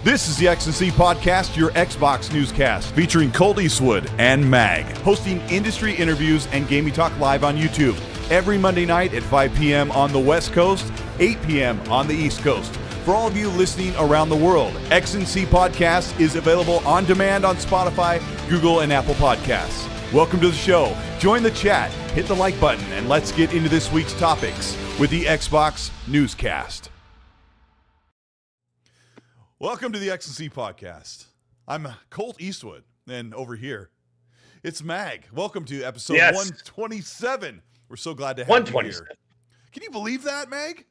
This is the X&C Podcast, your Xbox newscast, featuring Colteastwood and Mag, hosting industry interviews and gaming talk live on YouTube every Monday night at 5 p.m. on the West Coast, 8 p.m. on the East Coast. For all of you listening around the world, X&C Podcast is available on demand on Spotify, Google, and Apple Podcasts. Welcome to the show. Join the chat, hit the like button, and let's get into this week's topics with the Xbox Newscast. Welcome to the X&C Podcast. I'm Colteastwood, and over here, it's Mag. Welcome to episode 127. We're so glad to have you here. Can you believe that, Mag?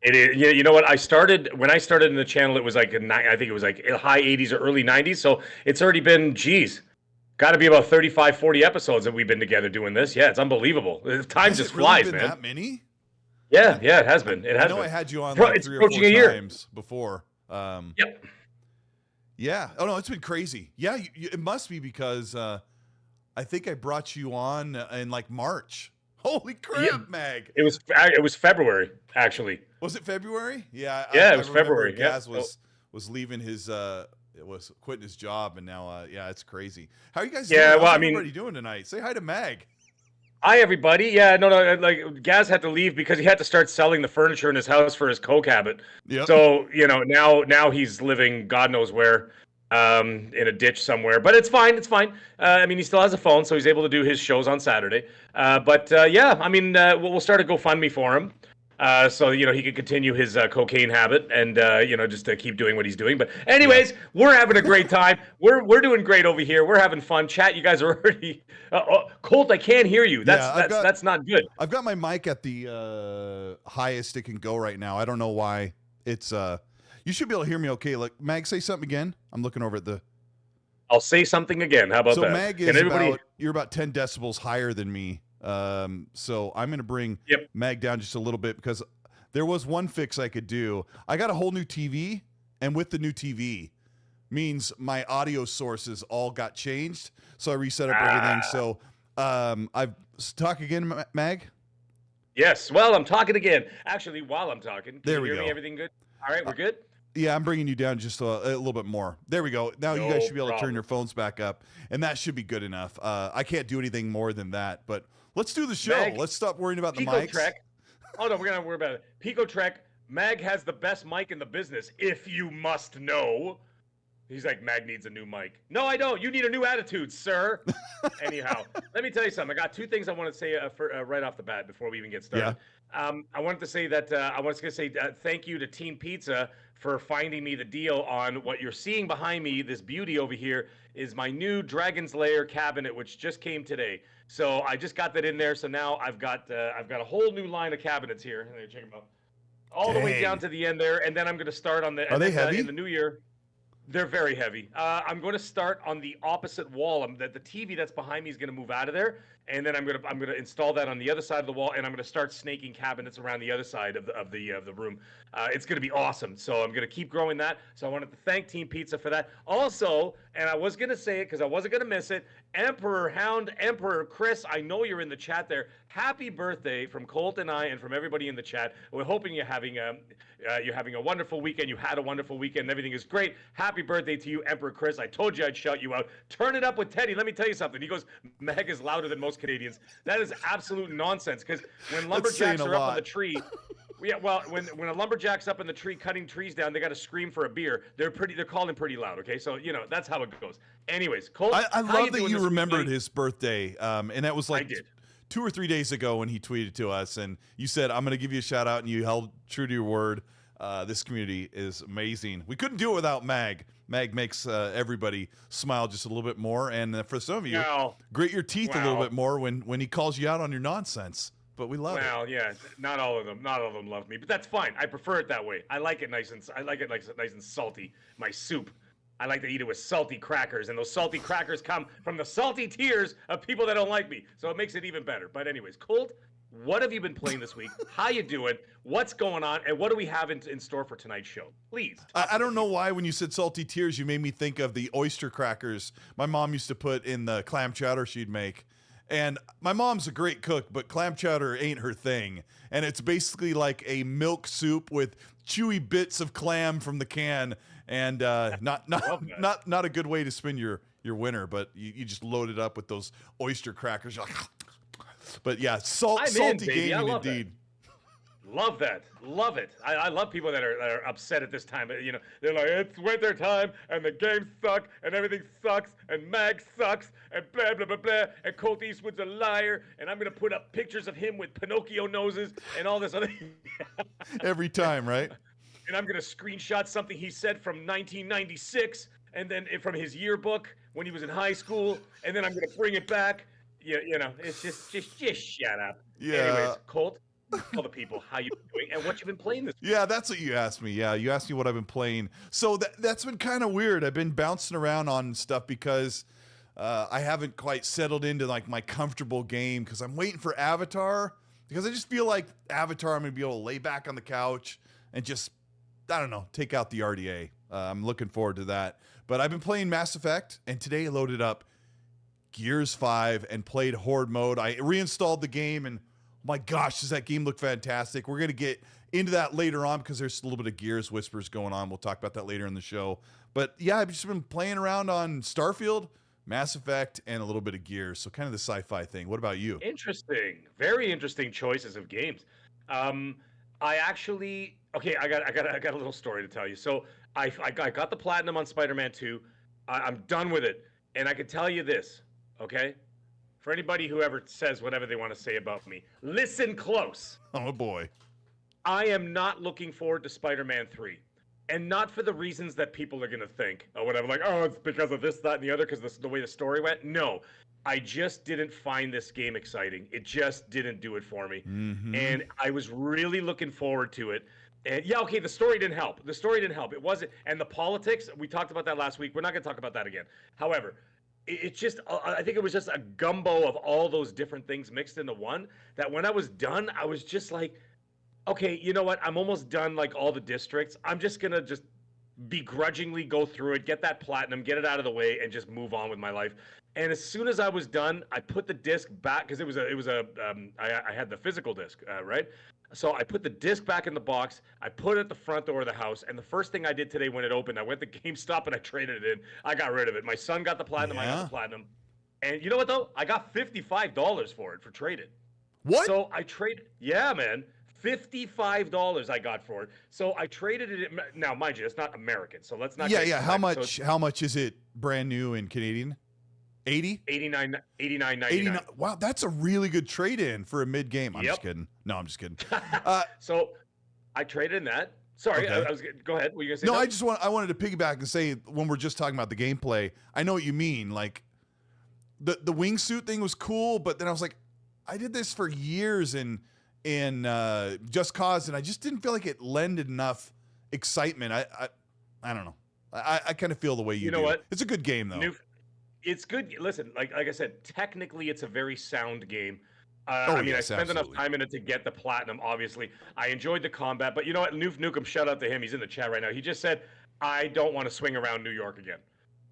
It is. Yeah, you know what? When I started in the channel, it was like I think it was like high 80s or early 90s. So it's already been, got to be about 35, 40 episodes that we've been together doing this. Yeah, it's unbeliable. Time just flies, man. That many? Yeah, it has been. I know I had you on like 3 or 4 times before. Yep. Yeah. Oh no, it's been crazy. Yeah, it must be because I think I brought you on in like March. Holy crap, yeah. Mag! It was February, actually. Was it February? Yeah. Yeah, it was February. Gaz was leaving his was quitting his job, and now it's crazy. How are you guys doing? Yeah, How's everybody doing tonight? Say hi to Mag. Hi, everybody. Yeah, no, like Gaz had to leave because he had to start selling the furniture in his house for his coke habit. Yep. So, now he's living God knows where, in a ditch somewhere. But it's fine. I mean, he still has a phone, so he's able to do his shows on Saturday. We'll start a GoFundMe for him. So he can continue his cocaine habit and just to keep doing what he's doing. But anyways, We're having a great time. We're doing great over here. We're having fun. Chat, you guys are already Colt. I can't hear you. That's not good. I've got my mic at the highest it can go right now. I don't know why. It's you should be able to hear me okay. Like Mag, say something again. I'm looking over at the. I'll say something again. How about that? So Mag is you're about 10 decibels higher than me. So I'm going to bring Mag down just a little bit because there was one fix I could do. I got a whole new TV, and with the new TV means my audio sources all got changed. So I reset up everything. So I've talk again, Mag. Yes. Well, I'm talking again. Actually, while I'm talking, can you hear me? Everything good? All right, we're good. Yeah, I'm bringing you down just a little bit more. There we go. Now you guys should be able to turn your phones back up, and that should be good enough. I can't do anything more than that, but let's do the show. Mag, let's stop worrying about the Pico mics. Trek. Oh, no, we're going to worry about it. Pico Trek, Mag has the best mic in the business, if you must know. He's like, Mag needs a new mic. No, I don't. You need a new attitude, sir. Anyhow, let me tell you something. I got two things I want to say right off the bat before we even get started. Yeah. I wanted to say that thank you to Team Pizza for finding me the deal on what you're seeing behind me. This beauty over here is my new Dragon's Lair cabinet, which just came today. So I just got that in there. So now I've got a whole new line of cabinets here. Check them out, all the way down to the end there. And then I'm going to start on the. Are they heavy? In the new year? They're very heavy. I'm going to start on the opposite wall. The TV that's behind me is going to move out of there, and then I'm going to install that on the other side of the wall, and I'm going to start snaking cabinets around the other side of the room. It's going to be awesome. So I'm going to keep growing that. So I wanted to thank Team Pizza for that. Also, and I was going to say it because I wasn't going to miss it. Emperor Chris, I know you're in the chat there. Happy birthday from Colt and I, and from everybody in the chat. We're hoping you're having a wonderful weekend. You had a wonderful weekend. And everything is great. Happy birthday to you, Emperor Chris. I told you I'd shout you out. Turn it up with Teddy. Let me tell you something. He goes, Meg is louder than most Canadians. That is absolute nonsense. Because when lumberjacks are up on the tree, when a lumberjack's up in the tree cutting trees down, they got to scream for a beer. They're calling pretty loud. Okay, so that's how it goes. Anyways, Colt, I love that you remembered his birthday. And that was like 2 or 3 days ago when he tweeted to us, and you said, I'm going to give you a shout out, and you held true to your word. This community is amazing. We couldn't do it without Mag. Mag makes everybody smile just a little bit more, and for some of you, grit your teeth a little bit more when he calls you out on your nonsense. But we love it. Well, yeah, not all of them love me, but that's fine. I prefer it that way. I like it nice and salty. My soup, I like to eat it with salty crackers, and those salty crackers come from the salty tears of people that don't like me. So it makes it even better. But anyways, Colt, what have you been playing this week? How you doing? What's going on? And what do we have in store for tonight's show? Please. I don't know why when you said salty tears, you made me think of the oyster crackers my mom used to put in the clam chowder she'd make. And my mom's a great cook, but clam chowder ain't her thing. And it's basically like a milk soup with chewy bits of clam from the can, and not a good way to spend your winter. But you just load it up with those oyster crackers. You're like, but yeah, salty gaming indeed. Love that. Love it. I love people that are upset at this time. You know, they're like, it's winter time and the games suck and everything sucks and Mag sucks and blah, blah, blah, blah. And Colteastwood's a liar and I'm going to put up pictures of him with Pinocchio noses and all this other. Every time, right? And I'm going to screenshot something he said from 1996 and then from his yearbook when he was in high school. And then I'm going to bring it back. You know, it's just shut up. Yeah. Anyways, Colt. Tell the people how you're doing and what you've been playing this week. Yeah, that's what you asked me. Yeah, you asked me what I've been playing. So that's been kind of weird. I've been bouncing around on stuff because I haven't quite settled into like my comfortable game because I'm waiting for Avatar, because I just feel like Avatar, I'm going to be able to lay back on the couch and just, I don't know, take out the RDA. I'm looking forward to that. But I've been playing Mass Effect, and today I loaded up Gears 5 and played Horde mode. I reinstalled the game, and my gosh, does that game look fantastic. We're going to get into that later on because there's a little bit of Gears whispers going on. We'll talk about that later in the show. But yeah, I've just been playing around on Starfield, Mass Effect, and a little bit of Gears. So kind of the sci-fi thing. What about you? Interesting. Very interesting choices of games. I actually, okay, I got a little story to tell you. So I got the platinum on Spider-Man 2. I'm done with it. And I can tell you this, okay? For anybody who ever says whatever they want to say about me, listen close. Oh, boy. I am not looking forward to Spider-Man 3. And not for the reasons that people are going to think or whatever. Like, oh, it's because of this, that, and the other, because the way the story went. No. I just didn't find this game exciting. It just didn't do it for me. Mm-hmm. And I was really looking forward to it. And yeah, okay, the story didn't help. The story didn't help. It wasn't. And the politics, we talked about that last week. We're not going to talk about that again. However, it's just, I think it was just a gumbo of all those different things mixed into one, that when I was done, I was just like, okay, you know what? I'm almost done, like, all the districts. I'm just going to just begrudgingly go through it, get that platinum, get it out of the way, and just move on with my life. And as soon as I was done, I put the disc back, because I had the physical disc, right? So I put the disc back in the box. I put it at the front door of the house. And the first thing I did today when it opened, I went to GameStop and I traded it in. I got rid of it. My son got the platinum. Yeah. I got the platinum. And you know what, though? I got $55 for it for trading. What? So I traded. Yeah, man. $55 I got for it. So I traded it. Now, mind you, it's not American. So let's not. Yeah. How much is it brand new in Canadian? 80? 89.99. Wow, that's a really good trade-in for a mid-game. I'm just kidding. No, I'm just kidding. So I traded in that. Sorry, okay. I was go ahead. Were you gonna say? No, something? I wanted to piggyback and say, when we're just talking about the gameplay, I know what you mean. Like the wingsuit thing was cool, but then I was like, I did this for years in Just Cause, and I just didn't feel like it lended enough excitement. I don't know. I kind of feel the way you do. You know what? It's a good game though. It's good. Listen, like I said, technically it's a very sound game. I spent enough time in it to get the platinum, obviously. I enjoyed the combat, but you know what? Noof Nukem, shout out to him. He's in the chat right now. He just said, I don't want to swing around New York again.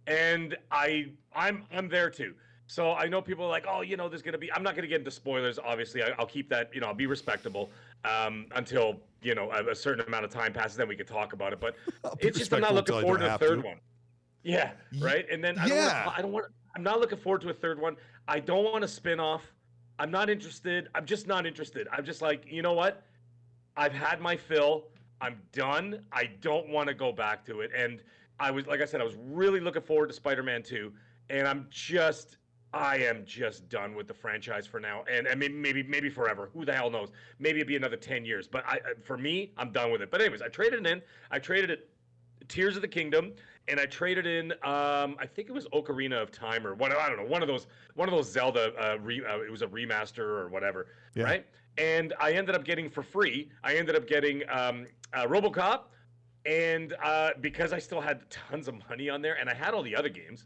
And I'm there too. So I know people are like, oh, there's going to be, I'm not going to get into spoilers, obviously. I'll keep that, I'll be respectable until, a certain amount of time passes, then we could talk about it. But it's just, I'm not looking forward to the third one. Yeah, right. And then I'm not looking forward to a third one. I don't want a spin-off. I'm not interested. I'm just not interested. I'm just like, you know what? I've had my fill. I'm done. I don't want to go back to it. And I was really looking forward to Spider-Man 2. And I am just done with the franchise for now. And maybe forever. Who the hell knows? Maybe it'll be another 10 years. But for me, I'm done with it. But anyways, I traded it in. I traded it Tears of the Kingdom, and I traded in I think it was Ocarina of Time or what, I don't know, one of those Zelda it was a remaster or whatever, yeah. Right? And I ended up getting for free. I ended up getting RoboCop, and because I still had tons of money on there, and I had all the other games,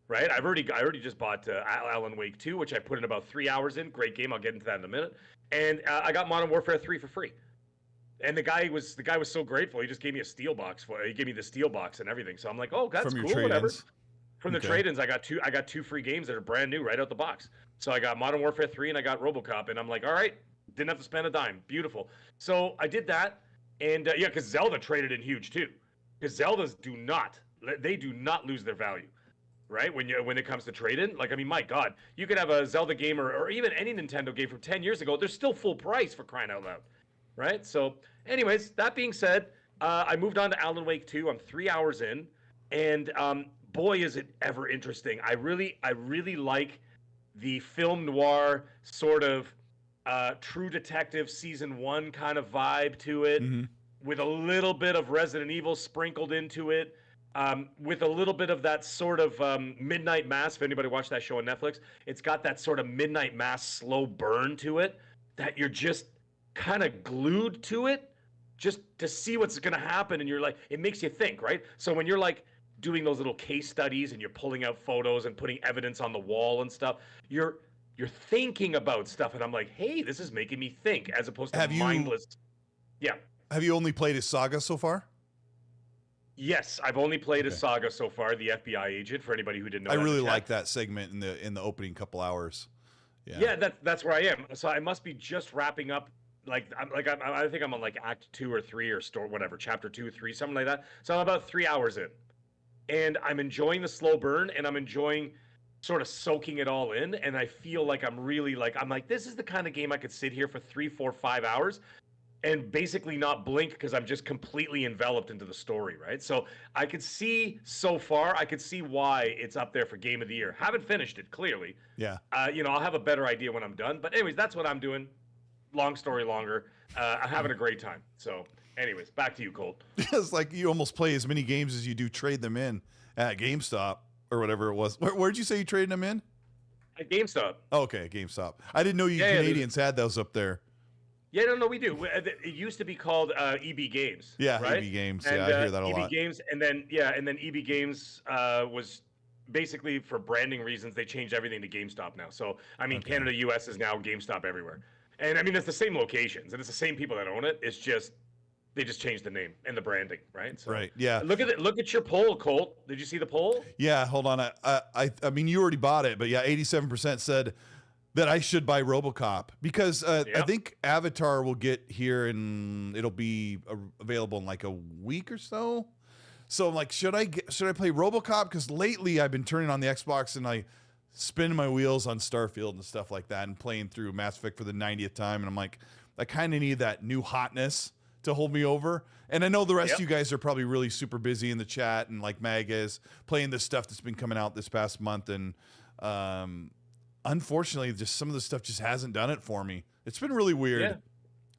right? I already just bought Alan Wake 2, which I put in about 3 hours in. Great game. I'll get into that in a minute. And I got Modern Warfare 3 for free. And the guy was so grateful. He just gave me a steel box for it. He gave me the steel box and everything. So I'm like, oh, that's from your cool, whatever. From the trade-ins, I got two free games that are brand new right out the box. So I got Modern Warfare 3 and I got RoboCop, and I'm like, all right, didn't have to spend a dime. Beautiful. So I did that, and yeah, because Zelda traded in huge too. Because Zeldas do not lose their value, right? When it comes to trade-in, like, I mean, my God, you could have a Zelda game or even any Nintendo game from 10 years ago. They're still full price, for crying out loud, right? So, anyways, that being said, I moved on to Alan Wake 2. I'm 3 hours in, and boy, is it ever interesting. I really like the film noir sort of True Detective season 1 kind of vibe to it, with a little bit of Resident Evil sprinkled into it, with a little bit of that sort of Midnight Mass. If anybody watched that show on Netflix, it's got that sort of Midnight Mass slow burn to it that you're just kind of glued to it just to see what's going to happen. And you're like, it makes you think, right? So when you're like doing those little case studies and you're pulling out photos and putting evidence on the wall and stuff, you're thinking about stuff, and I'm like, hey, this is making me think, as opposed to mindless. Yeah. Have you only played as Saga so far? Yes, I've only played as Saga so far, the FBI agent. For anybody who didn't know, I really like that segment in the opening couple hours. Yeah, that's where I am. So I must be just wrapping up. I think I'm on like Act 2 or 3 or Chapter 2 or 3, something like that. So I'm about 3 hours in, and I'm enjoying the slow burn, and I'm enjoying sort of soaking it all in. And I feel like I'm like, this is the kind of game I could sit here for 3, 4, 5 hours and basically not blink, because I'm just completely enveloped into the story, right? So I could see why it's up there for Game of the Year. Haven't finished it, clearly. Yeah. I'll have a better idea when I'm done. But anyways, that's what I'm doing. Long story longer. I'm having a great time. So anyways, back to you, Colt. It's like you almost play as many games as you do trade them in at GameStop or whatever it was. Where'd you say you traded them in? At GameStop. Oh, okay, GameStop. I didn't know you Canadians had those up there. Yeah, no, we do. It used to be called EB Games. Yeah, right? EB Games. And, yeah, I hear that a lot. EB Games, and then EB Games was basically, for branding reasons, they changed everything to GameStop now. So I mean, Canada, US is now GameStop everywhere, and I mean it's the same locations and it's the same people that own it. It's just they just changed the name and the branding, right? So right. Yeah. Look at your poll, Colt. Did you see the poll? Yeah. Hold on. I mean, you already bought it, but yeah, 87% said that I should buy RoboCop, because I think Avatar will get here and it'll be available in like a week or so. So I'm like, should I play RoboCop? Because lately I've been turning on the Xbox and I spin my wheels on Starfield and stuff like that and playing through Mass Effect for the 90th time. And I'm like, I kind of need that new hotness to hold me over. And I know the rest of you guys are probably really super busy in the chat, and like Mag is playing this stuff that's been coming out this past month. And unfortunately, just some of the stuff just hasn't done it for me. It's been really weird.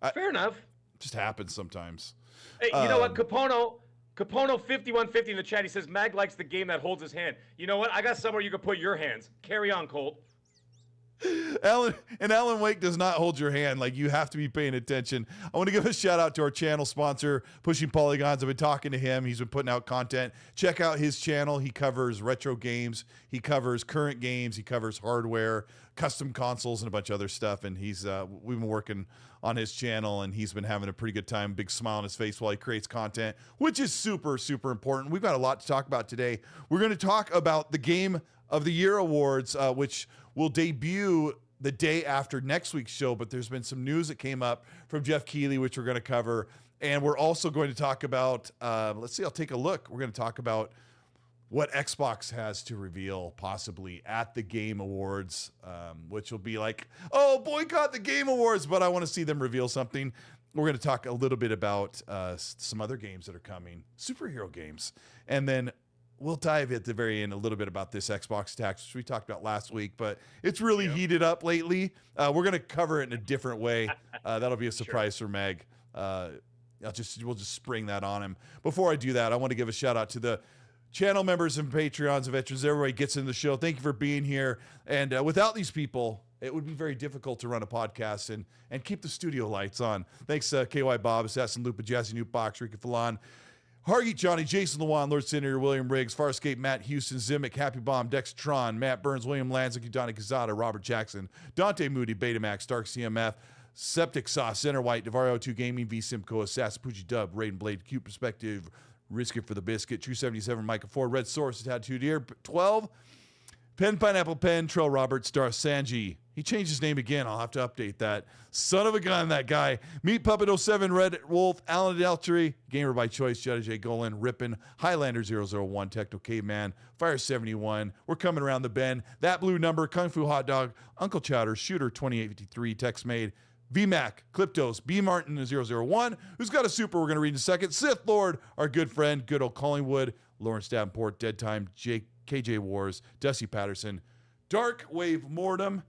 Yeah. Fair enough. It just happens sometimes. Hey, you know what? Capono 5150 in the chat, he says Mag likes the game that holds his hand. You know what? I got somewhere you can put your hands. Carry on, Colt. Alan Wake does not hold your hand. Like, you have to be paying attention. I want to give a shout out to our channel sponsor, Pushing Polygons. I've been talking to him. He's been putting out content. Check out his channel. He covers retro games. He covers current games. He covers hardware, custom consoles, and a bunch of other stuff. And we've been working on his channel, and he's been having a pretty good time. Big smile on his face while he creates content, which is super, super important. We've got a lot to talk about today. We're going to talk about the Game of the Year awards, which will debut the day after next week's show, but there's been some news that came up from Jeff Keighley, which we're going to cover. And we're also going to talk about, let's see, I'll take a look. We're going to talk about what Xbox has to reveal possibly at the Game Awards, which will be like, oh, boycott the Game Awards, but I want to see them reveal something. We're going to talk a little bit about some other games that are coming, superhero games. And then we'll dive at the very end a little bit about this Xbox tax, which we talked about last week, but it's really heated up lately. We're going to cover it in a different way. That'll be a surprise for Meg. We'll just spring that on him. Before I do that, I want to give a shout out to the channel members and Patreons and veterans. Everybody gets in the show. Thank you for being here. And without these people, it would be very difficult to run a podcast and keep the studio lights on. Thanks, KY Bob, Assassin Lupa, Jazzy Newbox, Ricky Falon, Hargy, Johnny, Jason Lewan, Lord Senator, William Riggs, Farscape, Matt Houston, Zimic, Happy Bomb, Dextron, Matt Burns, William Lanzik, Donnie Kazada, Robert Jackson, Dante Moody, Betamax, Dark CMF, Septic Sauce, Center White, Devario 2 Gaming, V Simcoe, Assassin Poochie Dub, Raiden Blade, Cute Perspective, Risk It for the Biscuit, True 77, Micah Ford, Red Source, Tattooed Ear, 12, Pen Pineapple Pen, Trell Roberts, Star Sanji. He changed his name again. I'll have to update that. Son of a gun, that guy. Meat Puppet 07, Red Wolf, Alan Adeltry, Gamer by Choice, Judge J. Golan, Rippin, Highlander 001, Techno Caveman, Fire 71. We're coming around the bend. That Blue Number, Kung Fu Hot Dog, Uncle Chowder, Shooter 2853, Text Made, VMAC, Cliptos, B Martin 001, who's got a super we're going to read in a second. Sith Lord, our good friend, good old Collingwood, Lawrence Davenport, Dead Time, KJ Wars, Dusty Patterson, Dark Wave Mortem,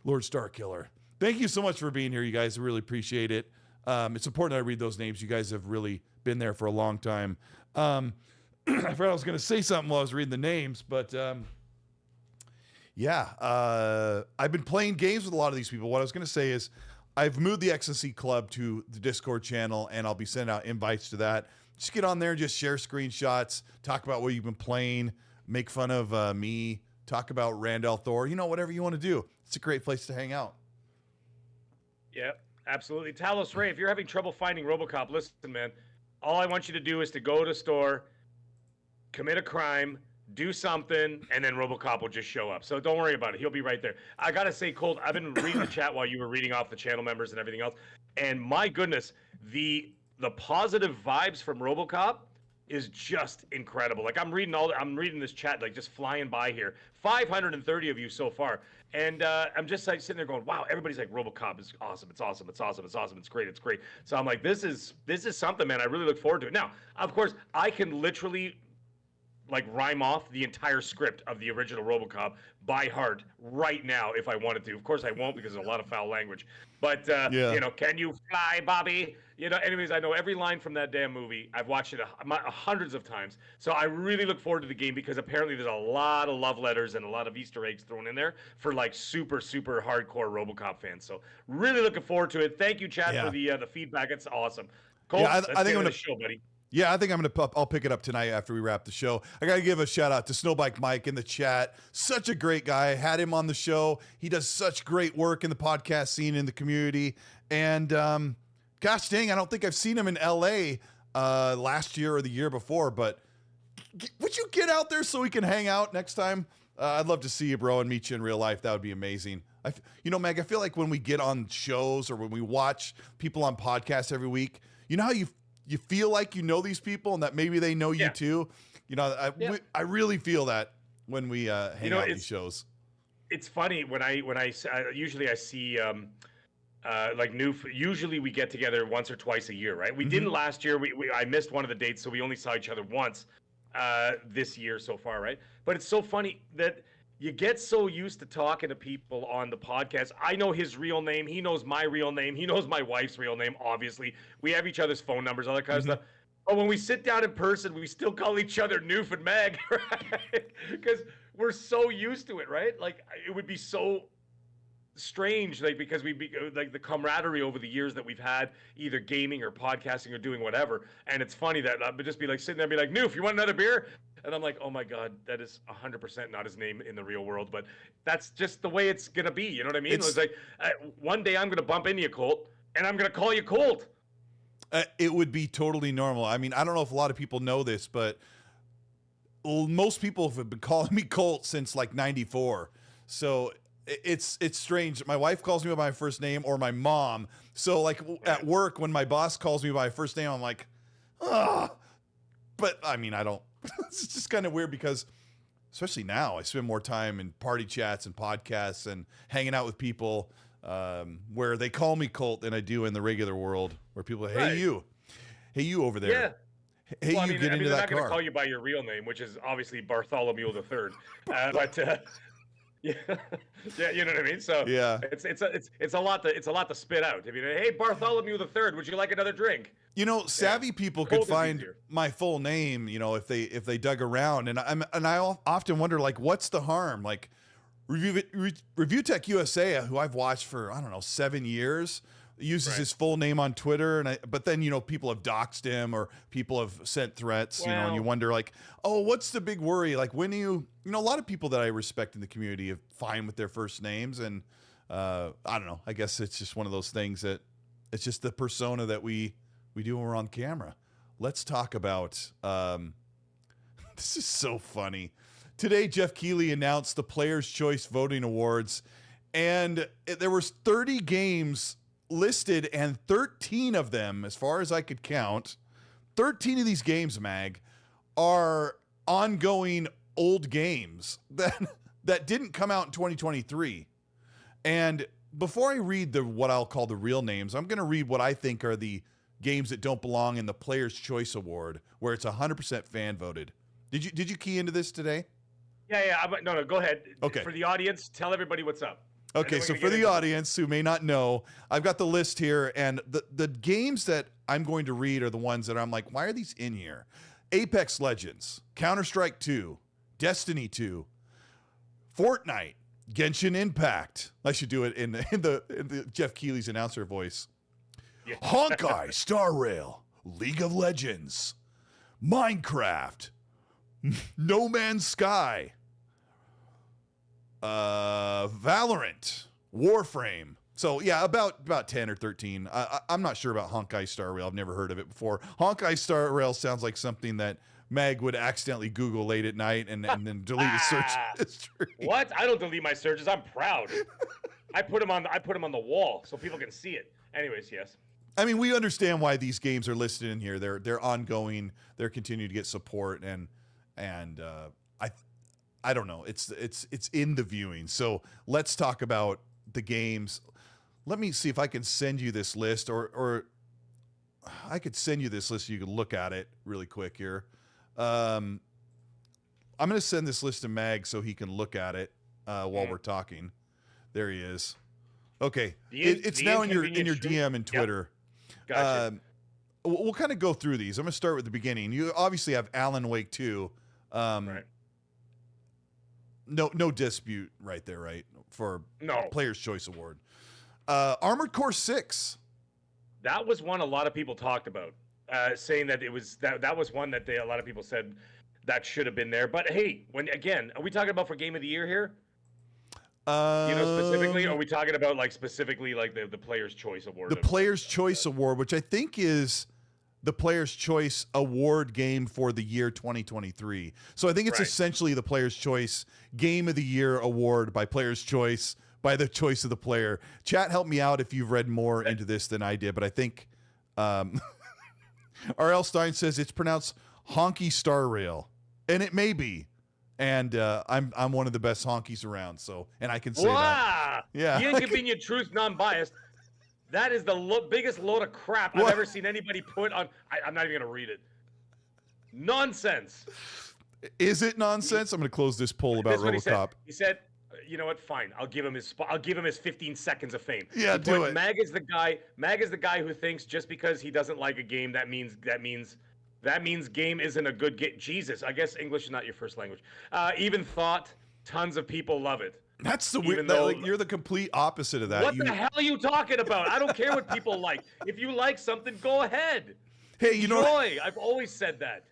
Lord Starkiller. Thank you so much for being here, you guys. I really appreciate it. It's important that I read those names. You guys have really been there for a long time. I forgot I was going to say something while I was reading the names, but I've been playing games with a lot of these people. What I was going to say is I've moved the XNC Club to the Discord channel, and I'll be sending out invites to that. Just get on there and just share screenshots, talk about what you've been playing, make fun of me, talk about Randall Thor, whatever you want to do. It's a great place to hang out. Yeah, absolutely. Talos Ray, if you're having trouble finding RoboCop, listen, man, all I want you to do is to go to store, commit a crime, do something, and then RoboCop will just show up. So don't worry about it. He'll be right there. I got to say, Colt, I've been reading the chat while you were reading off the channel members and everything else. And my goodness, the positive vibes from RoboCop is just incredible. Like I'm reading this chat, like just flying by here. 530 of you so far. And I'm just like sitting there going, wow, everybody's like, RoboCop is awesome. It's awesome. It's awesome. It's awesome. It's great. It's great. So I'm like, this is something, man. I really look forward to it. Now, of course, I can literally like rhyme off the entire script of the original RoboCop by heart right now if I wanted to. Of course I won't because there's a lot of foul language. But can you fly, Bobby? Anyways, I know every line from that damn movie. I've watched it hundreds of times. So I really look forward to the game because apparently there's a lot of love letters and a lot of Easter eggs thrown in there for like super, super hardcore RoboCop fans. So really looking forward to it. Thank you, Chad, for the feedback. It's awesome. Cole, I think I'm gonna show, buddy. Yeah, I think I'll pick it up tonight after we wrap the show. I got to give a shout out to Snowbike Mike in the chat. Such a great guy. Had him on the show. He does such great work in the podcast scene in the community. And gosh dang, I don't think I've seen him in LA last year or the year before, but would you get out there so we can hang out next time? I'd love to see you, bro, and meet you in real life. That would be amazing. Meg, I feel like when we get on shows or when we watch people on podcasts every week, you know how you feel like you know these people and that maybe they know you too. I really feel that when we hang out at these shows. It's funny when I usually I see usually we get together once or twice a year, right? We didn't last year. I missed one of the dates, so we only saw each other once this year so far, right? But it's so funny that you get so used to talking to people on the podcast. I know his real name. He knows my real name. He knows my wife's real name, obviously. We have each other's phone numbers, all that kind of stuff. But when we sit down in person, we still call each other Noof and Mag, right? Because we're so used to it, right? Like, it would be so strange, like, because like the camaraderie over the years that we've had, either gaming or podcasting or doing whatever. And it's funny that I would just be like sitting there and be like, Noof, you want another beer? And I'm like, oh my God, that is 100% not his name in the real world, but that's just the way it's gonna be. You know what I mean? It's like one day I'm gonna bump into you, Colt, and I'm gonna call you Colt. It would be totally normal. I mean, I don't know if a lot of people know this, but most people have been calling me Colt since like '94. So it's strange. My wife calls me by my first name, or my mom. So like at work, when my boss calls me by my first name, I'm like, ah. But I mean, I don't. It's just kind of weird because, especially now, I spend more time in party chats and podcasts and hanging out with people where they call me Colt than I do in the regular world, where people say, hey, you over there. Yeah. Hey, well, get into that car. They're not going to call you by your real name, which is obviously Bartholomew III. Yeah, you know what I mean. So yeah, it's a lot to spit out. I mean, hey, Bartholomew III, would you like another drink? Savvy people could find my full name, if they dug around, and I often wonder, like, what's the harm? Like, Review Tech USA, who I've watched for 7 years, uses his full name on Twitter, but then people have doxed him or people have sent threats, and you wonder, like, oh, what's the big worry? Like, when do a lot of people that I respect in the community are fine with their first names, and I don't know. I guess it's just one of those things that it's just the persona that we do when we're on camera. let's talk about this is so funny. Today, Jeff Keighley announced the Players' Choice Voting Awards, and there was 30 games listed, and 13 of them, as far as I could count, 13 of these games, Mag, are ongoing old games that didn't come out in 2023. And before I read what I'll call the real names, I'm going to read what I think are the games that don't belong in the Players' Choice Award, where it's 100% fan voted. Did you key into this today? Yeah. No, go ahead. Okay. For the audience, tell everybody what's up. Okay, so for the audience who may not know, I've got the list here, and the games that I'm going to read are the ones that I'm like, why are these in here? Apex Legends, Counter-Strike 2, Destiny 2, Fortnite, Genshin Impact. I should do it in the Jeff Keighley's announcer voice. Yeah. Honkai Star Rail, League of Legends, Minecraft, No Man's Sky, Valorant, Warframe. So yeah, about 10 or 13. I'm not sure about Honkai Star Rail. I've never heard of it before. Honkai Star Rail sounds like something that Mag would accidentally Google late at night and then delete his search history. What? I don't delete my searches. I'm proud. I put them on the wall so people can see it. Anyways, yes. I mean, we understand why these games are listed in here. They're ongoing. They're continuing to get support, and I don't know. It's in the viewing. So let's talk about the games. Let me see if I can send you this list, or I could send you this list so you can look at it really quick here. I'm going to send this list to Mag so he can look at it while we're talking. There he is. Okay, it's now in your DM and Twitter. Yep. Gotcha. We'll kind of go through these. I'm going to start with the beginning. You obviously have Alan Wake 2. Right. No dispute right there, right? For Players' Choice Award. Armored Core 6. That was one a lot of people talked about, saying that it was that was one that a lot of people said that should have been there. But hey, are we talking about for Game of the Year here? Specifically, or are we talking about specifically the Players' Choice Award? The Players' Choice Award, which I think is the Players' Choice Award game for the year 2023. So I think it's essentially the Players' Choice Game of the Year Award by Players' Choice, by the choice of the player. Chat, help me out if you've read more into this than I did, but I think R.L. Stein says it's pronounced Honky Star Rail, and it may be. And I'm one of the best honkies around, and I can say that. Yeah. The inconvenient truth, non-biased. That is the biggest load of crap I've ever seen anybody put on. I'm not even going to read it. Nonsense. Is it nonsense? I'm going to close this poll about RoboCop. He said, you know what? Fine. I'll give him his 15 seconds of fame. Yeah, do it. Mag is the guy who thinks just because he doesn't like a game, that means game isn't a good game. Jesus, I guess English is not your first language. Even thought tons of people love it. That's the weird. You're the complete opposite of that. What the hell are you talking about? I don't care what people like. If you like something, go ahead. Hey, you know, I've always said that.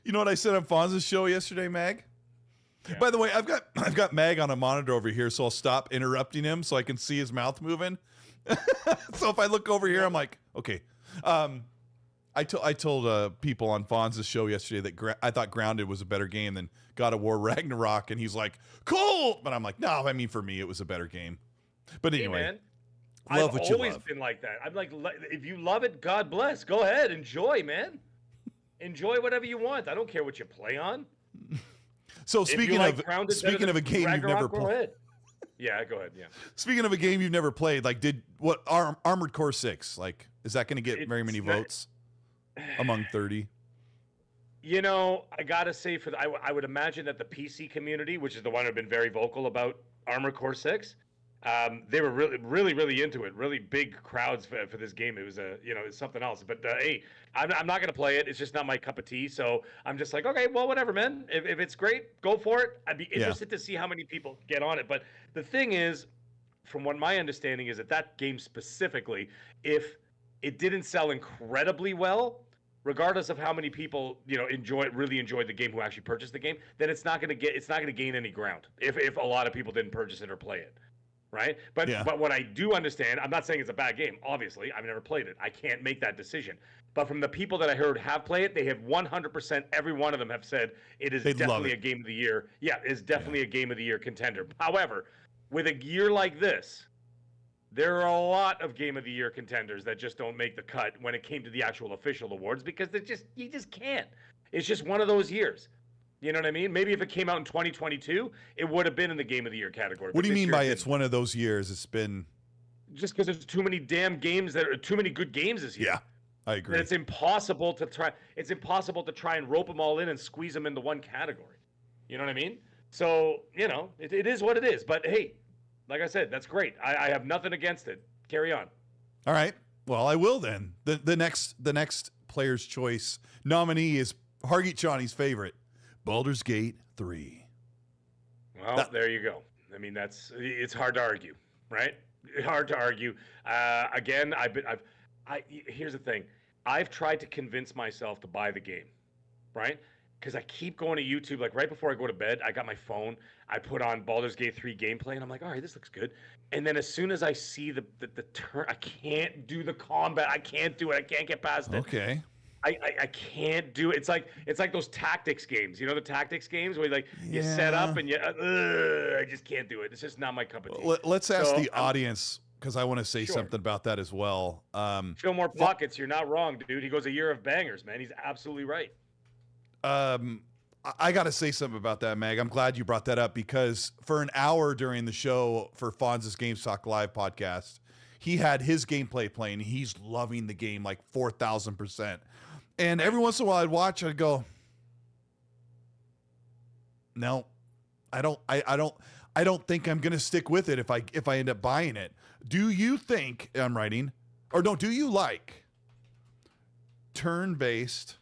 You know what I said on Fonz's show yesterday, Mag? Yeah. By the way, I've got Mag on a monitor over here, so I'll stop interrupting him so I can see his mouth moving. So if I look over here, I'm like, okay. I told people on Fonz's show yesterday that I thought Grounded was a better game than God of War Ragnarok, and he's like, cool! But I'm like, no, I mean, for me, it was a better game. But anyway, hey man, love what you love. I've always been like that. I'm like, if you love it, God bless. Go ahead, enjoy, man. Enjoy whatever you want. I don't care what you play on. So speaking of a game you've never played. Yeah, go ahead. Yeah. Speaking of a game you've never played, Armored Core 6? Like, is that going to get very many votes among 30? You know, I gotta say, I would imagine that the PC community, which is the one who've been very vocal about Armored Core 6, they were really into it. Really big crowds for this game. It was it's something else. But hey, I'm not gonna play it. It's just not my cup of tea. So I'm just like, okay, well, whatever, man. If it's great, go for it. I'd be interested to see how many people get on it. But the thing is, from what my understanding is, that game specifically, if it didn't sell incredibly well, regardless of how many people really enjoyed the game who actually purchased the game, then it's not going to gain any ground if a lot of people didn't purchase it or play it. right? But what I do understand, I'm not saying it's a bad game. Obviously, I've never played it. I can't make that decision. But from the people that I heard have played it, they have 100%. Every one of them have said it is definitely a game of the year. Yeah, it's definitely a game of the year contender. However, with a year like this, there are a lot of game of the year contenders that just don't make the cut when it came to the actual official awards because you just can't. It's just one of those years. You know what I mean? Maybe if it came out in 2022, it would have been in the game of the year category. What do you mean by it's one of those years? It's been just because there's too many damn games too many good games this year. Yeah, I agree. And it's impossible to try and rope them all in and squeeze them into one category. You know what I mean? So, it is what it is. But hey, like I said, that's great. I have nothing against it. Carry on. All right. Well, I will then. The next player's choice nominee is Hargeet Shawnee's favorite, Baldur's Gate 3. Well, there you go. I mean, it's hard to argue, right? Hard to argue. Again, here's the thing. I've tried to convince myself to buy the game, right? Because I keep going to YouTube, like right before I go to bed, I got my phone, I put on Baldur's Gate 3 gameplay, and I'm like, all right, this looks good. And then as soon as I see the turn, I can't do the combat. I can't do it. I can't get past it. Okay. I can't do it. It's like those tactics games. You know the tactics games where you set up and I just can't do it. It's just not my cup of tea. Let's ask the audience, because I want to say something about that as well. Fillmore Pockets, you're not wrong, dude. He goes a year of bangers, man. He's absolutely right. I got to say something about that, Meg. I'm glad you brought that up because for an hour during the show for Fonz's Games Talk Live podcast, he had his gameplay playing. He's loving the game like 4,000%. And every once in a while I'd watch, I'd go, no, I don't think I'm going to stick with it if I end up buying it. Do you think do you like turn-based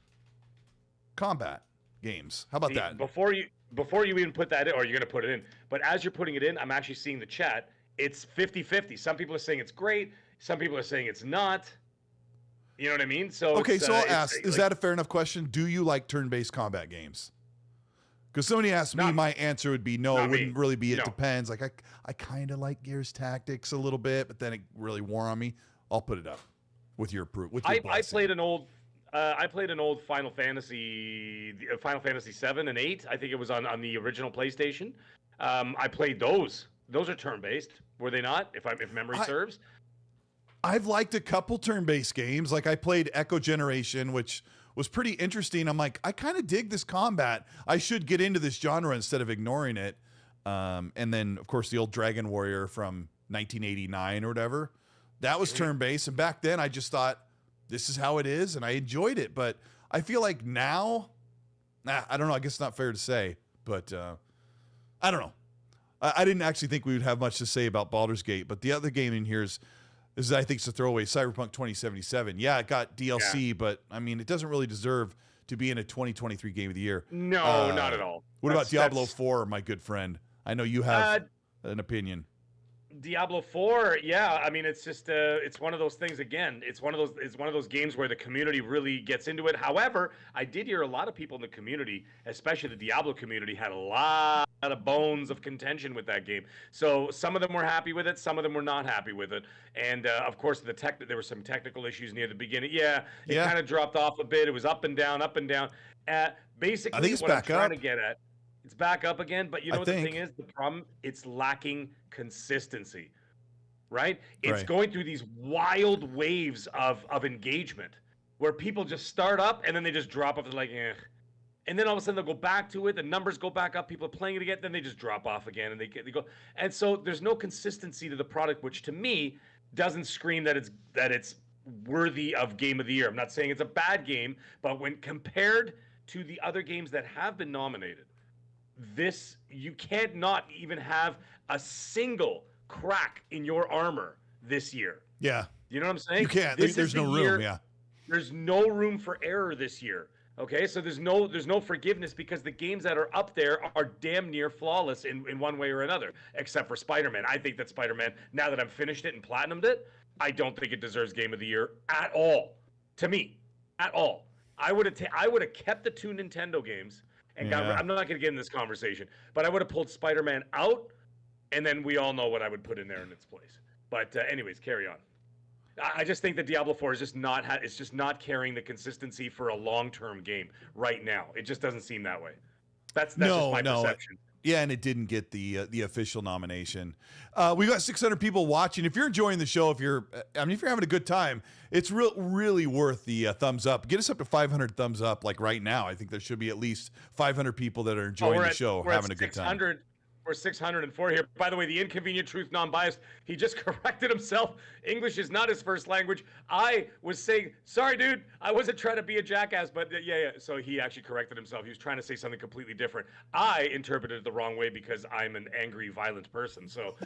combat games? How about that? Before you even put that in, or you're going to put it in, but as you're putting it in, I'm actually seeing the chat. It's 50-50. Some people are saying it's great. Some people are saying it's not. You know what I mean? So okay, so I'll ask, is that a fair enough question? Do you like turn-based combat games? Because somebody asked me, my answer would be no, it wouldn't really be. It depends. Like I kind of like Gears Tactics a little bit, but then it really wore on me. I'll put it up with your proof. I played an old Final Fantasy 7 and 8. I think it was on the original PlayStation. I played those. Those are turn-based, were they not? If memory serves. I've liked a couple turn-based games. Like I played Echo Generation, which was pretty interesting. I'm like, I kind of dig this combat. I should get into this genre instead of ignoring it. And then, of course, the old Dragon Warrior from 1989 or whatever. That was turn-based. And back then, I just thought, this is how it is, and I enjoyed it. But I feel like now, I don't know. I guess it's not fair to say, but I don't know. I didn't actually think we would have much to say about Baldur's Gate, but the other game in here is I think it's a throwaway, Cyberpunk 2077. Yeah, it got DLC, but I mean, it doesn't really deserve to be in a 2023 Game of the Year. No, not at all. What about Diablo 4, my good friend? I know you have an opinion. Diablo 4, yeah. I mean, it's just it's one of those things again. It's one of those games where the community really gets into it. However, I did hear a lot of people in the community, especially the Diablo community, had a lot of bones of contention with that game. So some of them were happy with it, some of them were not happy with it. And of course, there were some technical issues near the beginning. Yeah, it kind of dropped off a bit. It was up and down, up and down. Basically, I think it's what back I'm trying up. to get at. It's back up again, but you know what the thing is? The problem, it's lacking consistency, right? It's going through these wild waves of engagement where people just start up and then they just drop off. They're like, eh. And then all of a sudden they'll go back to it. The numbers go back up. People are playing it again. Then they just drop off again and they go. And so there's no consistency to the product, which to me doesn't scream that it's worthy of Game of the Year. I'm not saying it's a bad game, but when compared to the other games that have been nominated, you can't not even have a single crack in your armor this year. Yeah. You know what I'm saying? You can't. There's no room. Yeah. There's no room for error this year. Okay, so there's no forgiveness because the games that are up there are damn near flawless in one way or another, except for Spider-Man. I think that Spider-Man, now that I've finished it and platinumed it, I don't think it deserves Game of the Year at all. To me, at all. I would have kept the two Nintendo games. And I'm not going to get in this conversation, but I would have pulled Spider-Man out and then we all know what I would put in there in its place. But anyways, carry on. I just think that Diablo 4 is just not it's just not carrying the consistency for a long-term game right now. It just doesn't seem that way. That's just my perception. Yeah, and it didn't get the official nomination. We got 600 people watching. If you're enjoying the show, if you're having a good time, it's really worth the thumbs up. Get us up to 500 thumbs up, like right now. I think there should be at least 500 people that are enjoying the show, having a good time. We're 604 here. By the way, the inconvenient truth, non-biased. He just corrected himself. English is not his first language. I was saying, sorry, dude. I wasn't trying to be a jackass, but yeah. So he actually corrected himself. He was trying to say something completely different. I interpreted it the wrong way because I'm an angry, violent person. So,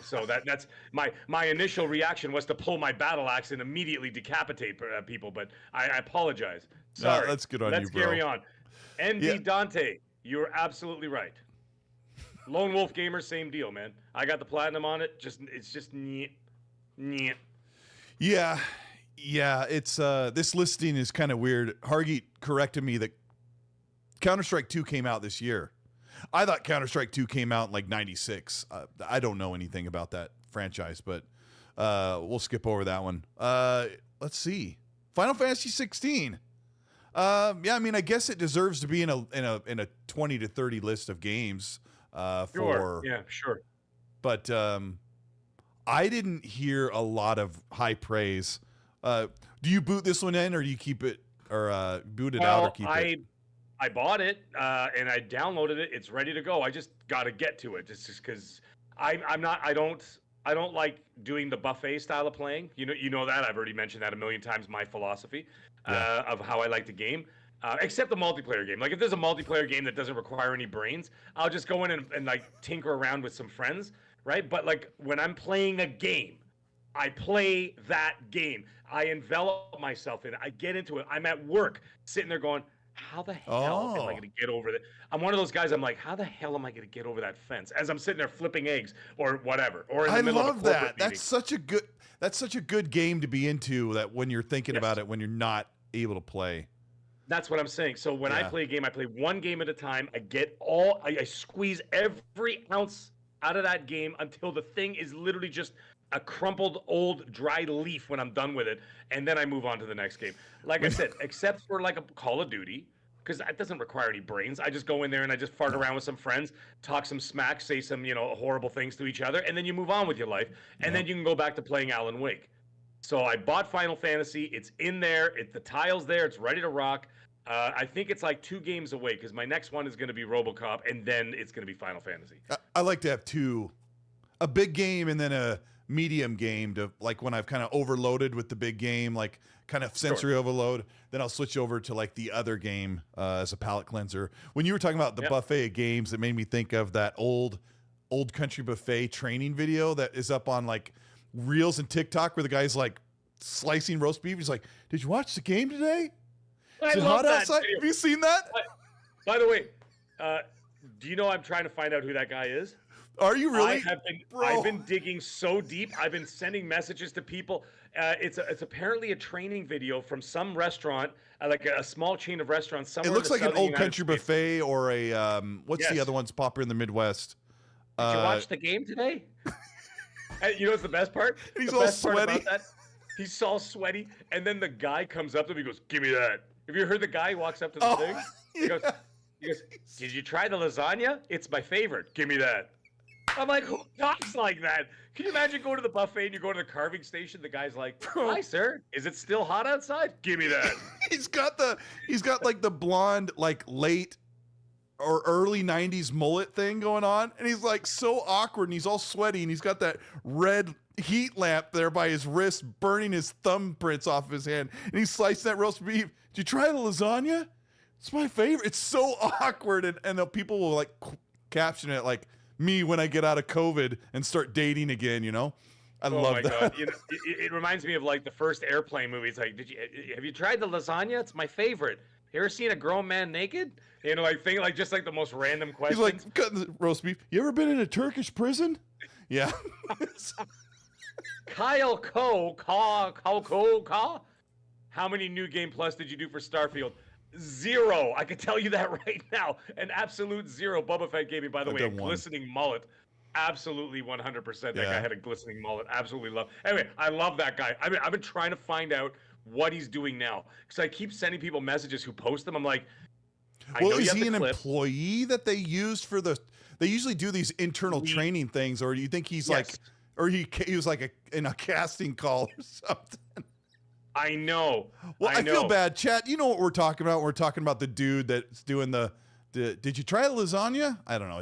so that's my initial reaction was to pull my battle axe and immediately decapitate people. But I apologize. Sorry. No, that's good on you, bro. Let's carry on. ND Dante, you're absolutely right. Lone Wolf Gamer, same deal, man. I got the platinum on it. It's just nyeh. Yeah. It's this listing is kind of weird. Hargeet corrected me that Counter-Strike 2 came out this year. I thought Counter-Strike 2 came out in like 96. I don't know anything about that franchise, but we'll skip over that one. Let's see. Final Fantasy 16. I mean, I guess it deserves to be in a 20 to 30 list of games. Sure. But I didn't hear a lot of high praise. Do you boot this one in, or do you keep it, or boot it out, or keep it? I bought it and I downloaded it. It's ready to go. I just got to get to it, just because I don't like doing the buffet style of playing. You know that I've already mentioned that a million times. My philosophy of how I like the game. Except the multiplayer game. Like if there's a multiplayer game that doesn't require any brains, I'll just go in and like tinker around with some friends, right? But like when I'm playing a game, I play that game. I envelop myself in it. I get into it. I'm at work sitting there going, how the hell am I going to get over that? I'm one of those guys. I'm like, how the hell am I going to get over that fence? As I'm sitting there flipping eggs or whatever. Or in the middle of a corporate meeting. That's such a good game to be into, that when you're thinking about it, when you're not able to play. That's what I'm saying. So when I play a game, I play one game at a time. I squeeze every ounce out of that game until the thing is literally just a crumpled old dry leaf when I'm done with it. And then I move on to the next game. Like I said, except for like a Call of Duty, because that doesn't require any brains. I just go in there and I just fart around with some friends, talk some smack, say some, horrible things to each other. And then you move on with your life. And then you can go back to playing Alan Wake. So I bought Final Fantasy. It's in there. The tile's there. It's ready to rock. I think it's like 2 games away because my next one is going to be RoboCop, and then it's going to be Final Fantasy. I like to have 2, a big game and then a medium game, to like when I've kind of overloaded with the big game, like kind of sensory overload, then I'll switch over to like the other game as a palate cleanser. When you were talking about the buffet of games, it made me think of that old country buffet training video that is up on like Reels and TikTok, where the guy's like slicing roast beef. He's like, "Did you watch the game today? Is it hot outside?" Have you seen that? By the way, do you know I'm trying to find out who that guy is? Are you really? I've been digging so deep. I've been sending messages to people. It's apparently a training video from some restaurant, like a small chain of restaurants somewhere. It looks like an old country States. buffet or a what's the other ones popular in the Midwest? Did you watch the game today? You know what's the best part? He's all sweaty. He's all sweaty, and then the guy comes up to him. He goes, "Give me that." Have you heard the guy who walks up to the thing? He goes, "Did you try the lasagna? It's my favorite. Give me that." I'm like, who talks like that? Can you imagine going to the buffet and you go to the carving station? The guy's like, "Hi, sir. Is it still hot outside? Give me that." He's got like the blonde, like late or early 90s mullet thing going on, and he's like so awkward, and he's all sweaty, and he's got that red heat lamp there by his wrist burning his thumbprints off of his hand, and he's slicing that roast beef. "Did you try the lasagna? It's my favorite." It's so awkward, and the people will like caption it like me when I get out of COVID and start dating again, I love that. God. It reminds me of like the first Airplane movie. It's like, have you tried the lasagna? It's my favorite. You ever seen a grown man naked? Just like the most random questions. He's like cutting the roast beef. You ever been in a Turkish prison? Yeah. Kyle Ko. How many New Game Plus did you do for Starfield? 0. I can tell you that right now. An absolute 0. Boba Fett gave me, by the way, a glistening mullet. Absolutely 100%. That Yeah. guy had a glistening mullet. Absolutely love. Anyway, I love that guy. I mean, I've been trying to find out what he's doing now because I keep sending people messages who post them. I'm like, I Well, know you is have he the an clip. employee that they used for the? They usually do these internal training things, or do you think he's like, Yes. or he was like in a casting call or something? I know. Well, I know. feel bad, chat. You know what we're talking about? We're talking about the dude that's doing the did you try lasagna? I don't know.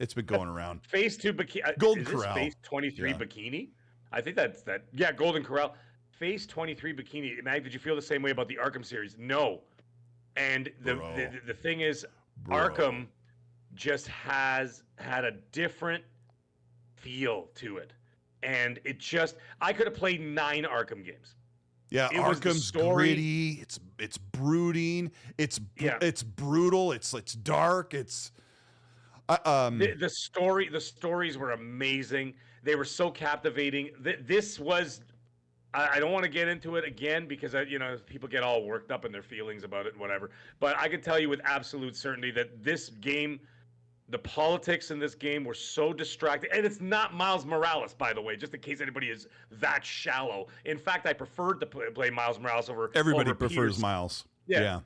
It's been going around. Phase 2 bikini. Golden Is this Corral. Phase 23 Yeah. bikini? I think that's that. Yeah, Golden Corral. Phase 23 bikini. Mag, did you feel the same way about the Arkham series? No. And the thing is, Arkham just has had a different feel to it. And it just, I could have played 9 Arkham games. Yeah, Arkham's gritty. It's brooding. It's brutal. It's dark. It's the stories were amazing. They were so captivating. This was, I don't want to get into it again because people get all worked up in their feelings about it and whatever. But I can tell you with absolute certainty that this game, the politics in this game were so distracting. And it's not Miles Morales, by the way, just in case anybody is that shallow. In fact, I preferred to play Miles Morales over. Everybody over prefers Miles. Yeah,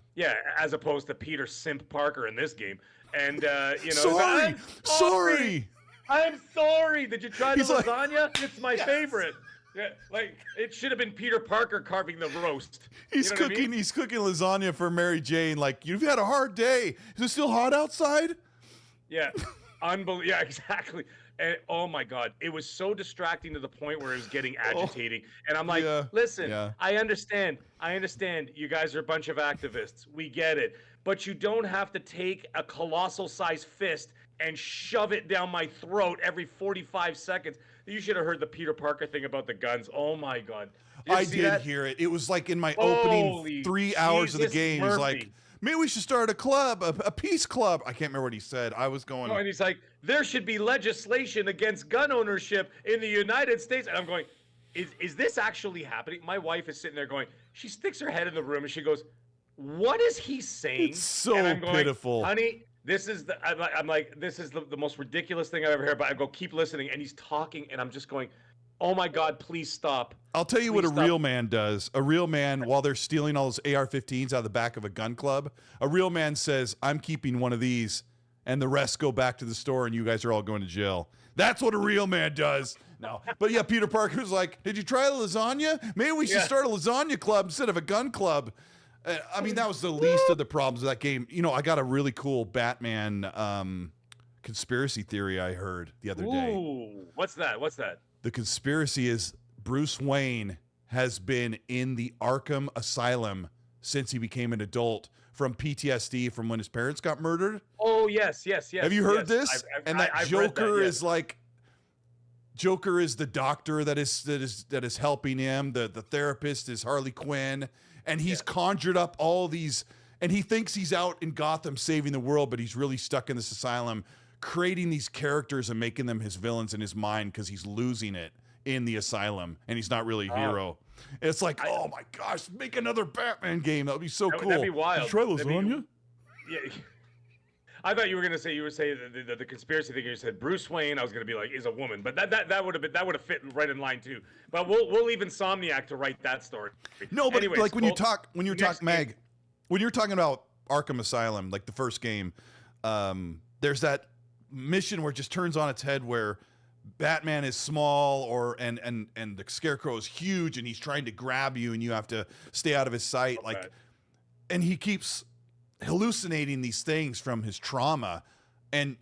as opposed to Peter Simp Parker in this game. And sorry. I'm sorry. Did you try the He's like, lasagna? It's my favorite. Yeah, like it should have been Peter Parker carving the roast. He's You know what I cooking. mean? He's cooking lasagna for Mary Jane. Like, you've had a hard day. Is it still hot outside? Yeah, unbelievable. Yeah, exactly. And oh my God, it was so distracting to the point where it was getting agitating. And I'm like, listen, I understand. You guys are a bunch of activists. We get it. But you don't have to take a colossal sized fist and shove it down my throat every 45 seconds. You should have heard the Peter Parker thing about the guns. Oh my God. I did hear it. It was like in my opening 3 hours of the game. He's like, maybe we should start a club, a peace club. I can't remember what he said. I was going. Oh, and he's like, there should be legislation against gun ownership in the United States. And I'm going, is this actually happening? My wife is sitting there going, she sticks her head in the room and she goes, what is he saying? It's so and I'm going, pitiful. Honey, this is I'm like, this is the most ridiculous thing I've ever heard. But I go, keep listening. And he's talking and I'm just going, oh my God, please stop. I'll tell you what a real man does. A real man, while they're stealing all those AR-15s out of the back of a gun club, a real man says, I'm keeping one of these, and the rest go back to the store, and you guys are all going to jail. That's what a real man does. No. But yeah, Peter Parker's like, did you try lasagna? Maybe we should start a lasagna club instead of a gun club. I mean, that was the least of the problems of that game. You know, I got a really cool Batman conspiracy theory I heard the other day. Ooh, what's that? The conspiracy is Bruce Wayne has been in the Arkham Asylum since he became an adult from PTSD from when his parents got murdered. Oh, yes. Have you heard this? I've Joker is like, Joker is the doctor that is helping him. The therapist is Harley Quinn, and he's conjured up all these, and he thinks he's out in Gotham saving the world, but he's really stuck in this asylum, creating these characters and making them his villains in his mind because he's losing it in the asylum and he's not really a hero. It's like, oh my gosh, make another Batman game. That would be so cool. That'd be wild. Did you try lasagna? Yeah. I thought you were gonna say the conspiracy thing. You said Bruce Wayne. I was gonna be like, is a woman, but that would have fit right in line too. But we'll leave Insomniac to write that story. No, but anyways, like when you're talking about Arkham Asylum, like the first game, there's that mission where it just turns on its head where Batman is small and the Scarecrow is huge and he's trying to grab you and you have to stay out of his sight. And he keeps hallucinating these things from his trauma and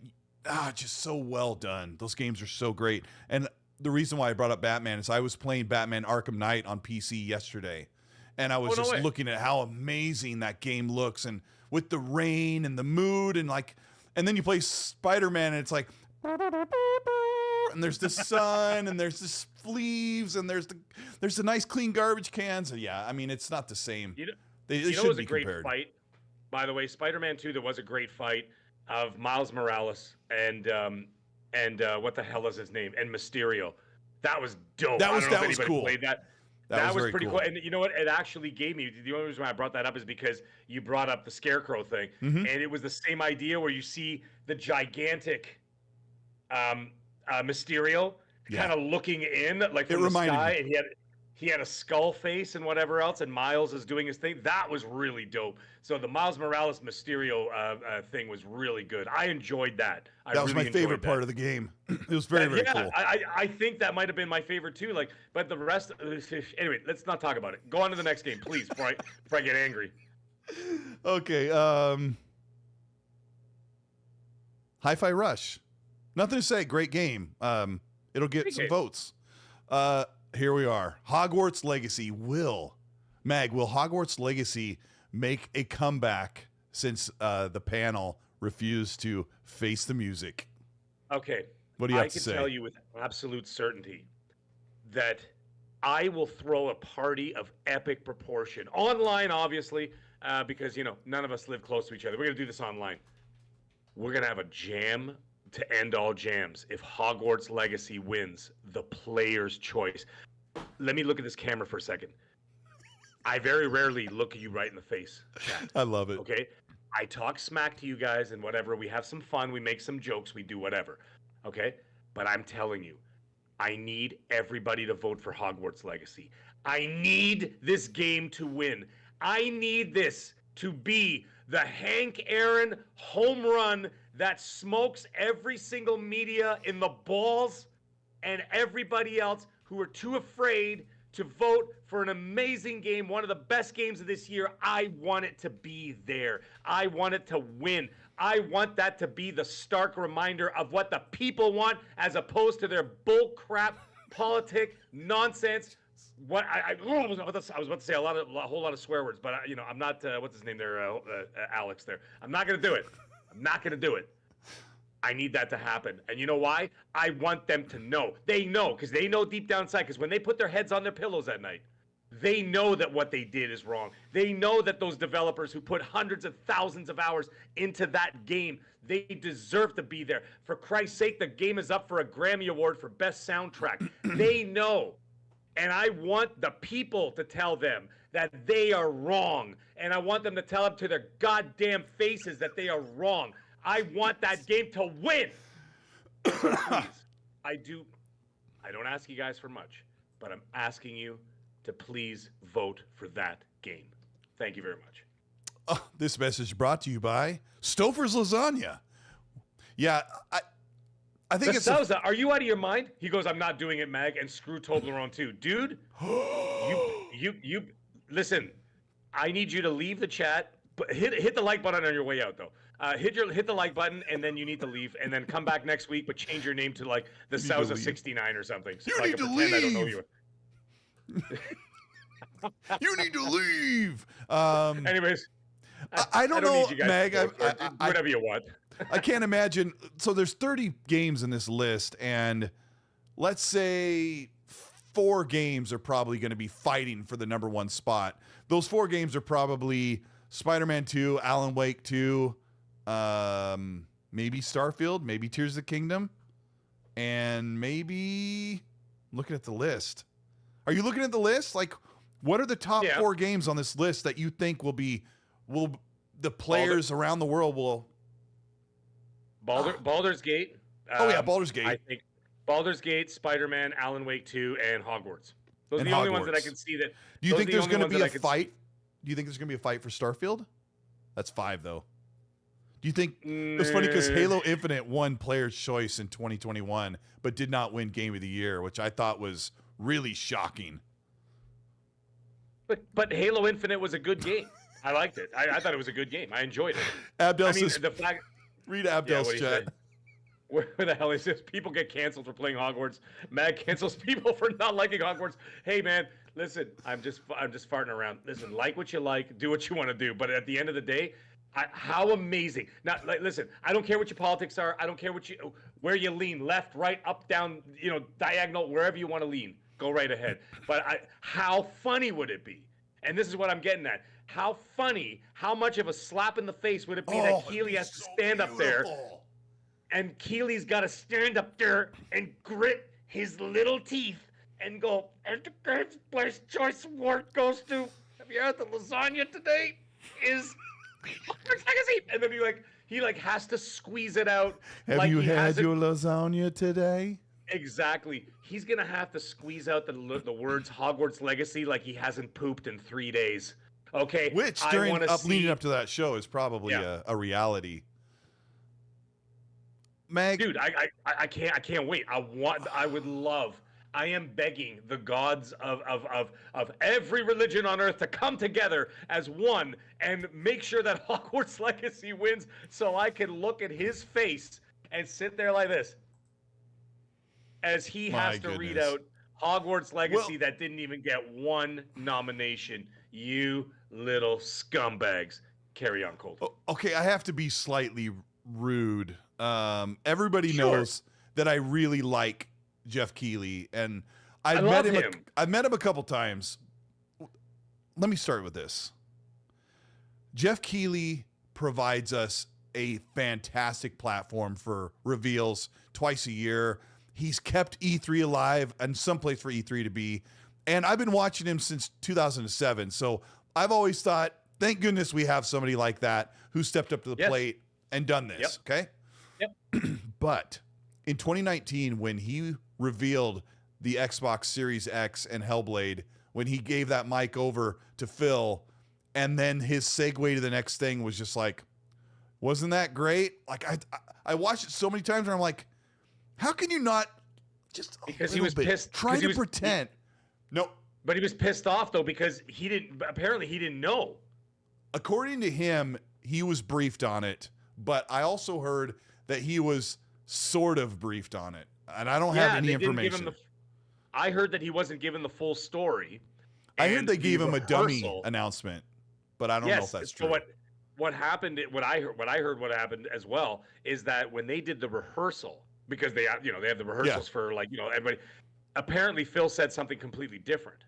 just so well done. Those games are so great. And the reason why I brought up Batman is I was playing Batman Arkham Knight on PC yesterday and I was looking at how amazing that game looks and with the rain and the mood and then you play Spider-Man and it's like, and there's the sun and there's the leaves and there's the nice clean garbage cans. And yeah, I mean, it's not the same. They shouldn't be compared. Fight, by the way, Spider-Man 2, there was a great fight of Miles Morales and what the hell is his name? And Mysterio. That was dope. That was cool. Played that. That was pretty cool. And you know what? It actually gave me, the only reason why I brought that up is because you brought up the Scarecrow thing. Mm-hmm. And it was the same idea where you see the gigantic Mysterio kind of looking in like from the sky, and he had a skull face and whatever else, and Miles is doing his thing. That was really dope. So the Miles Morales Mysterio thing was really good. I enjoyed that. That was my favorite part of the game. It was very, very cool. I think that might have been my favorite too. Like, but the rest. Anyway, let's not talk about it. Go on to the next game, please, before I get angry. Okay. Hi-Fi Rush. Nothing to say. Great game. It'll get some votes. Here we are. Hogwarts Legacy. Will Hogwarts Legacy make a comeback since the panel refused to face the music? Okay. What do you have to say? I can tell you with absolute certainty that I will throw a party of epic proportion. Online, obviously, because, none of us live close to each other. We're going to do this online. We're going to have a jam to end all jams if Hogwarts Legacy wins the player's choice. Let me look at this camera for a second. I very rarely look at you right in the face, chat. I love it. Okay? I talk smack to you guys and whatever. We have some fun. We make some jokes. We do whatever. Okay? But I'm telling you, I need everybody to vote for Hogwarts Legacy. I need this game to win. I need this to be the Hank Aaron home run that smokes every single media in the balls and everybody else who are too afraid to vote for an amazing game, one of the best games of this year. I want it to be there. I want it to win. I want that to be the stark reminder of what the people want as opposed to their bull crap politic nonsense. What I was about to say a whole lot of swear words, but I'm not. What's his name there? Alex there. I'm not gonna do it. I'm not gonna do it. I need that to happen, and you know why? I want them to know. They know because they know deep down inside. Because when they put their heads on their pillows at night, they know that what they did is wrong. They know that those developers who put hundreds of thousands of hours into that game, they deserve to be there. For Christ's sake, the game is up for a Grammy Award for Best Soundtrack. They know. And I want the people to tell them that they are wrong. And I want them to tell them to their goddamn faces that they are wrong. I want that game to win. So please, I don't ask you guys for much, but I'm asking you to please vote for that game. Thank you very much. This message brought to you by Stouffer's Lasagna. Yeah, I think it's are you out of your mind? He goes, I'm not doing it, Mag, and screw Toblerone too. Dude, you listen, I need you to leave the chat, but hit the like button on your way out though. Hit the like button and then you need to leave and then come back next week, but change your name to like the Sousa 69 or something. So you need to leave. I don't know you. You need to leave. Anyways, I don't know, need you guys Meg. do whatever you want. I can't imagine. So there's 30 games in this list, and let's say 4 games are probably going to be fighting for the number 1 spot. Those 4 games are probably Spider-Man 2, Alan Wake 2, maybe Starfield, maybe Tears of the Kingdom, and maybe looking at the list. Are you looking at the list? Like, what are the top 4 games on this list that you think will the players around the world will? Baldur's Gate. Baldur's Gate. I think Baldur's Gate, Spider-Man, Alan Wake 2, and Hogwarts. Those are the only ones that I can see that. Do you think there's going to be a fight? Do you think there's going to be a fight for Starfield? That's 5, though. Do you think it's funny because Halo Infinite won Player's Choice in 2021, but did not win Game of the Year, which I thought was really shocking. But Halo Infinite was a good game. I liked it. I thought it was a good game. I enjoyed it. Abdel says, read Abdel's chat. Where the hell is this? People get canceled for playing Hogwarts. Mag cancels people for not liking Hogwarts. Hey man, listen, I'm just farting around. Listen, like what you like, do what you want to do. But at the end of the day, how amazing. Now, listen, I don't care what your politics are. I don't care where you lean, left, right, up, down, diagonal, wherever you want to lean. Go right ahead. But how funny would it be? And this is what I'm getting at. How funny, how much of a slap in the face would it be that Keeley has to stand up there, and Keeley's got to stand up there and grit his little teeth and go, and the Player's Choice Award goes to, have you had the lasagna today? Is Hogwarts Legacy, and then he has to squeeze it out. Have you had your lasagna today? Exactly. He's gonna have to squeeze out the words Hogwarts Legacy like he hasn't pooped in 3 days. Okay. Which leading up to that show is probably a reality. Meg, dude, I can't wait. I am begging the gods of every religion on earth to come together as one and make sure that Hogwarts Legacy wins, so I can look at his face and sit there like this as he has to read out Hogwarts Legacy that didn't even get one nomination. You little scumbags. Carry on, Colt. Okay, I have to be slightly rude. Everybody knows that I really like Jeff Keighley, and I've met him a couple times. Let me start with this. Jeff Keighley provides us a fantastic platform for reveals twice a year. He's kept E3 alive and someplace for E3 to be. And I've been watching him since 2007. So I've always thought, thank goodness we have somebody like that who stepped up to the plate and done this. Okay. Yep. But in 2019, when he revealed the Xbox Series X and Hellblade, when he gave that mic over to Phil, and then his segue to the next thing was just like, wasn't that great? Like I watched it so many times and I'm like, how can you not just because he was pissed? Try to pretend. No, but he was pissed off though because he didn't know. According to him, he was briefed on it, but I also heard that he was sort of briefed on it, and I don't have any information. I heard that he wasn't given the full story. I heard they gave him a dummy announcement, but I don't know if that's true. So what happened? What I heard what happened as well is that when they did the rehearsal, because they have the rehearsals for everybody. Apparently, Phil said something completely different.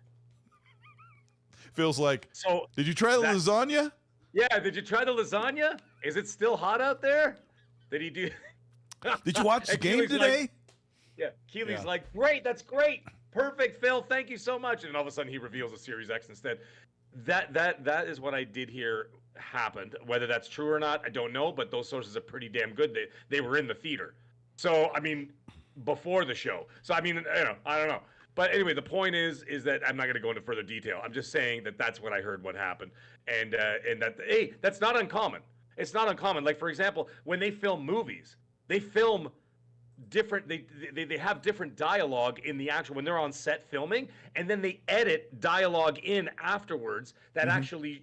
Phil's like, so did you try the lasagna? Yeah, did you try the lasagna? Is it still hot out there? Did he do? Did you watch the game today? Keighley's like, great, that's great, perfect, Phil, thank you so much. And all of a sudden, he reveals a Series X instead. That is what I did hear happened. Whether that's true or not, I don't know. But those sources are pretty damn good. They were in the theater. So, I mean, before the show. So, I mean, I don't know. But anyway, the point is that I'm not going to go into further detail. I'm just saying that's what I heard what happened. And that, hey, that's not uncommon. It's not uncommon. Like, for example, when they film movies, they film different, they have different dialogue in the actual, when they're on set filming, and then they edit dialogue in afterwards that actually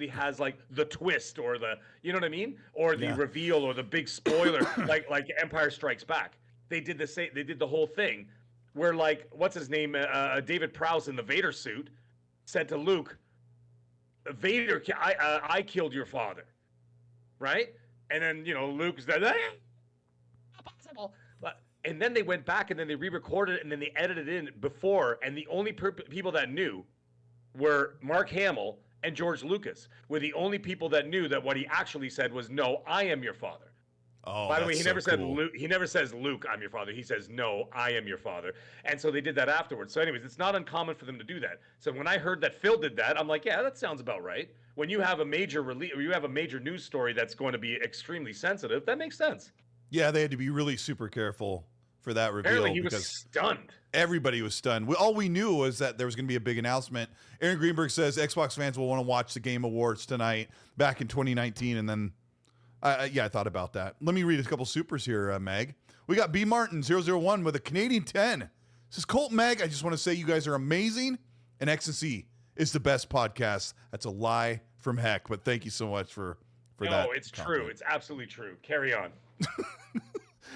has like the twist or the, you know what I mean? Or the reveal or the big spoiler, like Empire Strikes Back. They did the same, they did the whole thing where, like, what's his name? David Prowse in the Vader suit said to Luke, Vader, I killed your father. Right? And then, Luke said, not possible. And then they went back and then they re-recorded it and then they edited it in before. And the only people that knew were Mark Hamill and George Lucas, were the only people that knew that what he actually said was, no, I am your father. Oh, by the way, he never said Luke. He never says, Luke, I'm your father. He says, no, I am your father. And so they did that afterwards. So anyways, it's not uncommon for them to do that. So when I heard that Phil did that, I'm like, yeah, that sounds about right. When you have a major major news story that's going to be extremely sensitive, that makes sense. Yeah, they had to be really super careful for that reveal. Apparently he was stunned. Everybody was stunned. All we knew was that there was going to be a big announcement. Aaron Greenberg says Xbox fans will want to watch the Game Awards tonight back in 2019, and then I thought about that. Let me read a couple supers here, Mag. We got B Martin 001 with a Canadian 10. Says, Colt, Mag, I just want to say you guys are amazing, and X&C is the best podcast. That's a lie from heck, but thank you so much for that. No, it's true. It's absolutely true. Carry on.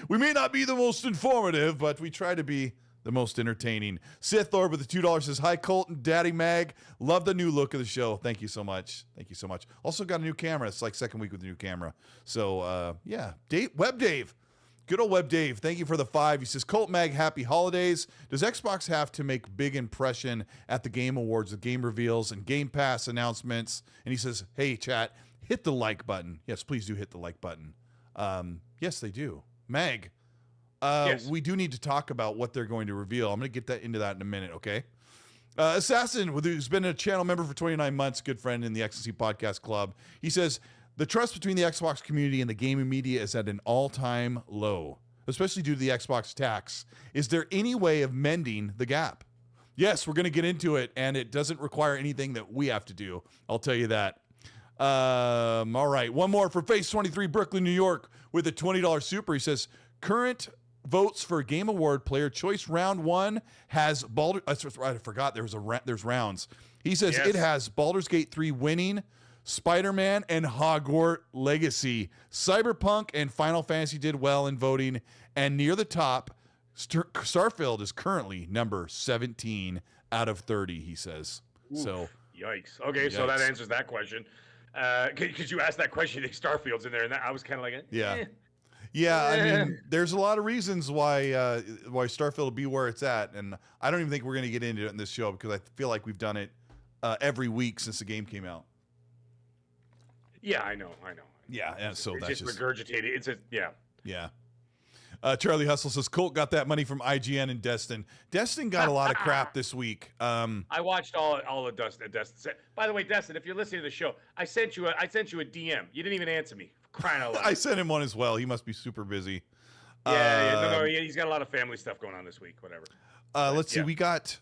We may not be the most informative, but we try to be the most entertaining. Sith Lord with the $2 says, hi, Colt and Daddy Mag. Love the new look of the show. Thank you so much. Thank you so much. Also got a new camera. It's like second week with the new camera. So, yeah. Web Dave. Good old Web Dave. Thank you for the 5. He says, Colt, Mag, happy holidays. Does Xbox have to make big impression at the Game Awards with game reveals and Game Pass announcements? And he says, hey, chat, hit the like button. Yes, please do hit the like button. Yes, they do. Mag, yes. We do need to talk about what they're going to reveal. I'm going to get into that in a minute, okay? Assassin, who's been a channel member for 29 months, good friend in the XNC Podcast Club. He says, The trust between the Xbox community and the gaming media is at an all-time low, especially due to the Xbox tax. Is there any way of mending the gap? Yes, we're going to get into it, and it doesn't require anything that we have to do. I'll tell you that. All right, one more for Face 23, Brooklyn, New York, with a $20 super. He says, current votes for Game Award Player Choice Round 1 has Baldur. That's right, I forgot there's rounds. He says It has Baldur's Gate 3 winning, Spider-Man and Hogwarts Legacy. Cyberpunk and Final Fantasy did well in voting, and near the top, Starfield is currently number 17 out of 30, he says. Oof, so yikes. Okay, so that answers that question. Because you asked that question, I think Starfield's in there, and I was kind of like, I mean, there's a lot of reasons why Starfield will be where it's at, and I don't even think we're going to get into it in this show because I feel like we've done it every week since the game came out. Yeah, I know. Yeah, and so it's that's just regurgitated. Yeah. Charlie Hustle says Colt got that money from IGN and Destin. Destin got a lot of crap this week. I watched all of Destin. By the way, Destin, if you're listening to the show, I sent you a DM. You didn't even answer me. Crying out loud. I sent him one as well. He must be super busy. He's got a lot of family stuff going on this week. Whatever. Let's see. We got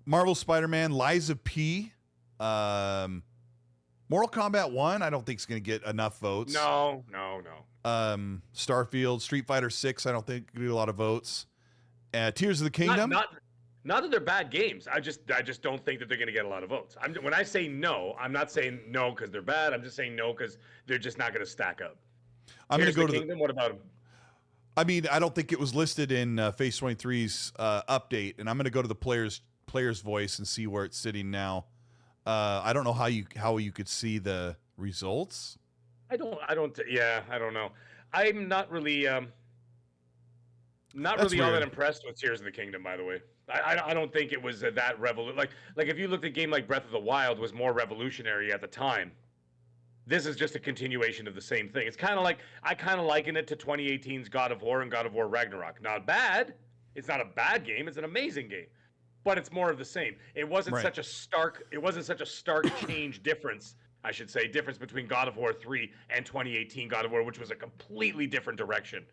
Marvel Spider-Man, Liza P. Mortal Kombat 1, I don't think it's going to get enough votes. No. Starfield, Street Fighter 6, I don't think get a lot of votes. Tears of the Kingdom. Not that they're bad games. I just don't think that they're going to get a lot of votes. When I say no, I'm not saying no because they're bad. I'm just saying no because they're just not going to stack up. I'm going to go to Kingdom. What about them? I mean, I don't think it was listed in Phase 23's update, and I'm going to go to the player's voice and see where it's sitting now. I don't know how you could see the results. I don't know. I'm not really all that impressed with Tears of the Kingdom, by the way. I don't think it was that like if you looked at a game like Breath of the Wild was more revolutionary at the time. This is just a continuation of the same thing. It's kind of like I kind of liken it to 2018's God of War and God of War Ragnarok. Not bad. It's not a bad game. It's an amazing game. But it's more of the same. It wasn't such a stark change difference, I should say, difference between God of War 3 and 2018 God of War, which was a completely different direction,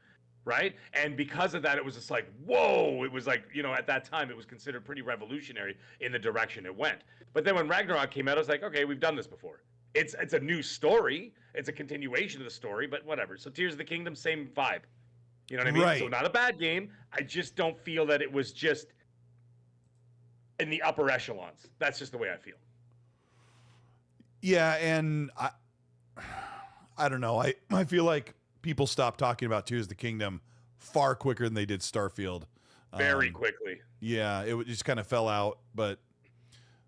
right? And because of that, it was just like, whoa! It was like, at that time, it was considered pretty revolutionary in the direction it went. But then when Ragnarok came out, I was like, okay, we've done this before. It's a new story. It's a continuation of the story, but whatever. So Tears of the Kingdom, same vibe. You know what I mean? Right. So not a bad game. I just don't feel that it was just in the upper echelons. That's just the way I feel. Yeah, and I don't know. I feel like people stopped talking about Tears of the Kingdom far quicker than they did Starfield. Very quickly. Yeah, it just kind of fell out. But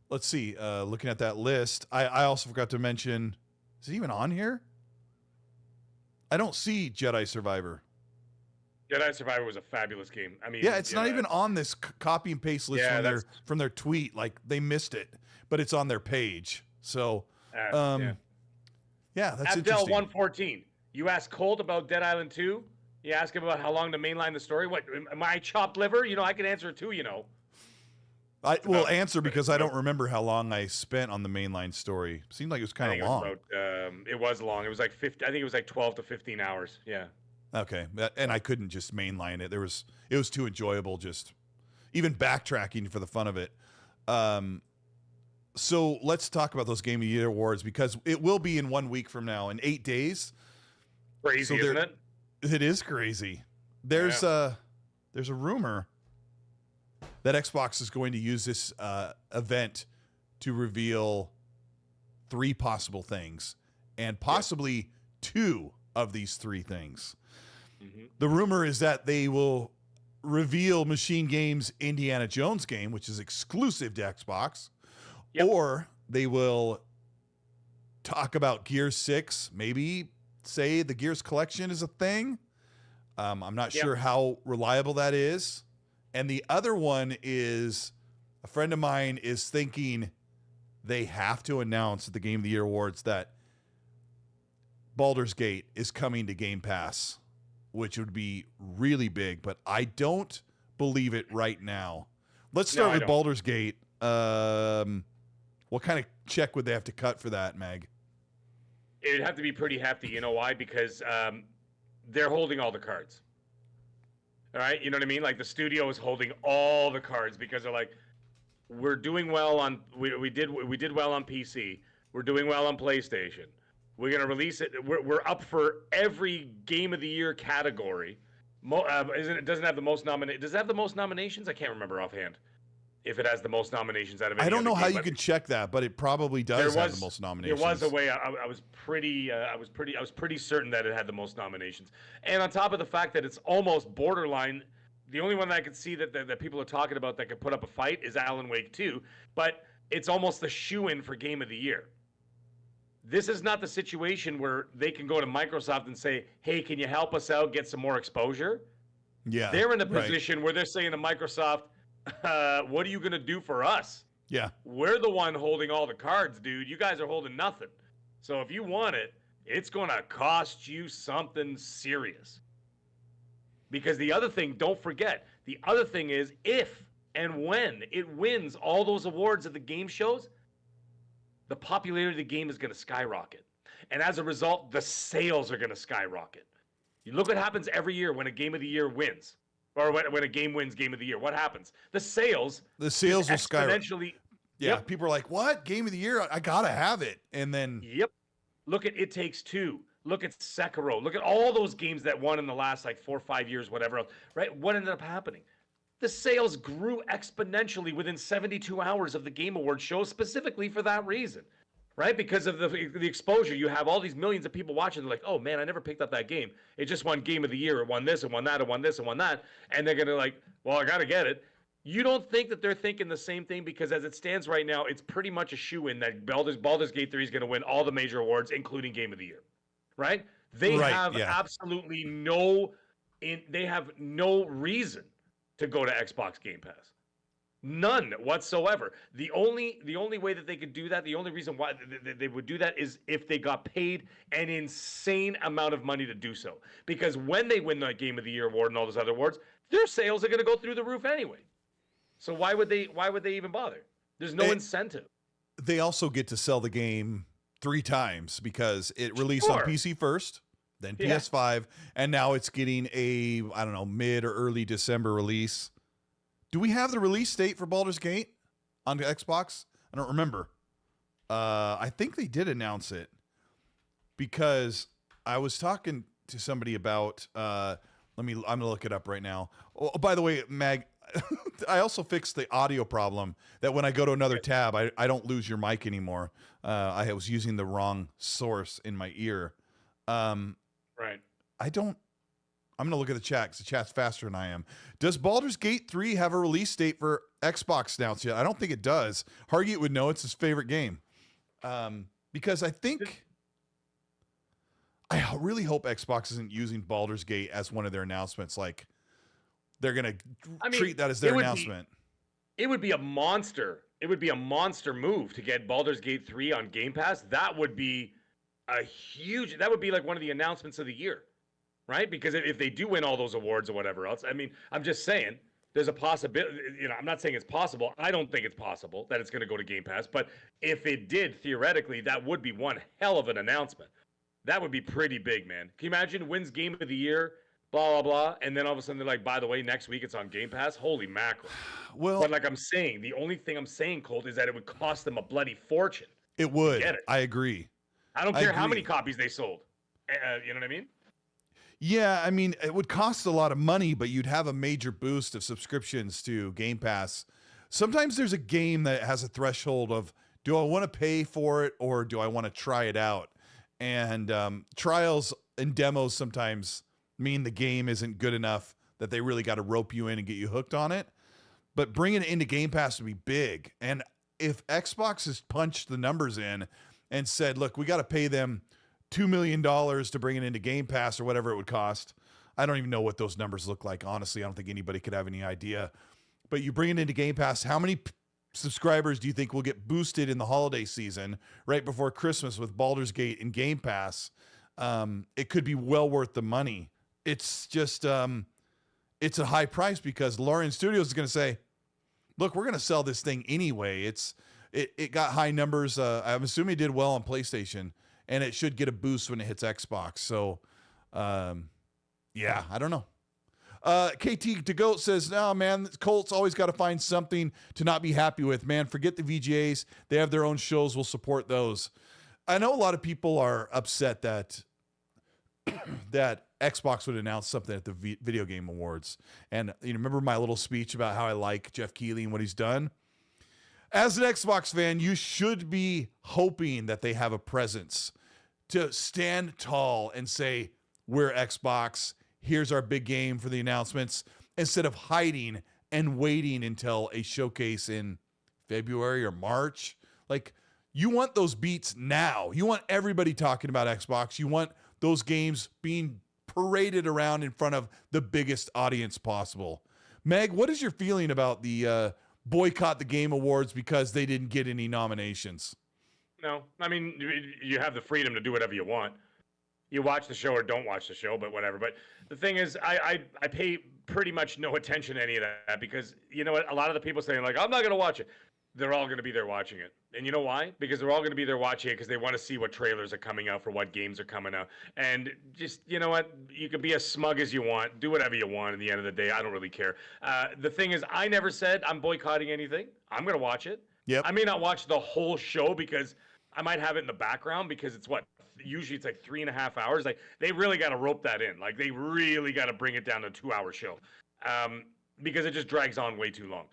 let's see. Looking at that list, I also forgot to mention, is it even on here? I don't see Jedi Survivor. Jedi Survivor was a fabulous game. I mean, yeah, it's not even on this copy and paste list from their tweet. Like they missed it, but it's on their page. So, that's Abdel interesting. 114. You ask Colt about Dead Island 2. You ask him about how long to mainline the story. What, am I chopped liver? I can answer it too. I will answer because I don't remember how long I spent on the mainline story. Seemed like it was kind of long. It was long. It was like 50. I think it was like 12 to 15 hours. Yeah. Okay, and I couldn't just mainline it. It was too enjoyable, just even backtracking for the fun of it. So let's talk about those Game of the Year awards because it will be in 1 week from now, in 8 days. Crazy, isn't it? It is crazy. There's a rumor that Xbox is going to use this event to reveal 3 possible things, and possibly 2 of these 3 things. Mm-hmm. The rumor is that they will reveal Machine Games' Indiana Jones game, which is exclusive to Xbox, or they will talk about Gears 6, maybe say the Gears collection is a thing. I'm not sure how reliable that is. And the other one is a friend of mine is thinking they have to announce at the Game of the Year awards that Baldur's Gate is coming to Game Pass, which would be really big, but I don't believe it right now. Let's start with Baldur's Gate. What kind of check would they have to cut for that, Mag? It'd have to be pretty hefty. You know why? Because they're holding all the cards. All right, you know what I mean? Like the studio is holding all the cards because they're like, we're doing well on we did well on PC. We're doing well on PlayStation. We're gonna release it. We're up for every Game of the Year category. It doesn't have the most nominations. Does it have the most nominations? I can't remember offhand. If it has the most nominations out of any I don't know how game, you could check that, but it probably does have the most nominations. There was a way. I was pretty certain that it had the most nominations. And on top of the fact that it's almost borderline, the only one that I could see that people are talking about that could put up a fight is Alan Wake 2, but it's almost a shoe-in for Game of the Year. This is not the situation where they can go to Microsoft and say, hey, can you help us out, get some more exposure? Yeah. They're in a position where they're saying to Microsoft, what are you going to do for us? Yeah. We're the one holding all the cards, dude. You guys are holding nothing. So if you want it, it's going to cost you something serious. Because the other thing, don't forget, the other thing is if and when it wins all those awards at the game shows, the popularity of the game is going to skyrocket. And as a result, the sales are going to skyrocket. You look what happens every year when a Game of the Year wins. Or when a game wins Game of the Year. What happens? The sales will skyrocket. Exponentially. Yeah, Yep. people are like, what? Game of the Year? I got to have it. And then... Yep. Look at It Takes Two. Look at Sekiro. Look at all those games that won in the last 4 or 5 years, whatever else. Right? What ended up happening? The sales grew exponentially within 72 hours of the Game Awards show specifically for that reason. Right? Because of the exposure. You have all these millions of people watching. They're like, oh, man, I never picked up that game. It just won Game of the Year. It won this, it won that, it won this, it won that. And they're going to well, I got to get it. You don't think that they're thinking the same thing? Because as it stands right now, it's pretty much a shoe-in that Baldur's Gate 3 is going to win all the major awards, including Game of the Year. Right? They have absolutely no reason to go to Xbox Game Pass. None whatsoever. The only way that they could do that, the only reason why they would do that is if they got paid an insane amount of money to do so. Because when they win the Game of the Year award and all those other awards, their sales are going to go through the roof anyway. So why would they even bother? There's no incentive. They also get to sell the game 3 times because it released on PC first, then PS5, and now it's getting a, I don't know, mid or early December release. Do we have the release date for Baldur's Gate on Xbox? I don't remember. I think they did announce it because I was talking to somebody about, I'm going to look it up right now. Oh, by the way, Mag, I also fixed the audio problem that when I go to another tab, I don't lose your mic anymore. I was using the wrong source in my ear. Right. I'm going to look at the chat because the chat's faster than I am. Does Baldur's Gate 3 have a release date for Xbox announced yet? I don't think it does. Hargate would know. It's his favorite game. Because I really hope Xbox isn't using Baldur's Gate as one of their announcements. Like, they're going to treat that as their announcement. It would be a monster. It would be a monster move to get Baldur's Gate 3 on Game Pass. That would be that would be like one of the announcements of the year. Right? Because if they do win all those awards or whatever else, I'm just saying there's a possibility. I'm not saying it's possible. I don't think it's possible that it's going to go to Game Pass. But if it did, theoretically, that would be one hell of an announcement. That would be pretty big, man. Can you imagine wins Game of the Year, blah, blah, blah, and then all of a sudden they're like, by the way, next week it's on Game Pass? Holy mackerel. Well, but like I'm saying, the only thing I'm saying, Colt, is that it would cost them a bloody fortune. It would. I agree. I don't care how many copies they sold. You know what I mean? Yeah, it would cost a lot of money, but you'd have a major boost of subscriptions to Game Pass. Sometimes there's a game that has a threshold of, do I want to pay for it or do I want to try it out? And trials and demos sometimes mean the game isn't good enough that they really got to rope you in and get you hooked on it. But bringing it into Game Pass would be big. And if Xbox has punched the numbers in and said, look, we got to pay them $2 million to bring it into Game Pass or whatever it would cost. I don't even know what those numbers look like. Honestly, I don't think anybody could have any idea. But you bring it into Game Pass, how many subscribers do you think will get boosted in the holiday season right before Christmas with Baldur's Gate and Game Pass? It could be well worth the money. It's just, it's a high price because Larian Studios is going to say, look, we're going to sell this thing anyway. It got high numbers. I'm assuming it did well on PlayStation. and it should get a boost when it hits Xbox. So, yeah, I don't know. KT to Goat says, no, man, Colts always got to find something to not be happy with, man. Forget the VGAs. They have their own shows. We'll support those. I know a lot of people are upset that that Xbox would announce something at the Video Game Awards. And you remember my little speech about how I like Jeff Keighley and what he's done? As an Xbox fan, you should be hoping that they have a presence to stand tall and say, we're Xbox. Here's our big game for the announcements, instead of hiding and waiting until a showcase in February or March. Like, you want those beats now. You want everybody talking about Xbox. You want those games being paraded around in front of the biggest audience possible. Meg, what is your feeling about the boycott the Game Awards because they didn't get any nominations? No, I mean, you have the freedom to do whatever you want. You watch the show or don't watch the show, but whatever. But the thing is, I pay pretty much no attention to any of that because, you know what, a lot of the people saying, like, I'm not going to watch it. They're all going to be there watching it. And you know why? Because they're all going to be there watching it because they want to see what trailers are coming out for what games are coming out. And just, you know what? You can be as smug as you want. Do whatever you want at the end of the day. I don't really care. The thing is, I never said I'm boycotting anything. I'm going to watch it. Yep. I may not watch the whole show because I might have it in the background because it's usually it's like 3.5 hours. Like, they really got to rope that in. Like, they really got to bring it down to a 2-hour show because it just drags on way too long.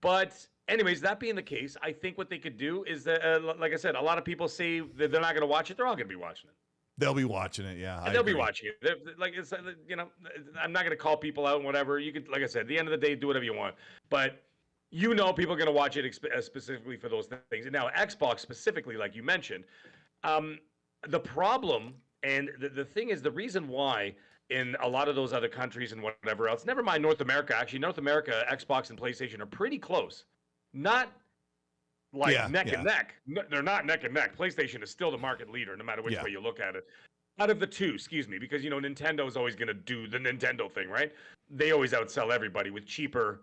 But anyways, that being the case, I think what they could do is that, like I said, a lot of people say that they're not going to watch it. They're all going to be watching it. They'll be watching it, yeah. They'll be watching it. Like, it's, you know, I'm not going to call people out and whatever. You could, like I said, at the end of the day, do whatever you want. But you know, people are going to watch it specifically for those things. And now, Xbox specifically, like you mentioned, the problem and the thing is, the reason why in a lot of those other countries and whatever else, never mind North America, actually, North America, Xbox and PlayStation are pretty close. Not like neck and neck. No, they're not neck and neck. PlayStation is still the market leader, no matter which way you look at it. Out of the two, excuse me, because, you know, Nintendo is always going to do the Nintendo thing, right? They always outsell everybody with cheaper,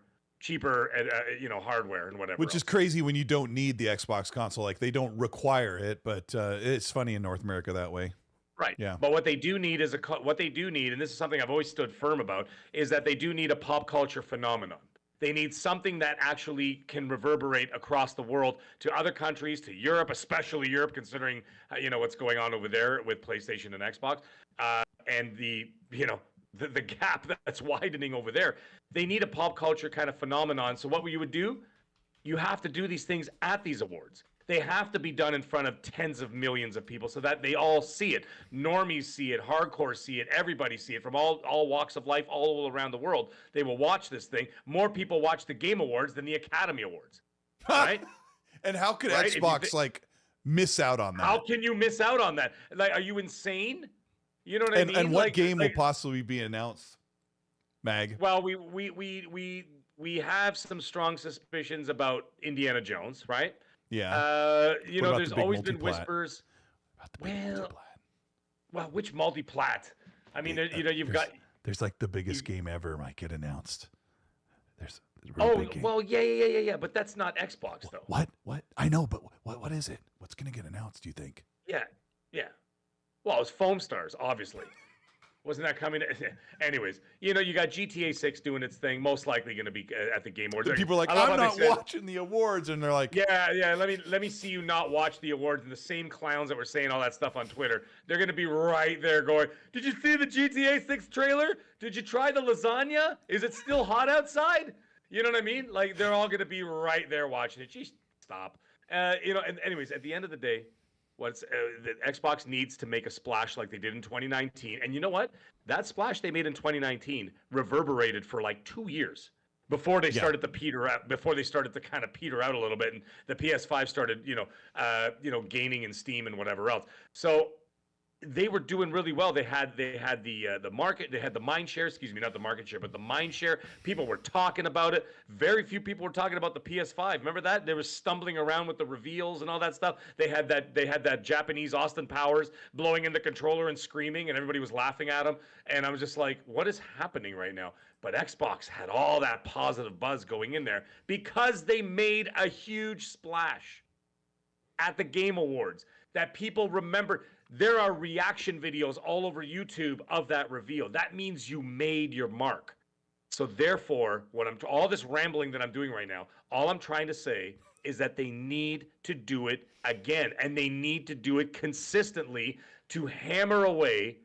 you know, hardware and whatever. Which is crazy when you don't need the Xbox console. Like, they don't require it, but it's funny in North America that way. Right. Yeah. But what they do need is what they do need, and this is something I've always stood firm about, is that they do need a pop culture phenomenon. They need something that actually can reverberate across the world to other countries, to Europe, especially Europe, considering you know what's going on over there with PlayStation and Xbox, and the gap that's widening over there. They need a pop culture kind of phenomenon. So what you would do, you have to do these things at these awards. They have to be done in front of tens of millions of people so that they all see it. Normies see it, hardcore see it, everybody see it from all walks of life all around the world. They will watch this thing. More people watch the Game Awards than the Academy Awards, right? And how could Xbox miss out on that? How can you miss out on that? Like, are you insane? You know what I mean? And what game will possibly be announced, Mag? Well, we have some strong suspicions about Indiana Jones, right? Yeah. You know, there's always been whispers. Well, which multi-plat? I mean, you know, there's like the biggest game ever might get announced. There's a really big game. Well, yeah. But that's not Xbox though. What? I know, but what is it? What's gonna get announced? Do you think? Yeah. Well, it's Foam Stars, obviously. Wasn't that coming? Anyways, you know, you got GTA 6 doing its thing, most likely going to be at the Game Awards. People are like, I'm not watching the awards, and they're like, yeah. Let me see you not watch the awards. And the same clowns that were saying all that stuff on Twitter, they're going to be right there going, did you see the GTA 6 trailer? Did you try the lasagna? Is it still hot outside? You know what I mean? Like, they're all going to be right there watching it. Jeez, stop. You know, and anyways, at the end of the day, the Xbox needs to make a splash like they did in 2019. And you know what? That splash they made in 2019 reverberated for like 2 years before they started to peter out, before they started to kind of peter out a little bit. And the PS5 started, gaining in steam and whatever else. So they were doing really well. They had the market, they had the mind share, not the market share, but the mind share. People were talking about it. Very few people were talking about the PS5. Remember that? They were stumbling around with the reveals and all that stuff. They had that Japanese Austin Powers blowing in the controller and screaming, and everybody was laughing at him. And I was just like, what is happening right now? But Xbox had all that positive buzz going in there because they made a huge splash at the Game Awards that people remember. There are reaction videos all over YouTube of that reveal. That means you made your mark. So therefore, all this rambling that I'm doing right now, all I'm trying to say is that they need to do it again, and they need to do it consistently to hammer away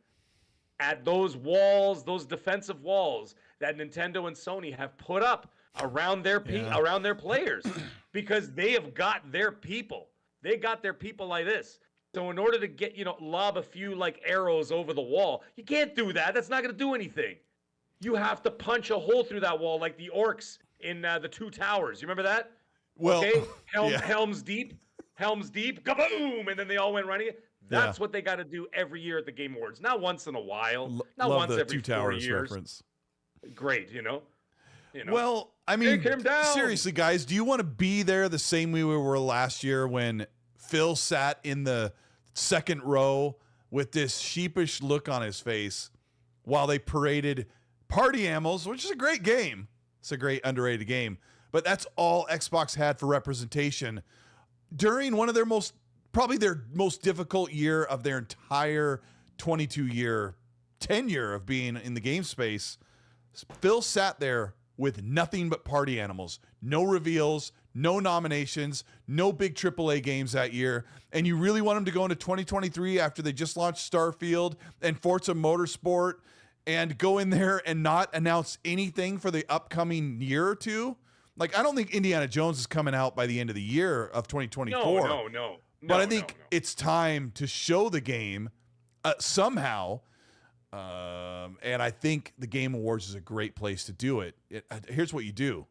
at those walls, those defensive walls that Nintendo and Sony have put up around their around their players, because they have got their people. They got their people like this. So in order to get, lob a few like arrows over the wall, you can't do that. That's not going to do anything. You have to punch a hole through that wall like the orcs in the Two Towers. You remember that? Well, okay, Helm's Deep, kaboom, and then they all went running. That's what they got to do every year at the Game Awards. Not once in a while. Not love once the every Two 4 Towers years. reference. Great, Well, I mean, take him down. Seriously, guys, do you want to be there the same way we were last year when Phil sat in the second row with this sheepish look on his face while they paraded Party Animals, which is a great game. It's a great underrated game, but that's all Xbox had for representation during one of their probably their most difficult year of their entire 22-year tenure of being in the game space. Phil sat there with nothing but Party Animals, no reveals, no nominations, no big AAA games that year. And you really want them to go into 2023 after they just launched Starfield and Forza Motorsport and go in there and not announce anything for the upcoming year or two? Like, I don't think Indiana Jones is coming out by the end of the year of 2024. No. But I think it's time to show the game somehow. And I think the Game Awards is a great place to do it. Here's what you do.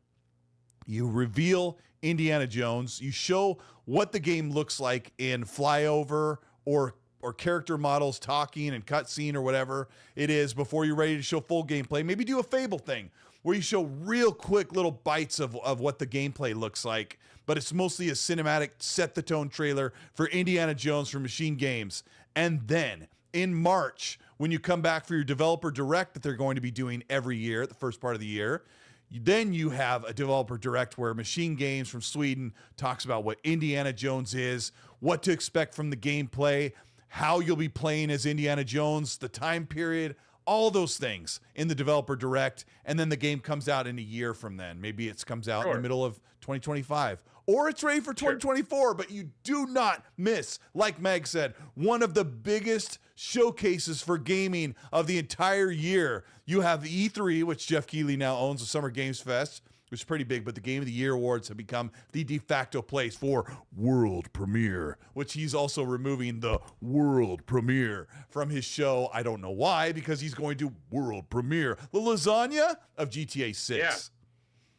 You reveal Indiana Jones. You show what the game looks like in flyover or character models talking and cutscene or whatever it is before you're ready to show full gameplay. Maybe do a Fable thing where you show real quick little bites of what the gameplay looks like, but it's mostly a cinematic set-the-tone trailer for Indiana Jones from Machine Games. And then in March, when you come back for your developer direct that they're going to be doing every year at the first part of the year, then you have a developer direct where Machine Games from Sweden talks about what Indiana Jones is, what to expect from the gameplay, how you'll be playing as Indiana Jones, the time period, all those things in the developer direct. And then the game comes out in a year from then. Maybe it comes out in the middle of 2025, or it's ready for 2024, but you do not miss, like Meg said, one of the biggest showcases for gaming of the entire year. You have E3, which Jeff Keighley now owns, the Summer Games Fest, which is pretty big, but the Game of the Year awards have become the de facto place for world premiere, which he's also removing the world premiere from his show. I don't know why, because he's going to world premiere the lasagna of GTA 6.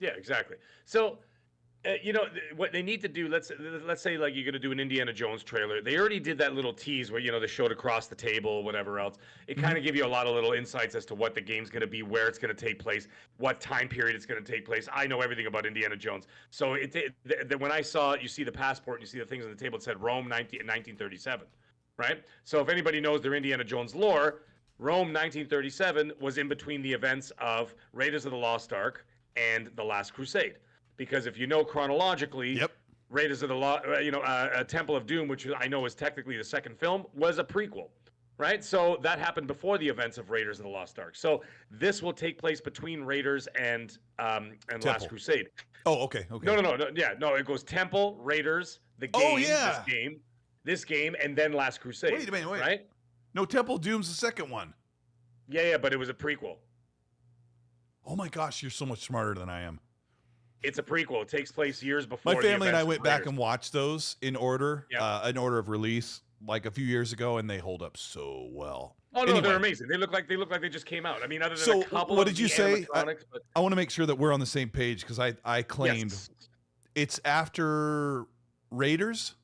Yeah, exactly. So, what they need to do, let's say like you're going to do an Indiana Jones trailer. They already did that little tease where, they showed across the table, whatever else. It kind of give you a lot of little insights as to what the game's going to be, where it's going to take place, what time period it's going to take place. I know everything about Indiana Jones. So when I saw, you see the passport and you see the things on the table, it said Rome 1937, right? So if anybody knows their Indiana Jones lore, Rome 1937 was in between the events of Raiders of the Lost Ark and The Last Crusade. Because if you know chronologically, Raiders of the Temple of Doom, which I know is technically the second film, was a prequel, right? So that happened before the events of Raiders of the Lost Ark. So this will take place between Raiders and Last Crusade. Oh, okay. No, it goes Temple, Raiders, the game, this game, and then Last Crusade. Wait a minute, right? No, Temple of Doom's the second one. Yeah, but it was a prequel. Oh my gosh, you're so much smarter than I am. It's a prequel. It takes place years before. My family and I went back and watched those in order of release, like a few years ago, and they hold up so well. Oh no, they're amazing. They look like they just came out. I mean, other than a couple. What did you say? But I want to make sure that we're on the same page because I claimed it's after Raiders.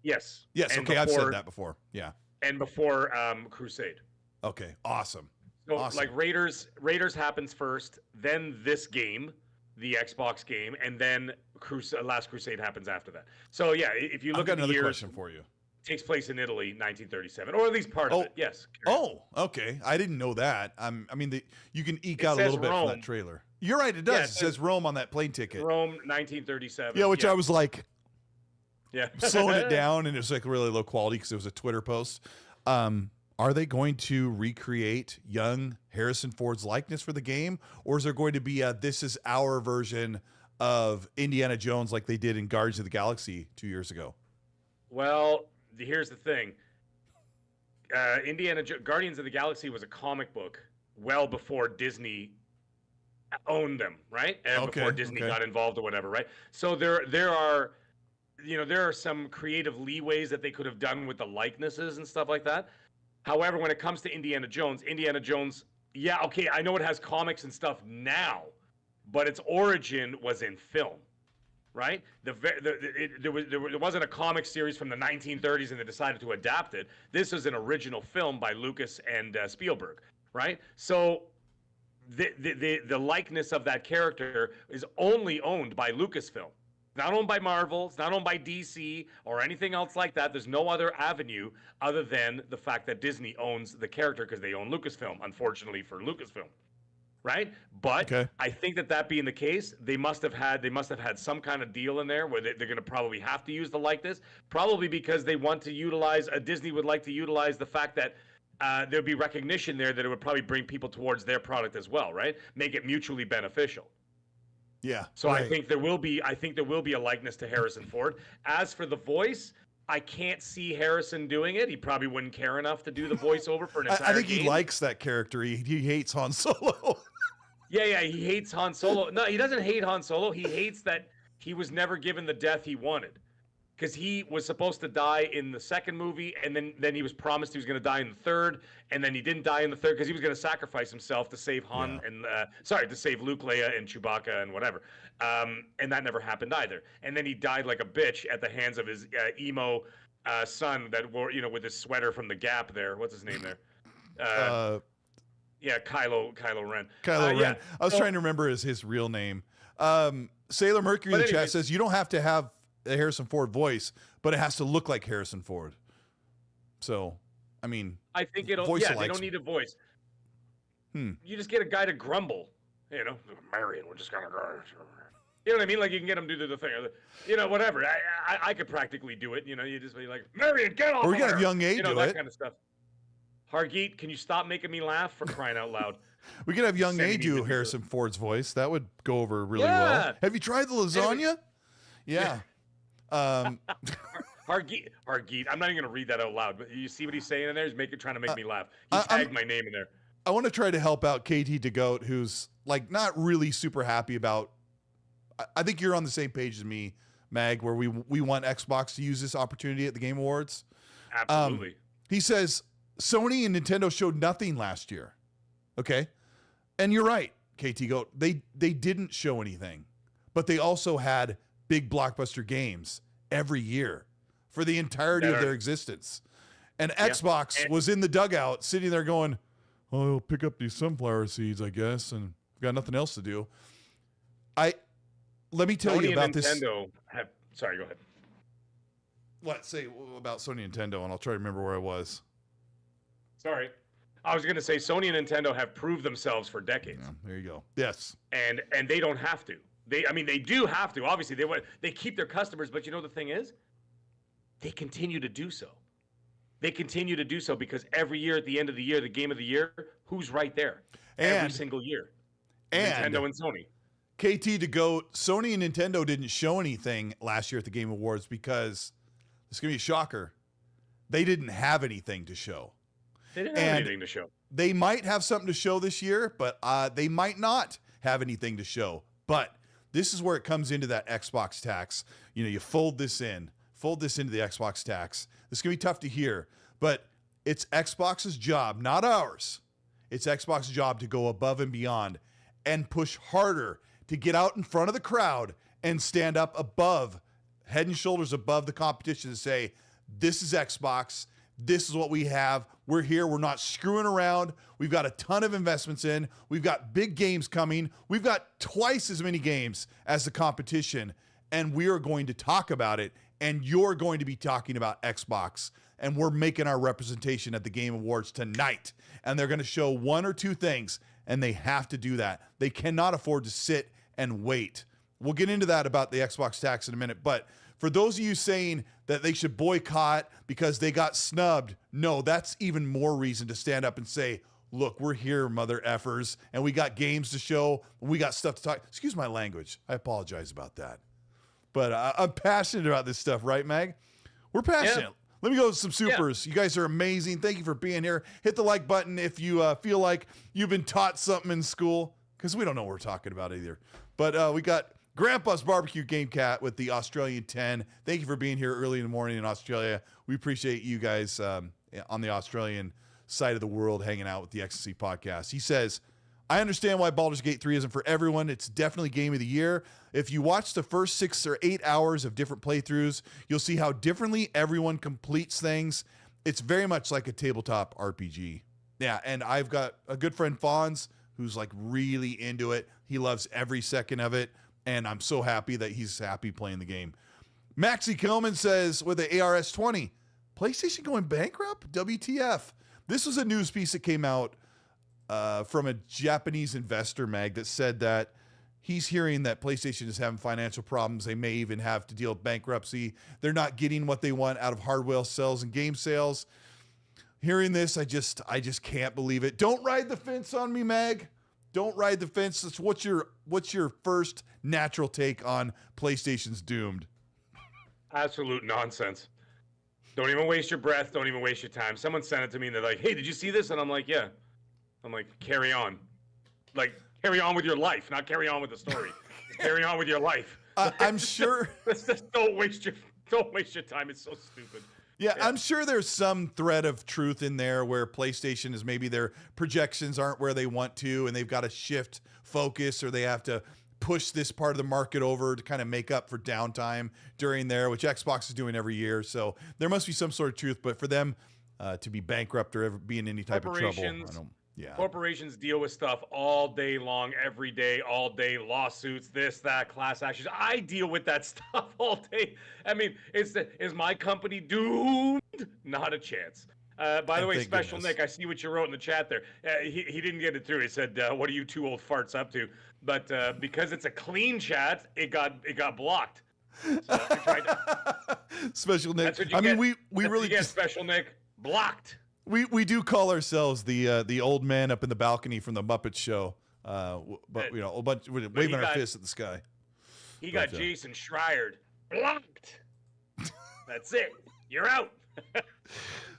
Yes. Yes. Okay, I've said that before. Yeah. And before Crusade. Okay. Awesome. So like Raiders happens first, then this game, the Xbox game, and then Last Crusade happens after that. So yeah, if you look at the years, question for you. Takes place in Italy, 1937, or at least part of it. Yes. Oh, okay. I didn't know that. You can eke out a little bit from that trailer. You're right. It does. It says Rome on that plane ticket. Rome, 1937. Yeah, which I was like, slowing it down, and it was like really low quality because it was a Twitter post. Are they going to recreate young Harrison Ford's likeness for the game, or is there going to be this is our version of Indiana Jones like they did in Guardians of the Galaxy 2 years ago? Well, here's the thing. Guardians of the Galaxy was a comic book well before Disney owned them, right? And before Disney got involved or whatever, right? So there are some creative leeways that they could have done with the likenesses and stuff like that. However, when it comes to Indiana Jones, yeah, okay, I know it has comics and stuff now, but its origin was in film, right? There wasn't a comic series from the 1930s and they decided to adapt it. This was an original film by Lucas and Spielberg, right? So the likeness of that character is only owned by Lucasfilm. Not owned by Marvel, it's not owned by DC or anything else like that. There's no other avenue other than the fact that Disney owns the character because they own Lucasfilm, unfortunately for Lucasfilm. Right? But I think that being the case, they must have had some kind of deal in there where they're going to probably have to use the likeness, probably because they want to utilize, Disney would like to utilize the fact that there'd be recognition there that it would probably bring people towards their product as well, right? Make it mutually beneficial. Yeah. So right. I think there will be a likeness to Harrison Ford. As for the voice, I can't see Harrison doing it. He probably wouldn't care enough to do the voiceover for an entire I think game. He likes that character. He hates Han Solo. Yeah, he hates Han Solo. No, he doesn't hate Han Solo. He hates that he was never given the death he wanted. Because he was supposed to die in the second movie, and then he was promised he was going to die in the third, and then he didn't die in the third because he was going to sacrifice himself to save Han to save Luke, Leia, and Chewbacca and whatever. And that never happened either. And then he died like a bitch at the hands of his emo son that wore, with his sweater from the Gap there. What's his name there? Yeah, Kylo Ren. Kylo Ren. Yeah. I was trying to remember his real name. Sailor Mercury in the chat says you don't have to have a Harrison Ford voice, but it has to look like Harrison Ford. So, I mean, I think they don't need a voice. You just get a guy to grumble, Marion, we're just gonna go. You know what I mean? Like you can get him to do the thing, whatever. I could practically do it. You just be like, Marion, get off. Or we can have Young A do that it. Kind of stuff. Hargeet, can you stop making me laugh for crying out loud? We could have Young A do Harrison Ford's voice. That would go over really well. Have you tried the lasagna? Yeah. Hargeet, I'm not even gonna read that out loud, but you see what he's saying in there? He's trying to make me laugh. He tagged my name in there. I want to try to help out KT DeGoat, who's like not really super happy about. I think you're on the same page as me, Mag, where we want Xbox to use this opportunity at the Game Awards. Absolutely. He says Sony and Nintendo showed nothing last year. Okay, and you're right, KT Goat. They didn't show anything, but they also had big blockbuster games every year for the entirety of their existence. And Xbox was in the dugout sitting there going, oh, I'll pick up these sunflower seeds, I guess, and I've got nothing else to do. Let me tell you about this. Sorry, go ahead. Let's say about Sony and Nintendo, and I'll try to remember where I was. Sorry. I was going to say Sony and Nintendo have proved themselves for decades. Yeah, there you go. Yes. And they don't have to. They do have to. Obviously, they keep their customers, but the thing is, they continue to do so. They continue to do so because every year at the end of the year, the game of the year, who's right there? Every single year. Nintendo and Sony. KT to go, Sony and Nintendo didn't show anything last year at the Game Awards because it's going to be a shocker. They didn't have anything to show. They didn't have anything to show. They might have something to show this year, but they might not have anything to show. But this is where it comes into that Xbox tax. You fold this into the Xbox tax. This is going to be tough to hear, but it's Xbox's job, not ours. It's Xbox's job to go above and beyond and push harder to get out in front of the crowd and stand up above, head and shoulders above the competition and say, this is Xbox. This is what we have. We're here. We're not screwing around. We've got a ton of investments in. We've got big games coming. We've got twice as many games as the competition, and we are going to talk about it, and you're going to be talking about Xbox, and we're making our representation at the Game Awards tonight, and they're going to show one or two things, and they have to do that. They cannot afford to sit and wait. We'll get into that about the Xbox tax in a minute, but for those of you saying that they should boycott because they got snubbed. No, that's even more reason to stand up and say, look, we're here, mother effers, and we got games to show. We got stuff to talk. Excuse my language. I apologize about that. But I'm passionate about this stuff, right, Mag? We're passionate. Yeah. Let me go with some supers. Yeah. You guys are amazing. Thank you for being here. Hit the like button if you feel like you've been taught something in school, because we don't know what we're talking about either. But we got Grandpa's Barbecue Game Cat with the Australian 10. Thank you for being here early in the morning in Australia. We appreciate you guys on the Australian side of the world hanging out with the XNC podcast. He says, I understand why Baldur's Gate 3 isn't for everyone. It's definitely game of the year. If you watch the first 6 or 8 hours of different playthroughs, you'll see how differently everyone completes things. It's very much like a tabletop RPG. Yeah, and I've got a good friend, Fonz, who's like really into it. He loves every second of it, and I'm so happy that he's happy playing the game. Maxie Kelman says, with the ARS 20, PlayStation going bankrupt? WTF? This was a news piece that came out from a Japanese investor mag that said that he's hearing that PlayStation is having financial problems. They may even have to deal with bankruptcy. They're not getting what they want out of hardware sales and game sales. Hearing this, I just can't believe it. Don't ride the fence on me, Mag. Don't ride the fence. What's your first natural take on PlayStation's doomed? Absolute nonsense. Don't even waste your breath. Don't even waste your time. Someone sent it to me and they're like, hey, did you see this? And I'm like, yeah. I'm like, carry on. Like, carry on with your life, not carry on with the story. Carry on with your life. I'm sure. Just don't waste your time. It's so stupid. Yeah, I'm sure there's some thread of truth in there where PlayStation is maybe their projections aren't where they want to and they've got to shift focus, or they have to push this part of the market over to kind of make up for downtime during there, which Xbox is doing every year. So there must be some sort of truth, but for them to be bankrupt or ever be in any type of trouble, I don't. Yeah. Corporations deal with stuff all day long, every day, all day, lawsuits, this, that, class actions. I deal with that stuff all day. I mean, is my company doomed? Not a chance. By the way, Special Nick, I see what you wrote in the chat there. He didn't get it through. He said, what are you two old farts up to? But because it's a clean chat, it got blocked. So I tried to... Special Nick. I mean, we really get Special Nick blocked. We do call ourselves the old man up in the balcony from the Muppet Show, but you know, a bunch waving our fists at the sky. He got Jason Schreier blocked. That's it. You're out.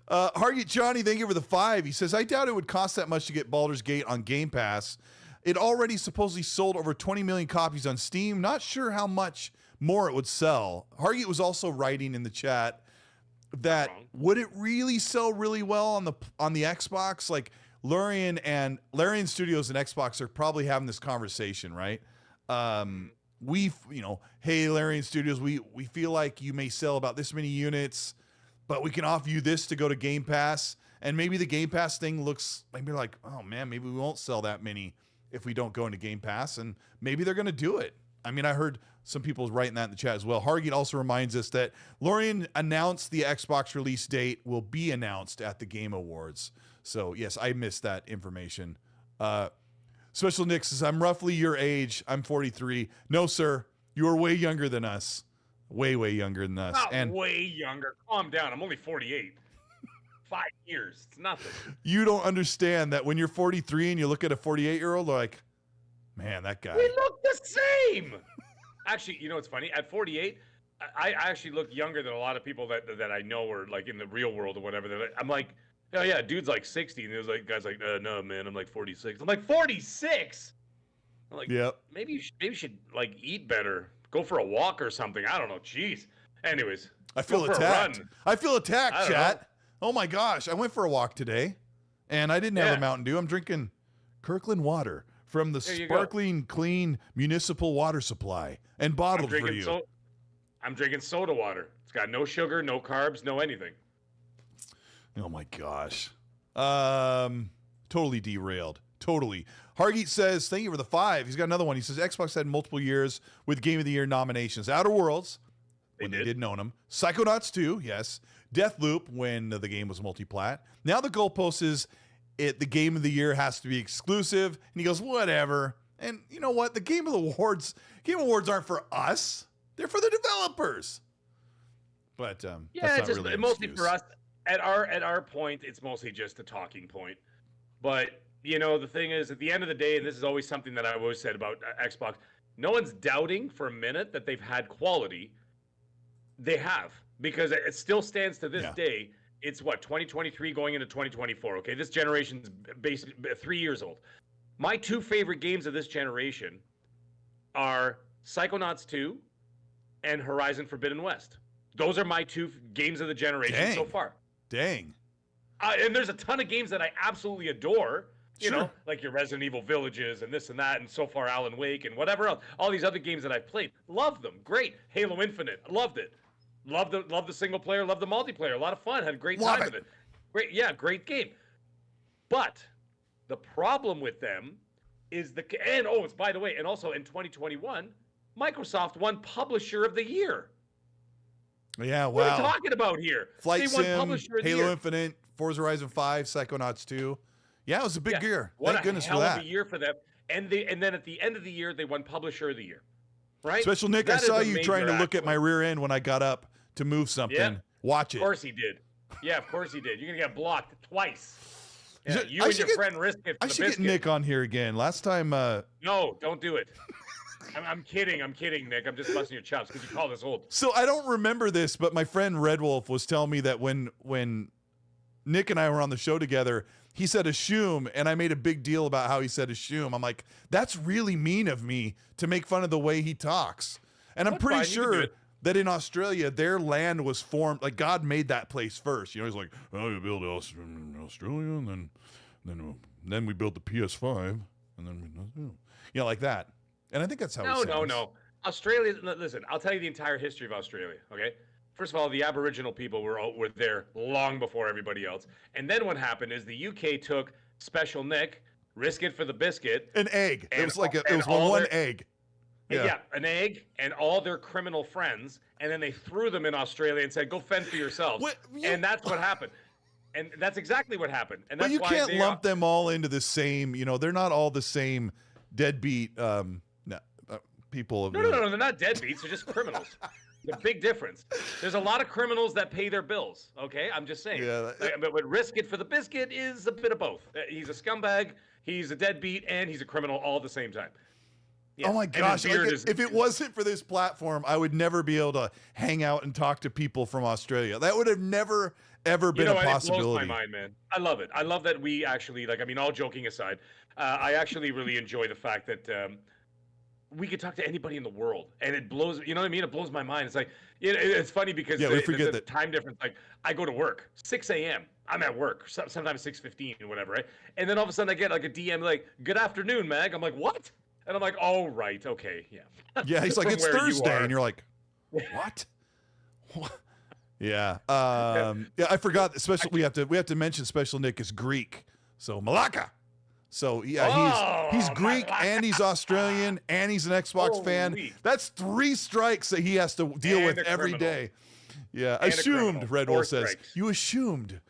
Hargit Johnny, thank you for the 5. He says, I doubt it would cost that much to get Baldur's Gate on Game Pass. It already supposedly sold over 20 million copies on Steam. Not sure how much more it would sell. Hargit was also writing in the chat that would it really sell really well on the Xbox? Like Larian Studios and Xbox are probably having this conversation, right? Hey, Larian Studios, we feel like you may sell about this many units, but we can offer you this to go to Game Pass. And maybe the Game Pass thing looks maybe like, oh man, maybe we won't sell that many if we don't go into Game Pass. And maybe they're going to do it. I mean, I heard some people writing that in the chat as well. Hargit also reminds us that Larian announced the Xbox release date will be announced at the Game Awards. So, yes, I missed that information. Special Nick says, I'm roughly your age. I'm 43. No, sir. You are way younger than us. Way, way younger than us. Not way younger. Calm down. I'm only 48. 5 years. It's nothing. You don't understand that when you're 43 and you look at a 48-year-old, like, man, that guy. We look the same. Actually, you know what's funny? At 48, I actually look younger than a lot of people that I know are like in the real world or whatever. I'm like, oh yeah, dude's like 60, and there's like guys like, no man, I'm like 46. I'm like 46. I'm like, yep. Maybe you should like eat better, go for a walk or something. I don't know. Jeez. Anyways, I feel attacked. Chat. Oh my gosh, I went for a walk today, and I didn't have a Mountain Dew. I'm drinking Kirkland water from the sparkling, clean municipal water supply and bottled for you. I'm drinking soda water. It's got no sugar, no carbs, no anything. Oh my gosh. Totally derailed. Totally. Hargit says, thank you for the 5. He's got another one. He says, Xbox had multiple years with Game of the Year nominations. Outer Worlds, when they didn't own them. Psychonauts 2, yes. Deathloop, when the game was multi-plat. Now the goalpost is the Game of the Year has to be exclusive. And he goes, whatever. And you know what? The Game Awards aren't for us. They're for the developers. But yeah, that's it's not just really an mostly excuse. for us at our point. It's mostly just a talking point. But the thing is, at the end of the day, and this is always something that I've always said about Xbox, no one's doubting for a minute that they've had quality. They have, because it still stands to this day. It's 2023 going into 2024. Okay, this generation's basically 3 years old. My two favorite games of this generation are Psychonauts 2 and Horizon Forbidden West. Those are my two games of the generation so far. Dang. And there's a ton of games that I absolutely adore. You Sure. know, like your Resident Evil Villages and this and that, and so far Alan Wake and whatever else. All these other games that I've played, love them. Great. Halo Infinite, loved it. Loved the single player, loved the multiplayer. A lot of fun. Had a great time with it. Great, yeah, great game. But the problem with them is it's by the way, and also in 2021, Microsoft won Publisher of the Year. Yeah, wow. What are we talking about here? Flight They Sim, won Publisher of the Halo Year. Infinite, Forza Horizon 5, Psychonauts 2. Yeah, it was a big year. What Thank goodness hell for that. of a year for them. And then at the end of the year, they won Publisher of the Year. Right? Special Nick, I saw you trying to look at my rear end when I got up to move something. Yeah. Watch it. Of course he did. Yeah, of course he did. You're going to get blocked twice. Yeah, Should- you I and should your get- friend risk it for I the should get biscuit. Nick on here again. Last time, No, don't do it. I'm kidding, Nick. I'm just busting your chops because you call this old. so I don't remember this, but my friend Red Wolf was telling me that when Nick and I were on the show together, he said assume, and I made a big deal about how he said assume. I'm like, that's really mean of me to make fun of the way he talks. And I'm That's pretty fine, you can do sure it. that in Australia, their land was formed, like God made that place first. You know, he's like, oh, you build Australia, and then we built the PS5, and then like that. And I think that's how it sounds. No. Australia, listen, I'll tell you the entire history of Australia, okay? First of all, the Aboriginal people were there long before everybody else. And then what happened is the UK took Special Nick, risk it for the biscuit. An egg. It And- was like it and was all one their- egg. Yeah, an egg and all their criminal friends, and then they threw them in Australia and said, "Go fend for yourselves." And that's what happened. And that's exactly what happened. And that's But you why can't lump them all into the same. They're not all the same deadbeat people. No, they're not deadbeats. They're just criminals. The big difference. There's a lot of criminals that pay their bills. Okay, I'm just saying. Yeah. But risk it for the biscuit is a bit of both. He's a scumbag, he's a deadbeat, and he's a criminal all at the same time. Yeah. Oh my And gosh! his beard If it wasn't for this platform, I would never be able to hang out and talk to people from Australia. That would have never ever been a possibility. It blows my mind, man. I love it. I love that we actually, all joking aside, I actually really enjoy the fact that we could talk to anybody in the world, and it blows. You know what I mean? It blows my mind. It's like it's funny because we forget the that time difference. Like I go to work 6 a.m. I'm at work sometimes 6:15 or whatever, right? And then all of a sudden I get like a DM like, "Good afternoon, Mag." I'm like, "What?" And I'm like, "Oh, right, okay, yeah." Yeah, he's like, From "It's where you Thursday," are. and you're like, "What?" Yeah. Yeah, I forgot. Especially we have to mention Special Nick is Greek, so Malacca. So yeah, he's Greek and he's Australian and he's an Xbox fan. Holy. That's 3 strikes that he has to deal And with a every criminal. day. Yeah, And a assumed. criminal. Red 4 Wolf says strikes. you assumed.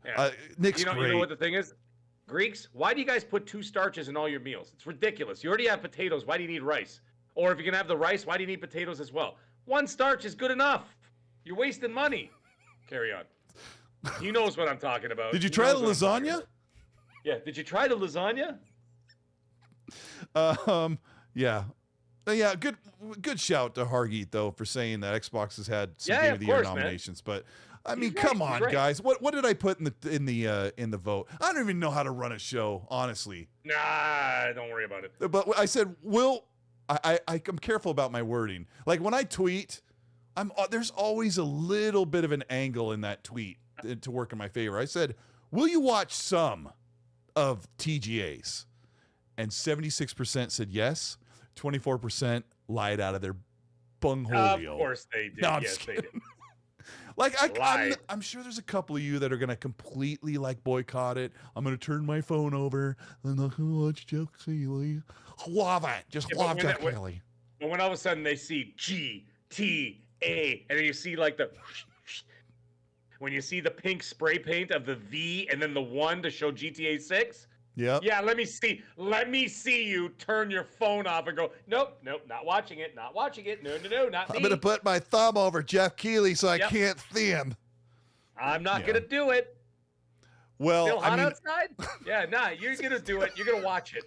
Yeah. Nick's You know great. what the thing is? Greeks, why do you guys put 2 starches in all your meals? It's ridiculous. You already have potatoes. Why do you need rice? Or if you're going to have the rice, why do you need potatoes as well? 1 starch is good enough. You're wasting money. Carry on. He knows what I'm talking about. Did you He try the knows what I'm talking lasagna? about. Yeah. Did you try the lasagna? Yeah. Yeah, good shout to Hargeet though for saying that Xbox has had some Yeah, Game of of the Year course, man. nominations, but I mean, He's come right, he's on, right. guys. What did I put in the vote? I don't even know how to run a show, honestly. Nah, don't worry about it. But I said, I'm careful about my wording. Like when I tweet, there's always a little bit of an angle in that tweet to work in my favor. I said, will you watch some of TGAs? And 76% said yes. 24% lied out of their bungholio. Of course they did. No, I'm Yes, just they did. Like Lied. I'm sure there's a couple of you that are gonna completely like boycott it. I'm gonna turn my phone over. I'm not gonna watch Jeff Keighley. Love it. Just Yeah, but love when Jeff that- when- Keighley. But when all of a sudden they see GTA, and then you see like when you see the pink spray paint of the V and then the 1 to show GTA 6, Yep. Yeah, let me see you turn your phone off and go, nope, not watching it, not no, not me. I'm gonna put my thumb over Jeff Keighley so I Yep. can't see him. I'm not gonna do it. Well, Still hot outside? Yeah, nah, you're gonna do it. You're gonna watch it.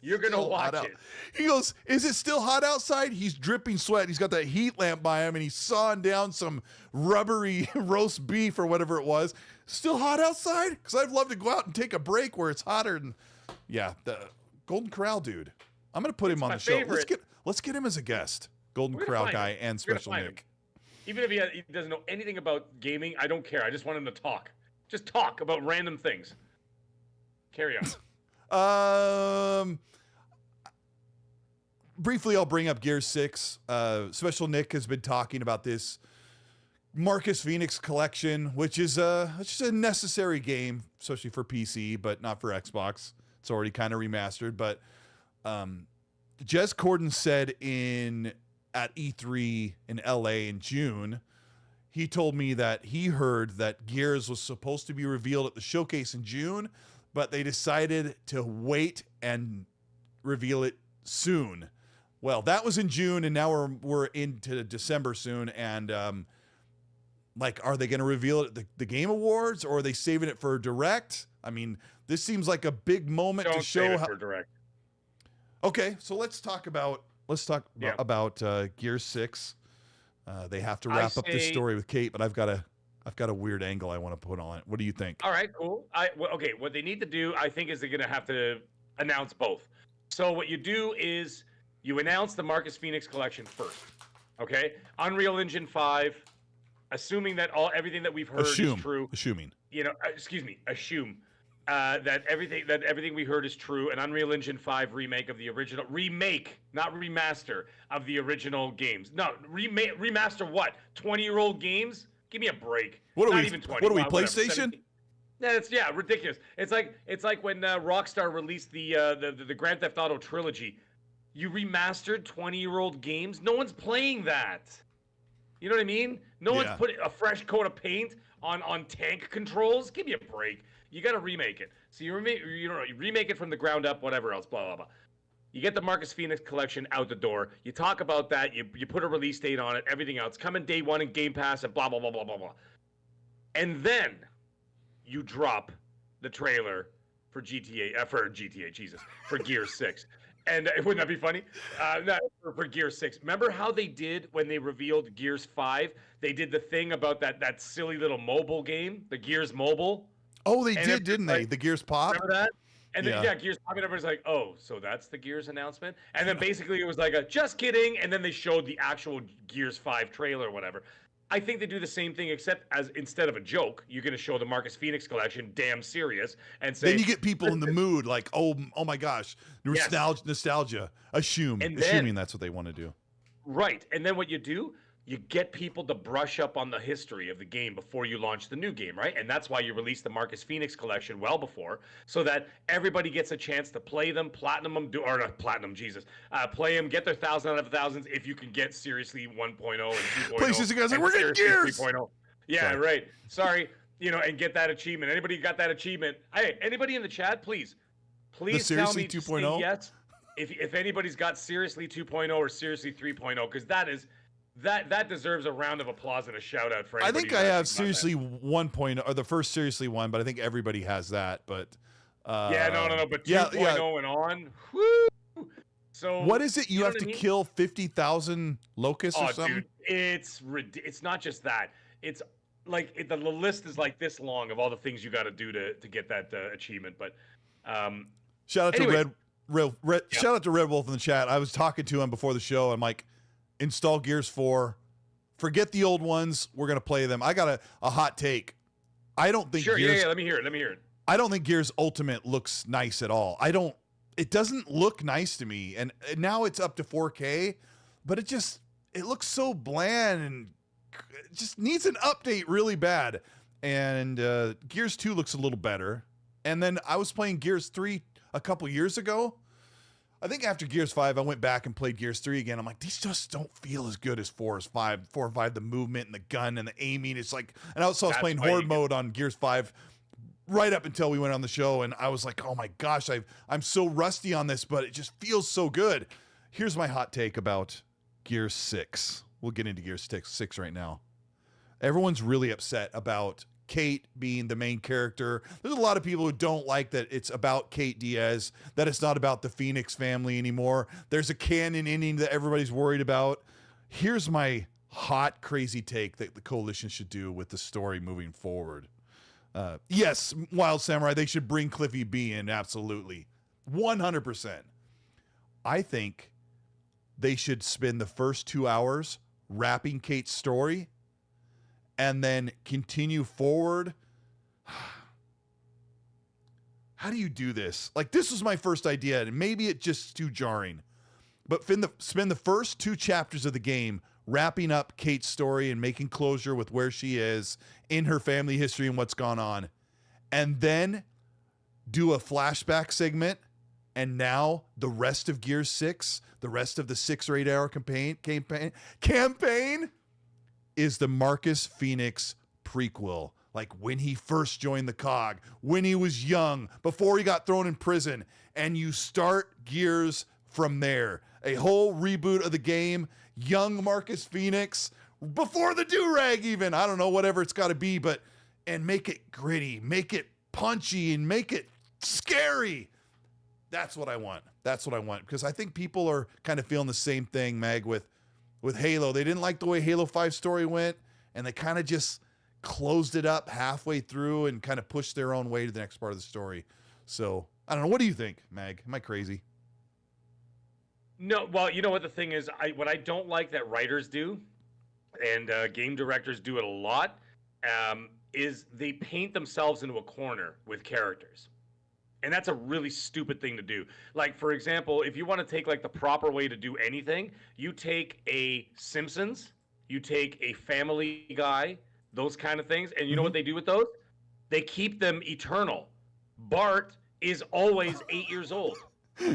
You're gonna watch it. He goes, is it still hot outside? He's dripping sweat. He's got that heat lamp by him, and he's sawing down some rubbery roast beef or whatever it was. Still hot outside? Because I'd love to go out and take a break where it's hotter. And yeah, the Golden Corral dude. I'm gonna put him on the show. Let's get him as a guest. Golden Corral guy and Special Nick. Even if he doesn't know anything about gaming, I don't care. I just want him to talk. Just talk about random things. Carry on. Briefly, I'll bring up Gears 6. Special Nick has been talking about this Marcus Phoenix collection, which is a necessary game, especially for PC, but not for Xbox. It's already kind of remastered. But Jez Corden said at E3 in LA in June, he told me that he heard that Gears was supposed to be revealed at the showcase in June, but they decided to wait and reveal it soon. Well, that was in June, and now we're into December soon, and are they going to reveal it at the Game Awards, or are they saving it for Direct? I mean, this seems like a big moment to show how. For Direct. Okay, so let's talk about Gears 6. They have to wrap up this story with Kate, but I've got a weird angle I want to put on it. What do you think? All right, cool. Okay, what they need to do, I think, is they're going to have to announce both. So what you do is you announce the Marcus Phoenix collection first. Okay? Unreal Engine 5, assuming that everything that we've heard is true. Assuming. Assume that everything we heard is true. An Unreal Engine 5 remake of the original not remaster of the original games. No, remaster what? 20-year-old games? Give me a break. What are not we? Even 20. What are we? Whatever, PlayStation? 17. Yeah, ridiculous. It's like when Rockstar released the Grand Theft Auto trilogy. You remastered 20-year-old games. No one's playing that. You know what I mean? No one's putting a fresh coat of paint on tank controls. Give me a break. You got to remake it. So you remake it from the ground up. Whatever else. Blah blah blah. You get the Marcus Phoenix collection out the door. You talk about that. You put a release date on it. Everything else coming day one in Game Pass and blah blah blah blah blah blah. And then you drop the trailer for Gears 6. And wouldn't that be funny? For Gears 6. Remember how they did when they revealed Gears 5? They did the thing about that silly little mobile game, the Gears Mobile. Oh, they did, didn't they? The Gears Pop? Remember that? And then, Gears Pop, and everybody's like, oh, so that's the Gears announcement? And then basically it was like just kidding, and then they showed the actual Gears 5 trailer or whatever. I think they do the same thing, except instead of a joke, you're going to show the Marcus Phoenix collection damn serious and say. Then you get people in the mood, like, oh my gosh, nostalgia, assuming that's what they want to do. Right, and then what you do, you get people to brush up on the history of the game before you launch the new game, right? And that's why you release the Marcus Phoenix collection well before, so that everybody gets a chance to play them, play them, get their 1,000 out of thousands if you can get seriously 1.0 and 2.0. Places you guys like, we're getting Gears 3.0. Yeah, sorry. Right. Sorry, and get that achievement. Anybody got that achievement? Hey, anybody in the chat, please tell me 2.0? Yes. If anybody's got Seriously 2.0 or Seriously 3.0, because that deserves a round of applause and a shout out for anybody. I think I have Seriously 1.0 or the first Seriously one, but I think everybody has that. But no, but 2.0 and on. Woo! So what is it? You have to kill 50,000 locusts or something? Dude, it's not just that. It's like the list is like this long of all the things you got to do to get that achievement. But shout out to shout out to Red Wolf in the chat. I was talking to him before the show. I'm like, install Gears 4. Forget the old ones. We're gonna play them. I got a hot take. I don't think Gears, let me hear it. I don't think Gears Ultimate looks nice at all. It doesn't look nice to me. And now it's up to 4K, but it looks so bland and it just needs an update really bad. And Gears 2 looks a little better. And then I was playing Gears 3 a couple years ago. I think after Gears 5, I went back and played Gears 3 again. I'm like, these just don't feel as good as 4 and 5, the movement and the gun and the aiming. It's like, and I was playing Horde mode on Gears 5 right up until we went on the show, and I was like, oh my gosh, I'm so rusty on this, but it just feels so good. Here's my hot take about Gears 6. We'll get into Gears 6 right now. Everyone's really upset about Kate being the main character. There's a lot of people who don't like that it's about Kate Diaz, that it's not about the Phoenix family anymore. There's a canon ending that everybody's worried about. Here's my hot, crazy take that the Coalition should do with the story moving forward. Yes, Wild Samurai, they should bring Cliffy B in, absolutely. 100%. I think they should spend the first 2 hours wrapping Kate's story and then continue forward. How do you do this? Like, this was my first idea, and maybe it's just too jarring. But spend the first 2 chapters of the game wrapping up Kate's story and making closure with where she is in her family history and what's gone on. And then do a flashback segment. And now the rest of Gears 6, the rest of the 6 or 8 hour campaign is the Marcus Phoenix prequel. Like when he first joined the COG, when he was young, before he got thrown in prison. And you start Gears from there. A whole reboot of the game. Young Marcus Phoenix, before the do-rag even. I don't know, whatever it's got to be, and make it gritty, make it punchy, and make it scary. That's what I want. That's what I want. Because I think people are kind of feeling the same thing, Mag, with Halo. They didn't like the way Halo 5 story went, and they kind of just closed it up halfway through and kind of pushed their own way to the next part of the story. So, I don't know. What do you think, Mag? Am I crazy? No, well, you know what the thing is, what I don't like that writers do, and game directors do it a lot, is they paint themselves into a corner with characters. And that's a really stupid thing to do. Like, for example, if you want to take like the proper way to do anything, you take a Simpsons, you take a Family Guy, those kind of things, and you know what they do with those? They keep them eternal. Bart is always 8 years old.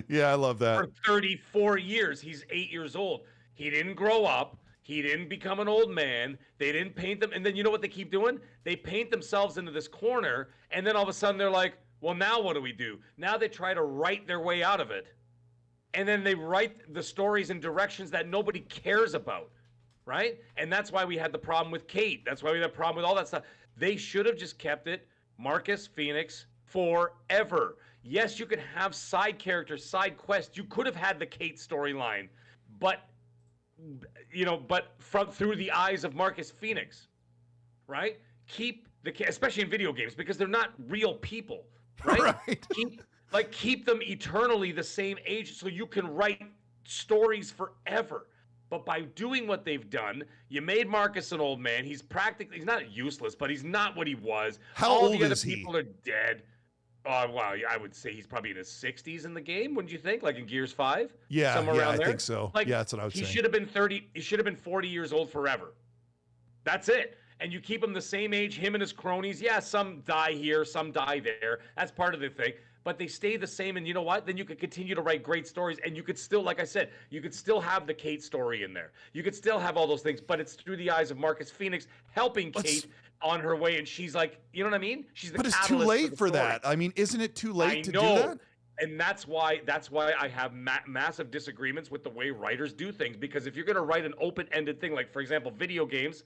Yeah, I love that. For 34 years, he's 8 years old. He didn't grow up. He didn't become an old man. They didn't paint them. And then you know what they keep doing? They paint themselves into this corner, and then all of a sudden they're like, well, now what do we do? Now they try to write their way out of it. And then they write the stories in directions that nobody cares about, right? And that's why we had the problem with Kate. That's why we had the problem with all that stuff. They should have just kept it Marcus Phoenix forever. Yes, you could have side characters, side quests. You could have had the Kate storyline, but through the eyes of Marcus Phoenix, right? Keep especially in video games, because they're not real people, right? Right. Keep them eternally the same age so you can write stories forever. But by doing what they've done, you made Marcus an old man. He's not useless, but he's not what he was. How All old the other is he? people are dead. Wow, I would say he's probably in his 60s in the game, wouldn't you think? Like in Gears 5? Yeah, somewhere around there. I think so. Like, yeah, that's what I would say. He should have been 30. He should have been 40 years old forever. That's it. And you keep him the same age, him and his cronies. Yeah, some die here, some die there. That's part of the thing. But they stay the same, and you know what? Then you could continue to write great stories, and you could still, like I said, you could still have the Kate story in there. You could still have all those things, but it's through the eyes of Marcus Phoenix helping Kate on her way, and she's like, you know what I mean? She's the But it's too late for that. I mean, isn't it too late to do that? And that's why I have massive disagreements with the way writers do things, because if you're going to write an open-ended thing, like, for example, video games,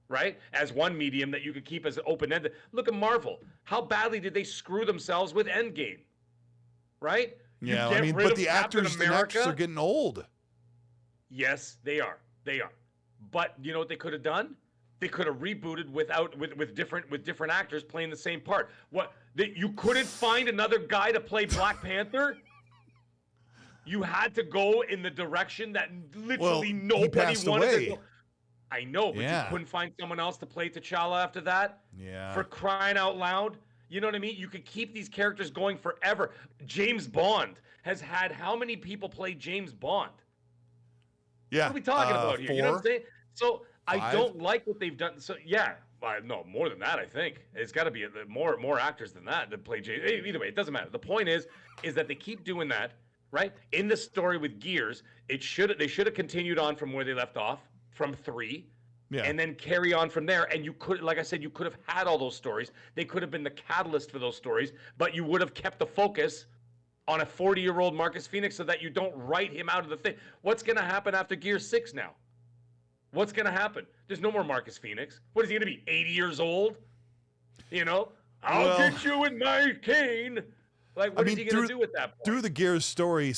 right, as one medium that you could keep as open-ended. Look at Marvel. How badly did they screw themselves with Endgame, right? Yeah, I mean, but the actors are getting old. Yes, they are. They are. But you know what they could have done? They could have rebooted with different actors playing the same part. You couldn't find another guy to play Black Panther? You had to go in the direction that literally nobody wanted to go. I know, but you couldn't find someone else to play T'Challa after that? Yeah. For crying out loud? You know what I mean? You could keep these characters going forever. James Bond has had how many people play James Bond? Yeah. What are we talking about here? 4, You know what I'm saying? So 5. I don't like what they've done. So yeah, no, more than that, I think. It's got to be more actors than that play James. Either way, it doesn't matter. The point is that they keep doing that, right? In the story with Gears, they should have continued on from where they left off, from 3. Yeah. and then carry on from there. And you could, like I said, you could have had all those stories. They could have been the catalyst for those stories, but you would have kept the focus on a 40-year-old Marcus Phoenix so that you don't write him out of the thing. What's going to happen after Gear 6 now? What's going to happen? There's no more Marcus Phoenix. What is he going to be, 80 years old? You know, I'll get you in my cane. Like, what is he going to do at that point? Through the Gears story,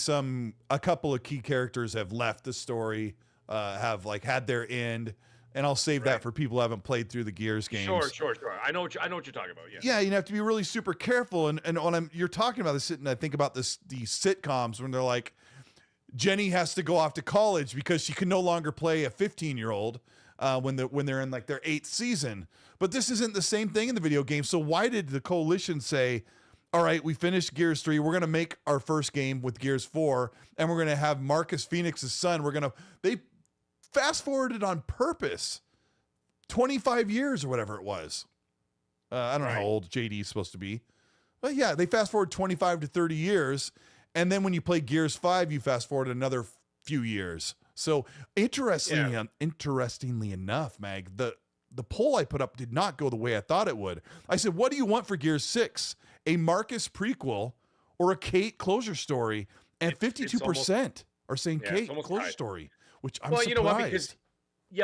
a couple of key characters have left the story, have like had their end, and I'll save that for people who haven't played through the Gears games. Sure. I know what you're talking about. Yeah. Yeah, you have to be really super careful. And when you're talking about this, and I think about these sitcoms when they're like, Jenny has to go off to college because she can no longer play a 15-year-old when they're in like their 8th season. But this isn't the same thing in the video game. So why did the Coalition say, all right, we finished Gears 3. We're going to make our first game with Gears 4, and we're going to have Marcus Phoenix's son. They fast forwarded on purpose 25 years or whatever it was. I don't know how old JD is supposed to be. But yeah, they fast forward 25 to 30 years. And then when you play Gears 5, you fast forward another few years. So interestingly enough, Mag, the poll I put up did not go the way I thought it would. I said, what do you want for Gears 6? A Marcus prequel or a Kate closure story? And 52% are saying Kate closure story, which I'm surprised. You know what?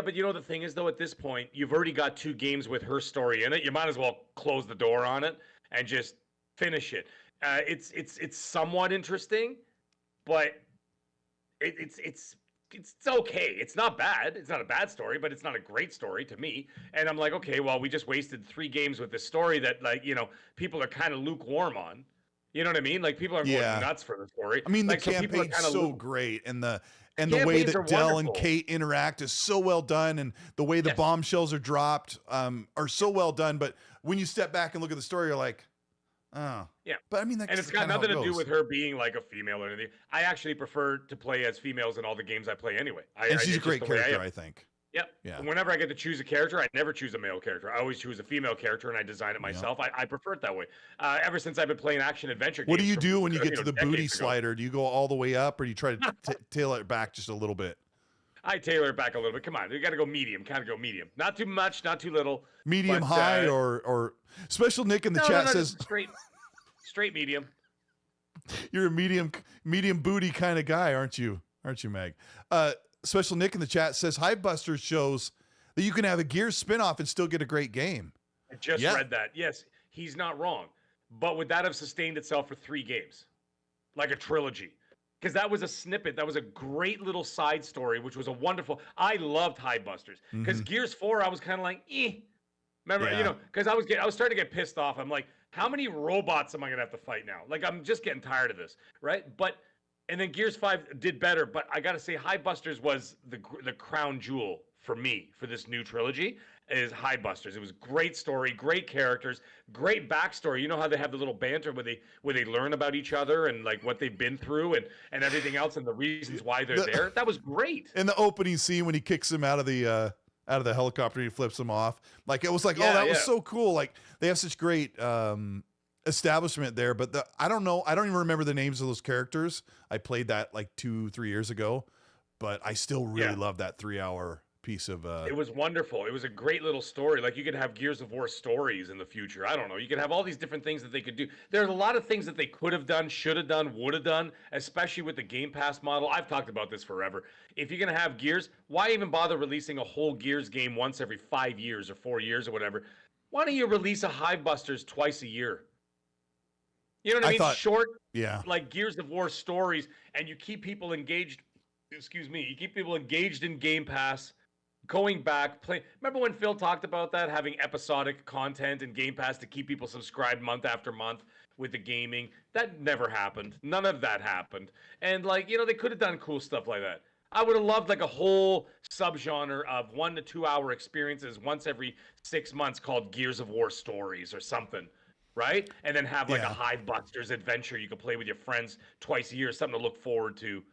But you know the thing is, though, at this point, you've already got 2 games with her story in it. You might as well close the door on it and just finish it. It's somewhat interesting, but it's okay. It's not bad. It's not a bad story, but it's not a great story to me. And I'm like, okay, well, we just wasted 3 games with this story that, like, you know, people are kind of lukewarm on. You know what I mean? Like, people are going nuts for the story. I mean, like, the campaign's so great, and the way that Del and Kate interact is so well done, and the way the bombshells are dropped are so well done. But when you step back and look at the story, you're like, oh. Yeah. But I mean, that's it's got nothing to do with her being like a female or anything. I actually prefer to play as females in all the games I play anyway. And she's a great character, I think. Yep. Yeah. Whenever I get to choose a character, I never choose a male character. I always choose a female character, and I design it myself. Yep. I prefer it that way. Ever since I've been playing action adventure games. What do you do when you get to the booty slider? Do you go all the way up, or do you try to tailor it back just a little bit? I tailor it back a little bit. Come on, you got to go medium. Kind of go medium. Not too much, not too little. Medium high, or Special Nick in the chat says straight medium. You're a medium booty kind of guy, aren't you? Aren't you, Meg? Special Nick in the chat says Hivebusters shows that you can have a Gears spinoff and still get a great game. I just read that. Yes, he's not wrong. But would that have sustained itself for 3 games? Like a trilogy? Because that was a snippet. That was a great little side story, which was a wonderful. I loved Hivebusters. Because Gears 4, I was kind of like, eh. Remember, you know, because I was starting to get pissed off. I'm like, how many robots am I gonna have to fight now? Like, I'm just getting tired of this, right? And then Gears 5 did better, but I gotta say, Hivebusters was the crown jewel for me for this new trilogy. Is Hivebusters. It was great story, great characters, great backstory. You know how they have the little banter where they learn about each other and like what they've been through and everything else and the reasons why they're there. That was great. In the opening scene when he kicks him out of the helicopter, he flips him off. Like, it was like, that was so cool. Like, they have such great establishment there, but I don't know. I don't even remember the names of those characters. I played that like 2-3 years ago, but I still really love that 3-hour piece of it was wonderful. It was a great little story. Like, you could have Gears of War stories in the future. I don't know. You could have all these different things that they could do. There's a lot of things that they could have done, should have done, would have done, especially with the Game Pass model. I've talked about this forever. If you're going to have Gears, why even bother releasing a whole Gears game once every 5 years or 4 years or whatever? Why don't you release a Hivebusters twice a year? You know what I mean? Short, like Gears of War stories, and you keep people engaged. Excuse me. You keep people engaged in Game Pass. Going back, playing. Remember when Phil talked about that, having episodic content in Game Pass to keep people subscribed month after month with the gaming? That never happened. None of that happened. And, like, you know, they could have done cool stuff like that. I would have loved like a whole subgenre of 1 to 2 hour experiences once every 6 months called Gears of War stories or something, right? And then have like a Hivebusters adventure you could play with your friends twice a year, something to look forward to.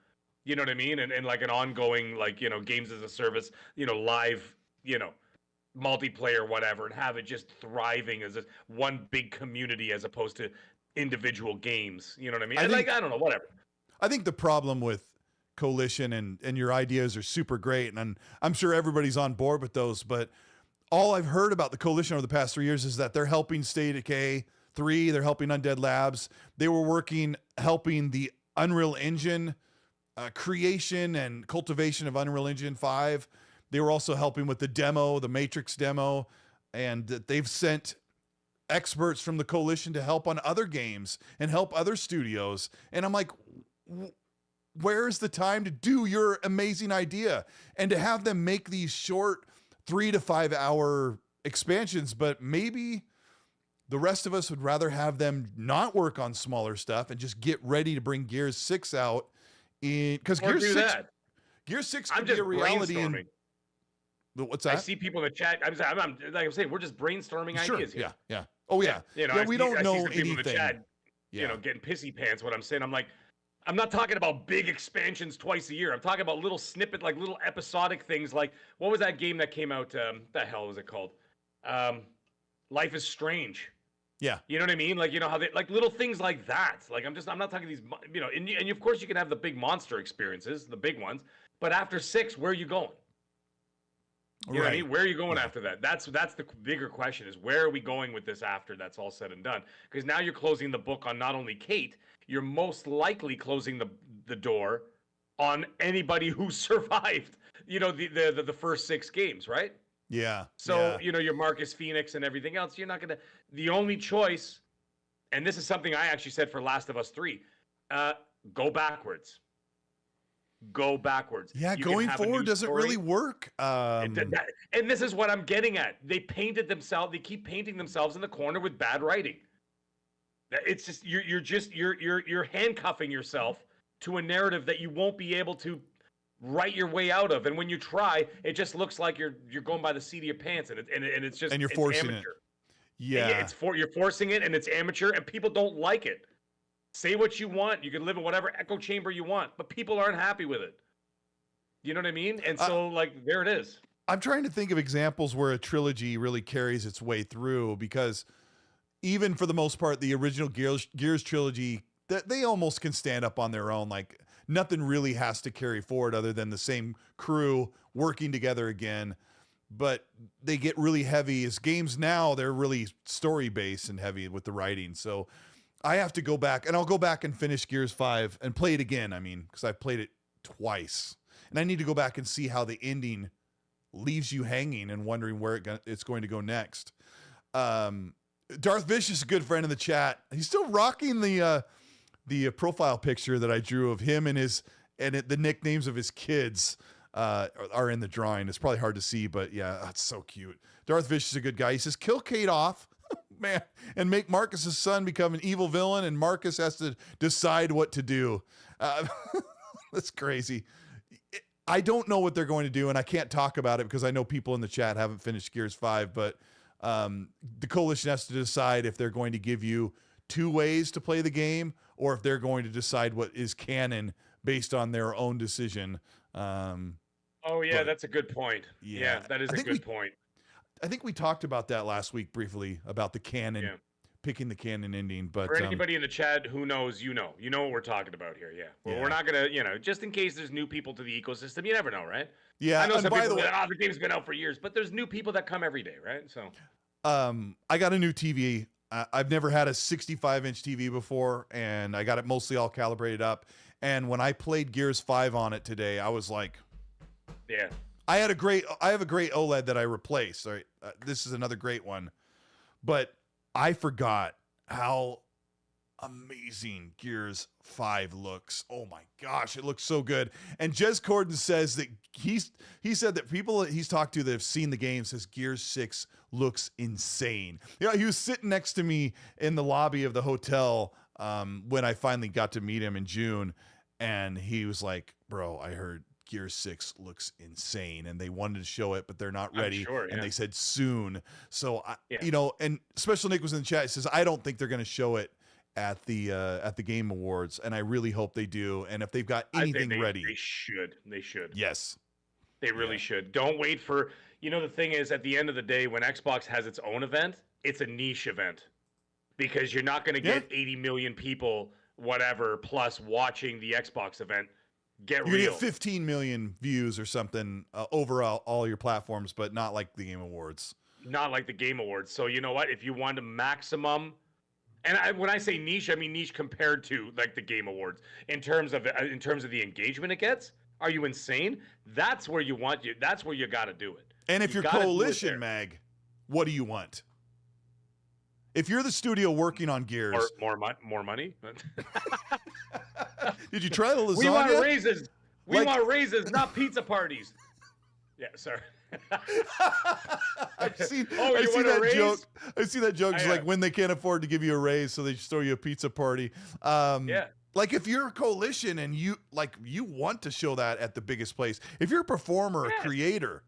You know what I mean? And like an ongoing, like, you know, games as a service, you know, live, you know, multiplayer, whatever, and have it just thriving as one big community as opposed to individual games. You know what I mean? I don't know, whatever. I think the problem with Coalition, and your ideas are super great. And I'm sure everybody's on board with those. But all I've heard about the Coalition over the past 3 years is that they're helping State of Decay 3. They're helping Undead Labs. They were helping the Unreal Engine creation and cultivation of Unreal Engine 5. They were also helping with the demo, the Matrix demo, and they've sent experts from the Coalition to help on other games and help other studios. And I'm like, where's the time to do your amazing idea and to have them make these short 3 to 5 hour expansions? But maybe the rest of us would rather have them not work on smaller stuff and just get ready to bring Gears 6 out because Gears 6 could be a reality. What's that? I see people in the chat. I'm saying we're just brainstorming ideas here. Yeah. Oh yeah. We don't know anything. In the chat, getting pissy pants. What I'm saying, I'm not talking about big expansions twice a year. I'm talking about little snippet, like little episodic things. Like what was that game that came out? The hell was it called? Life is Strange. Yeah. You know what I mean? Like, how they, like little things like that. Like, I'm not talking these, and of course you can have the big monster experiences, the big ones, but after 6, where are you going? You know what I mean? Where are you going after that? That's the bigger question is where are we going with this after that's all said and done? Because now you're closing the book on not only Kate, you're most likely closing the door on anybody who survived, the first 6 games, right? Yeah. So, your Marcus Phoenix and everything else, you're not going to, the only choice, and this is something I actually said for Last of Us 3, go backwards. Go backwards. Yeah, going forward doesn't really work. And this is what I'm getting at. They keep painting themselves in the corner with bad writing. It's just, you're handcuffing yourself to a narrative that you won't be able to write your way out of, and when you try, it just looks like you're going by the seat of your pants, and it's just you're forcing amateur. It. You're forcing it, and it's amateur, and people don't like it. Say what you want. You can live in whatever echo chamber you want, but people aren't happy with it. You know what I mean? And so, there it is. I'm trying to think of examples where a trilogy really carries its way through, because even for the most part, the original Gears trilogy, they almost can stand up on their own. Like, nothing really has to carry forward other than the same crew working together again. But they get really heavy as games now. They're really story based and heavy with the writing. So I have to go back, and I'll go back and finish Gears 5 and play it again. Because I've played it twice, and I need to go back and see how the ending leaves you hanging and wondering where it's going to go next. Darth Vicious, a good friend in the chat. He's still rocking the profile picture that I drew of him and the nicknames of his kids are in the drawing. It's probably hard to see, but yeah, that's so cute. Darth Vicious is a good guy. He says, kill Kate off, man, and make Marcus's son become an evil villain, and Marcus has to decide what to do. That's crazy. I don't know what they're going to do, and I can't talk about it because I know people in the chat haven't finished Gears 5, but the Coalition has to decide if they're going to give you 2 ways to play the game, or if they're going to decide what is canon based on their own decision. That's a good point. Yeah, that is a good point. I think we talked about that last week briefly about the canon, picking the canon ending. But for anybody in the chat who knows, you know what we're talking about here. Yeah, we're not gonna, just in case there's new people to the ecosystem, you never know, right? Yeah, I know some people the game's been out for years, but there's new people that come every day, right? So, I got a new TV. I've never had a 65-inch TV before, and I got it mostly all calibrated up. And when I played Gears 5 on it today, I was like, yeah. I have a great OLED that I replaced. Right? This is another great one. But I forgot how amazing Gears 5 looks. Oh my gosh, it looks so good. And Jez Corden says that he said that people that he's talked to that have seen the game says Gears 6 looks insane. He was sitting next to me in the lobby of the hotel when I finally got to meet him in June, and he was like, bro, I heard Gears 6 looks insane, and they wanted to show it, but they're not ready. Sure, yeah. And they said soon. So and Special Nick was in the chat. He says, I don't think they're going to show it at the Game Awards, and I really hope they do. And if they've got anything ready, they should. Yes, they really should. Don't wait for. The thing is, at the end of the day, when Xbox has its own event, it's a niche event, because you're not going to get 80 million people, whatever, plus watching the Xbox event. Get You're gonna real. get 15 million views or something overall, all your platforms, but not like the Game Awards. Not like the Game Awards. So you know what? If you want a maximum, and when I say niche, I mean niche compared to like the Game Awards in terms of the engagement it gets. Are you insane? That's where you want you. That's where you got to do it. And if You you're gotta do it Coalition, there. Mag, what do you want? If you're the studio working on Gears, More money. did you try the lasagna? We want raises. We Like- want raises, not pizza parties. Yeah, sorry. I've seen, Oh, I you see want a that raise? joke. I see that joke. It's Yeah. like when they can't afford to give you a raise, so they just throw you a pizza party. Yeah. Like if you're a Coalition and you want to show that at the biggest place. If you're a performer, Yes. a creator,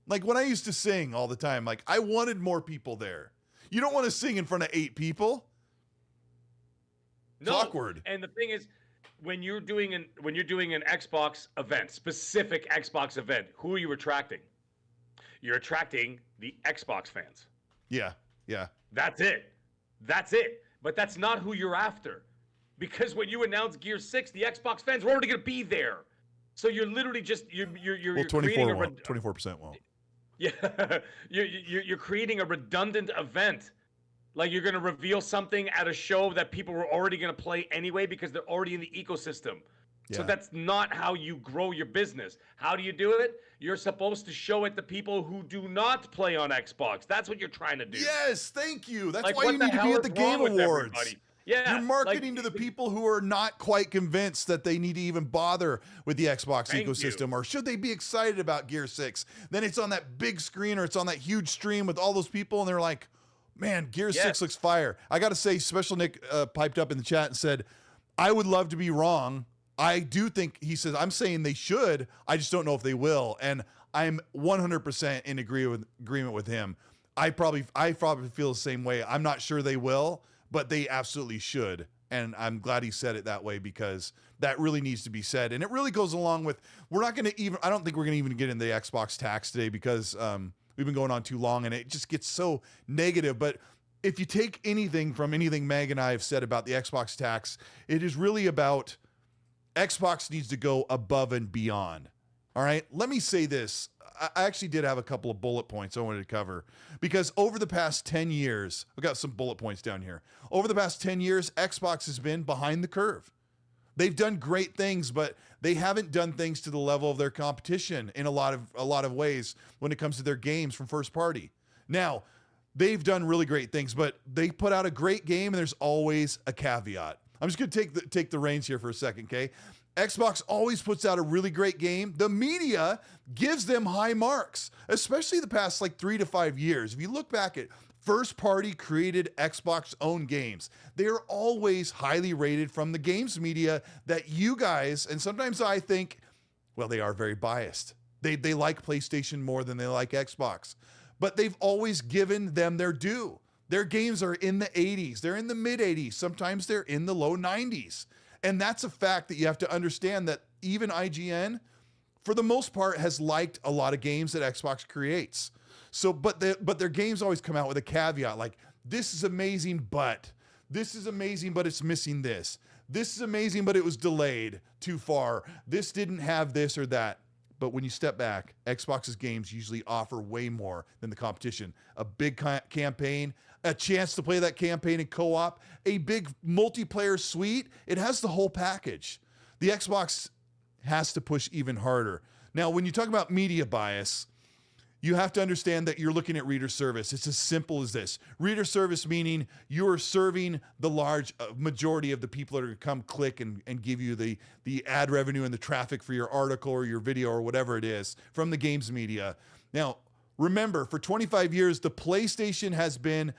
like when I used to sing all the time, like I wanted more people there. You don't want to sing in front of 8 people. It's awkward. And the thing is, when you're doing an Xbox event, specific Xbox event, who are you attracting? You're attracting the Xbox fans. Yeah. That's it. That's it. But that's not who you're after. Because when you announce Gear 6, the Xbox fans were already going to be there. So you're literally just you're Well, creating 24% won't. Yeah, you're creating a redundant event. Like you're going to reveal something at a show that people were already going to play anyway because they're already in the ecosystem. So Yeah. that's not how you grow your business. How do you do it? You're supposed to show it to people who do not play on Xbox. That's what you're trying to do. Yes, thank you. That's Like, why what you the need to hell be at is the Game wrong with Awards. everybody? Yeah, You're marketing like, to the people who are not quite convinced that they need to even bother with the Xbox Thank ecosystem, you. or should they be excited about Gear 6? Then it's on that big screen or it's on that huge stream with all those people, and they're like, man, Gear 6 looks fire. I got to say, Special Nick piped up in the chat and said, I would love to be wrong. I do think, he says, I'm saying they should. I just don't know if they will. And I'm 100% in agreement with him. I probably feel the same way. I'm not sure they will, but they absolutely should. And I'm glad he said it that way because that really needs to be said. And it really goes along with, I don't think we're going to even get into the Xbox tax today because we've been going on too long and it just gets so negative. But if you take anything from anything Meg and I have said about the Xbox tax, it is really about Xbox needs to go above and beyond. All right. Let me say this. I actually did have a couple of bullet points I wanted to cover because over the past 10 years, I've got some bullet points down here. Over the past 10 years, Xbox has been behind the curve. They've done great things, but they haven't done things to the level of their competition in a lot of ways when it comes to their games from first party. Now, they've done really great things, but they put out a great game and there's always a caveat. I'm just going to take the reins here for a second, okay? Xbox always puts out a really great game. The media gives them high marks, especially the past 3 to 5 years. If you look back at first party created Xbox owned games, they're always highly rated from the games media that you guys, and sometimes I think, well, they are very biased. They like PlayStation more than they like Xbox, but they've always given them their due. Their games are in the 80s. They're in the mid 80s. Sometimes they're in the low 90s. And that's a fact that you have to understand that even IGN, for the most part, has liked a lot of games that Xbox creates. So, but their games always come out with a caveat like, this is amazing, but this is amazing, but it's missing this. This is amazing, but it was delayed too far. This didn't have this or that. But when you step back, Xbox's games usually offer way more than the competition. A big campaign, a chance to play that campaign in co-op, a big multiplayer suite. It has the whole package. The Xbox has to push even harder. Now, when you talk about media bias, you have to understand that you're looking at reader service. It's as simple as this. Reader service meaning you're serving the large majority of the people that are going to come click and give you the ad revenue and the traffic for your article or your video or whatever it is from the games media. Now, remember, for 25 years, the PlayStation has been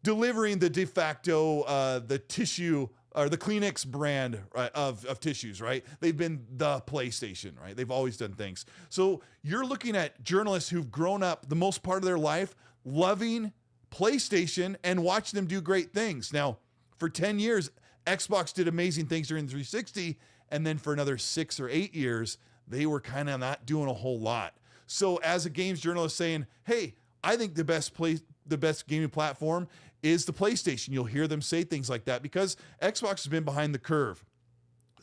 delivering the de facto, the tissue or the Kleenex brand of tissues, right? They've been the PlayStation, right? They've always done things. So you're looking at journalists who've grown up the most part of their life loving PlayStation and watching them do great things. Now, for 10 years, Xbox did amazing things during the 360, and then for another 6 or 8 years, they were kind of not doing a whole lot. So as a games journalist saying, hey, I think the best gaming platform is the PlayStation. You'll hear them say things like that because Xbox has been behind the curve.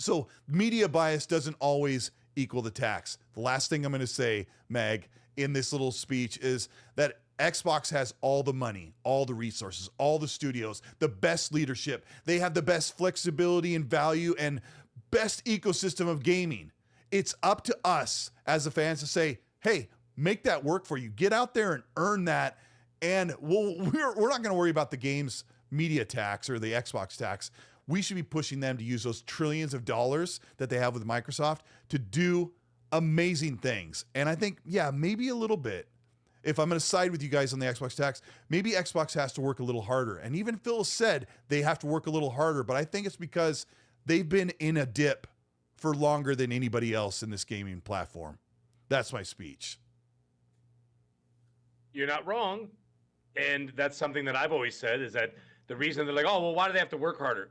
So media bias doesn't always equal the tax. The last thing I'm going to say, Mag, in this little speech is that Xbox has all the money, all the resources, all the studios, the best leadership. They have the best flexibility and value and best ecosystem of gaming. It's up to us as the fans to say, hey, make that work for you. Get out there and earn that. And we're not going to worry about the game's media tax or the Xbox tax. We should be pushing them to use those trillions of dollars that they have with Microsoft to do amazing things. And I think, yeah, maybe a little bit. If I'm going to side with you guys on the Xbox tax, maybe Xbox has to work a little harder. And even Phil said they have to work a little harder, but I think it's because they've been in a dip for longer than anybody else in this gaming platform. That's my speech. You're not wrong. And that's something that I've always said, is that the reason they're like, oh, well, why do they have to work harder?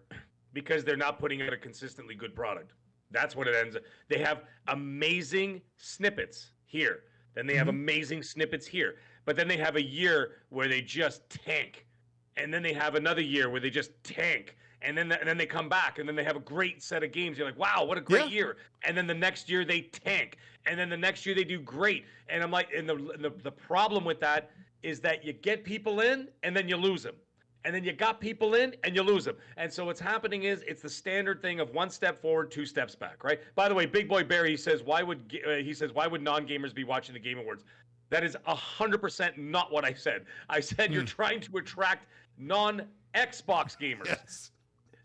Because they're not putting out a consistently good product. That's what it ends up. They have amazing snippets here. Then they have amazing snippets here. But then they have a year where they just tank. And then they have another year where they just tank. And then they come back, and then they have a great set of games. You're like, wow, what a great year. And then the next year they tank. And then the next year they do great. And I'm like, and the problem with that is that you get people in, and then you lose them. And then you got people in, and you lose them. And so what's happening is it's the standard thing of one step forward, two steps back, right? By the way, Big Boy Barry says, why would non-gamers be watching the Game Awards? That is 100% not what I said. I said you're trying to attract non-Xbox gamers.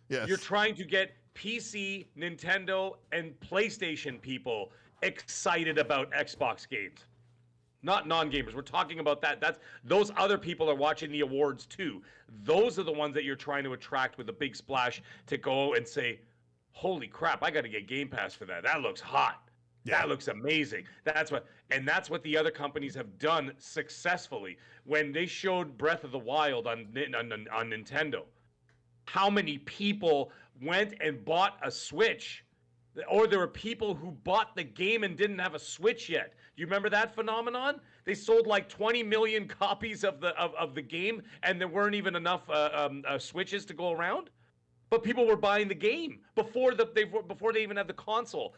Yes. You're trying to get PC, Nintendo, and PlayStation people excited about Xbox games. Not non-gamers. We're talking about that. Those other people are watching the awards too. Those are the ones that you're trying to attract with a big splash to go and say, holy crap, I got to get Game Pass for that. That looks hot. Yeah. That looks amazing. That's what the other companies have done successfully. When they showed Breath of the Wild on Nintendo, how many people went and bought a Switch? Or there were people who bought the game and didn't have a Switch yet. You remember that phenomenon? They sold like 20 million copies of the game, and there weren't even enough Switches to go around. But people were buying the game before they even had the console.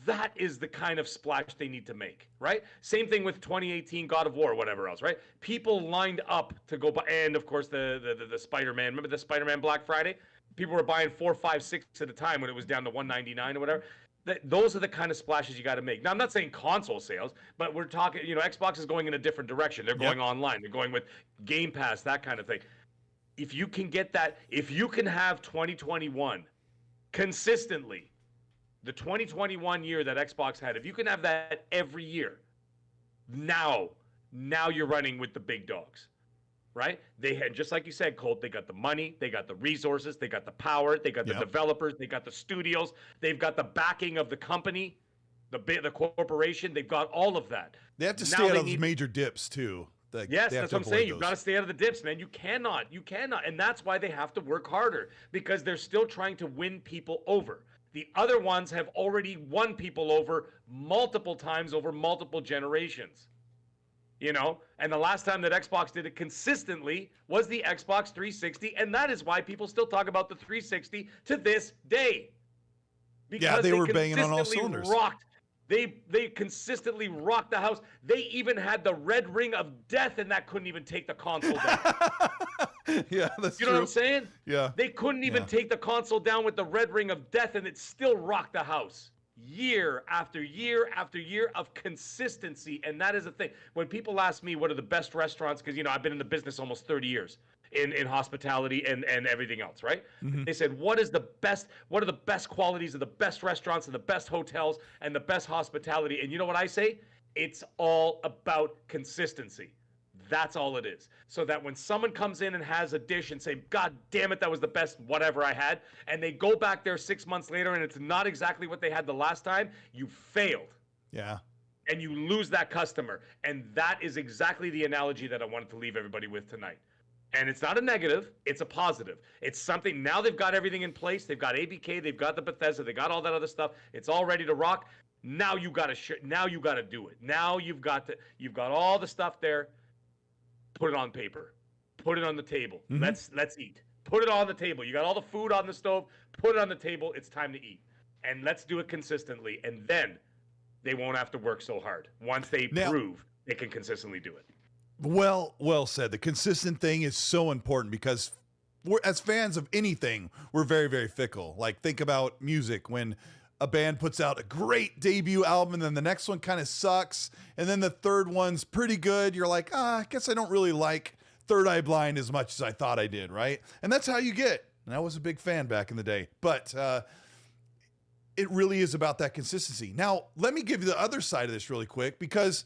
That is the kind of splash they need to make, right? Same thing with 2018 God of War, whatever else, right? People lined up to go buy, and of course the Spider-Man. Remember the Spider-Man Black Friday? People were buying 4, 5, 6 at a time when it was down to $199 or whatever. Those are the kind of splashes you got to make. Now, I'm not saying console sales, but we're talking, Xbox is going in a different direction. They're going online. They're going with Game Pass, that kind of thing. If you can get that, if you can have 2021 consistently, the 2021 year that Xbox had, if you can have that every year, now you're running with the big dogs. Right? They had, just like you said, Colt, they got the money, they got the resources, they got the power, they got the developers, they got the studios, they've got the backing of the company, the corporation, they've got all of that. They have to stay out of those major dips too. Yes, that's what I'm saying. You've got to stay out of the dips, man. You cannot. And that's why they have to work harder, because they're still trying to win people over. The other ones have already won people over multiple times over multiple generations. And the last time that Xbox did it consistently was the Xbox 360, and that is why people still talk about the 360 to this day. Because they were banging on all cylinders. They consistently rocked the house. They even had the red ring of death, and that couldn't even take the console down. Yeah, that's true. You know what I'm saying? Yeah. They couldn't even take the console down with the red ring of death, and it still rocked the house. Year after year after year of consistency. And that is the thing. When people ask me what are the best restaurants, because I've been in the business almost 30 years in hospitality and everything else, right? Mm-hmm. They said, what are the best qualities of the best restaurants and the best hotels and the best hospitality? And you know what I say? It's all about consistency. That's all it is. So that when someone comes in and has a dish and say, God damn it, that was the best whatever I had, and they go back there 6 months later and it's not exactly what they had the last time, you failed. Yeah. And you lose that customer. And that is exactly the analogy that I wanted to leave everybody with tonight. And it's not a negative, it's a positive. It's something, now they've got everything in place. They've got ABK, they've got the Bethesda, they got all that other stuff. It's all ready to rock. Now you got to do it. Now you've got all the stuff there. Put it on paper. Put it on the table. Mm-hmm. Let's eat. Put it on the table. You got all the food on the stove. Put it on the table. It's time to eat. and let's do it consistently, and then they won't have to work so hard once they prove they can consistently do it. Well said. The consistent thing is so important because as fans of anything, we're very, very fickle. Like, think about music. When a band puts out a great debut album and then the next one kind of sucks, and then the third one's pretty good, you're like, I guess I don't really like Third Eye Blind as much as I thought I did, right? And that's how you get. And I was a big fan back in the day. But it really is about that consistency. Now, let me give you the other side of this really quick, because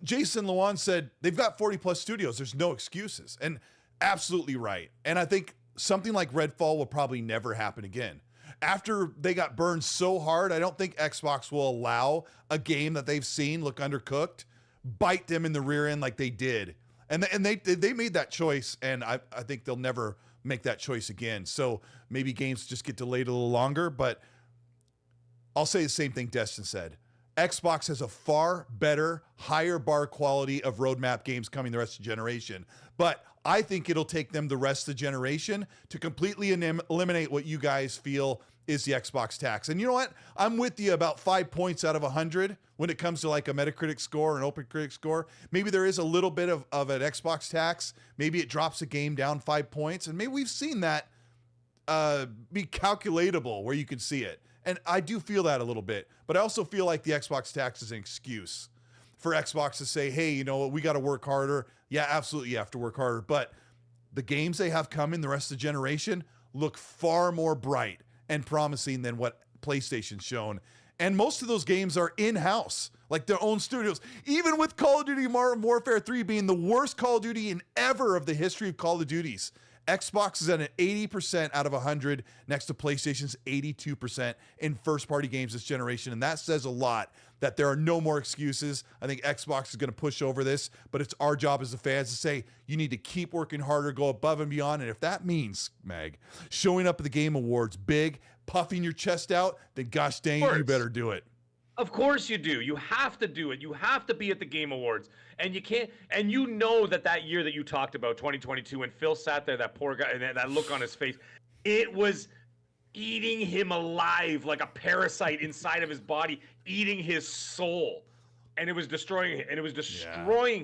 Jason Lewan said they've got 40-plus studios. There's no excuses. And absolutely right. And I think something like Redfall will probably never happen again. After they got burned so hard, I don't think Xbox will allow a game that they've seen look undercooked bite them in the rear end like they did. And they made that choice, and I think they'll never make that choice again. So maybe games just get delayed a little longer, but I'll say the same thing Destin said. Xbox has a far better, higher bar quality of roadmap games coming the rest of the generation. But I think it'll take them the rest of the generation to completely eliminate what you guys feel is the Xbox tax. And you know what? I'm with you about 5 points out of 100 when it comes to like a Metacritic score or an OpenCritic score. Maybe there is a little bit of an Xbox tax. Maybe it drops a game down 5 points. And maybe we've seen that be calculatable where you can see it. And I do feel that a little bit, but I also feel like the Xbox tax is an excuse for Xbox to say, hey, you know, we got to work harder. Yeah, absolutely, you have to work harder. But the games they have coming the rest of the generation look far more bright and promising than what PlayStation's shown. And most of those games are in-house, like their own studios. Even with Call of Duty Modern Warfare 3 being the worst Call of Duty in ever of the history of Call of Duties, Xbox is at an 80% out of 100 next to PlayStation's 82% in first-party games this generation. And that says a lot that there are no more excuses. I think Xbox is going to push over this, but it's our job as the fans to say, you need to keep working harder, go above and beyond. And if that means, Mag, showing up at the Game Awards big, puffing your chest out, then gosh dang it, you better do it. Of course you do. You have to do it. You have to be at the Game Awards. And you can't, and you know that year that you talked about, 2022, when Phil sat there, that poor guy, and that look on his face, it was eating him alive like a parasite inside of his body, eating his soul. And it was destroying him.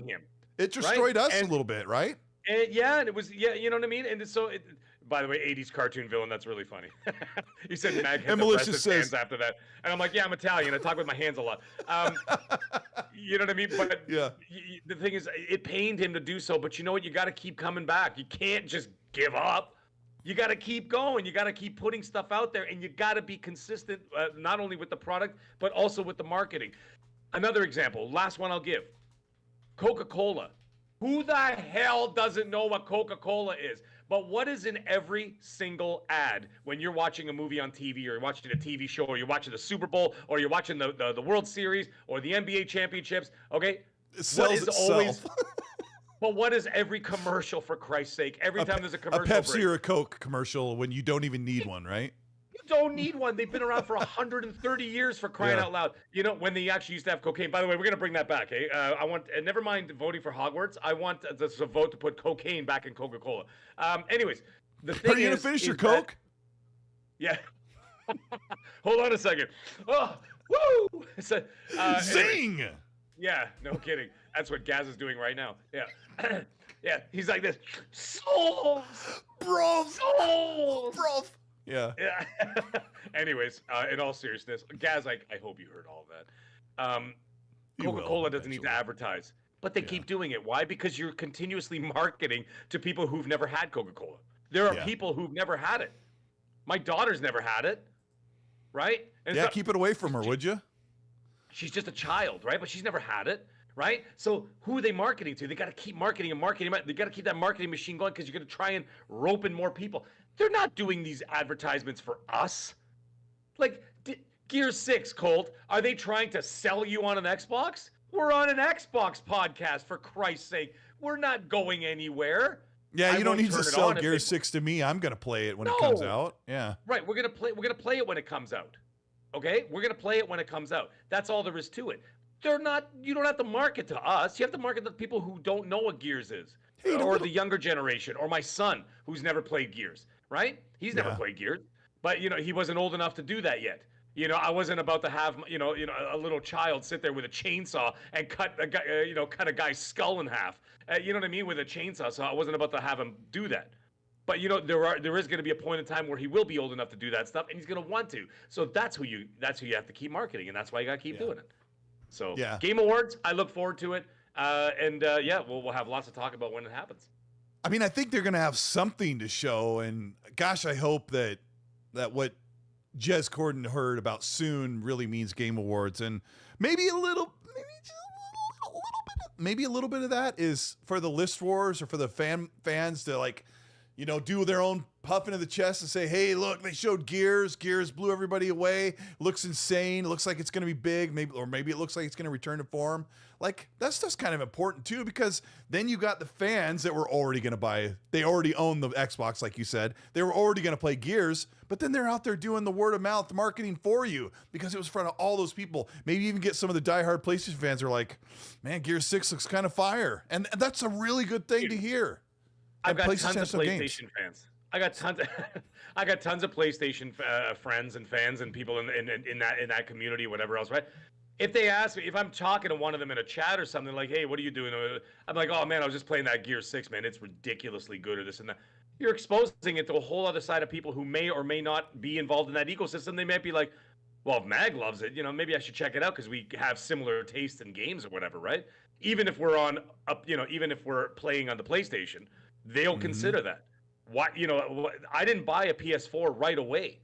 him. It destroyed us a little bit, right? And it was, you know what I mean? And so, by the way, 80s cartoon villain, that's really funny. He said Mag had the best hands after that. And I'm like, yeah, I'm Italian. I talk with my hands a lot. You know what I mean? But the thing is, it pained him to do so. But you know what? You got to keep coming back. You can't just give up. You got to keep going. You got to keep putting stuff out there. And you got to be consistent, not only with the product, but also with the marketing. Another example, last one I'll give. Coca-Cola. Who the hell doesn't know what Coca-Cola is? But what is in every single ad when you're watching a movie on TV, or you're watching a TV show, or you're watching the Super Bowl, or you're watching the World Series, or the NBA championships? Okay, it sells itself. But what is every commercial, for Christ's sake? Every time there's a commercial, a Pepsi or a Coke commercial when you don't even need one, right? You don't need one. They've been around for 130 years, for crying out loud. You know, when they actually used to have cocaine. By the way, we're going to bring that back. Eh? I want, never mind voting for Hogwarts. I want this a vote to put cocaine back in Coca-Cola. Anyways, the thing is, are you going to finish your Coke? Yeah. Hold on a second. Oh, woo! So, Zing! Anyway. Yeah, no kidding. That's what Gaz is doing right now. Yeah. Yeah, he's like this. Souls! Bro! Souls! Bro! Yeah. Anyways, in all seriousness, Gaz, I hope you heard all of that. Coca-Cola doesn't need to advertise, but they keep doing it. Why? Because you're continuously marketing to people who've never had Coca-Cola. There are people who've never had it. My daughter's never had it, right? And keep it away from her, would you? She's just a child, right? But she's never had it, right? So who are they marketing to? They got to keep marketing and marketing. They got to keep that marketing machine going, because you're going to try and rope in more people. They're not doing these advertisements for us. Like, Gear 6, Colt, are they trying to sell you on an Xbox? We're on an Xbox podcast, for Christ's sake. We're not going anywhere. Yeah, you don't need to sell Gear 6 to me. I'm going to play it when it comes out. Yeah. Right, we're going to play it when it comes out. Okay? We're going to play it when it comes out. That's all there is to it. You don't have to market to us. You have to market to the people who don't know what Gears is. Or the younger generation, or my son, who's never played Gears, right? He's never played Gears. but he wasn't old enough to do that yet. I wasn't about to have a little child sit there with a chainsaw and cut a guy, cut a guy's skull in half. You know what I mean, with a chainsaw. So I wasn't about to have him do that. But there is going to be a point in time where he will be old enough to do that stuff, and he's going to want to. So that's who you have to keep marketing, and that's why you got to keep doing it. So Game Awards, I look forward to it, we'll have lots to talk about when it happens. I mean, I think they're going to have something to show, and gosh, I hope that what Jez Corden heard about soon really means Game Awards, and maybe a little bit of that is for the list wars or for the fans to do their own puffing of the chest and say, hey, look, they showed Gears blew everybody away, looks insane, looks like it's going to be big, maybe it looks like it's going to return to form. Like, that stuff's kind of important too, because then you got the fans that were already going to buy, they already own the Xbox, like you said, they were already going to play Gears, but then they're out there doing the word of mouth marketing for you because it was in front of all those people. Maybe even get some of the diehard PlayStation fans who are like, man, Gears 6 looks kind of fire. And that's a really good thing to hear. I've got tons of PlayStation fans. I got tons of PlayStation friends and fans and people in that community, whatever else, right? If they ask me, if I'm talking to one of them in a chat or something like, hey, what are you doing? I'm like, oh man, I was just playing that Gear 6, man. It's ridiculously good, or this and that. You're exposing it to a whole other side of people who may or may not be involved in that ecosystem. They might be like, well, if Mag loves it, maybe I should check it out because we have similar tastes in games or whatever, right? Even if we're even if we're playing on the PlayStation, they'll consider that. I didn't buy a PS4 right away.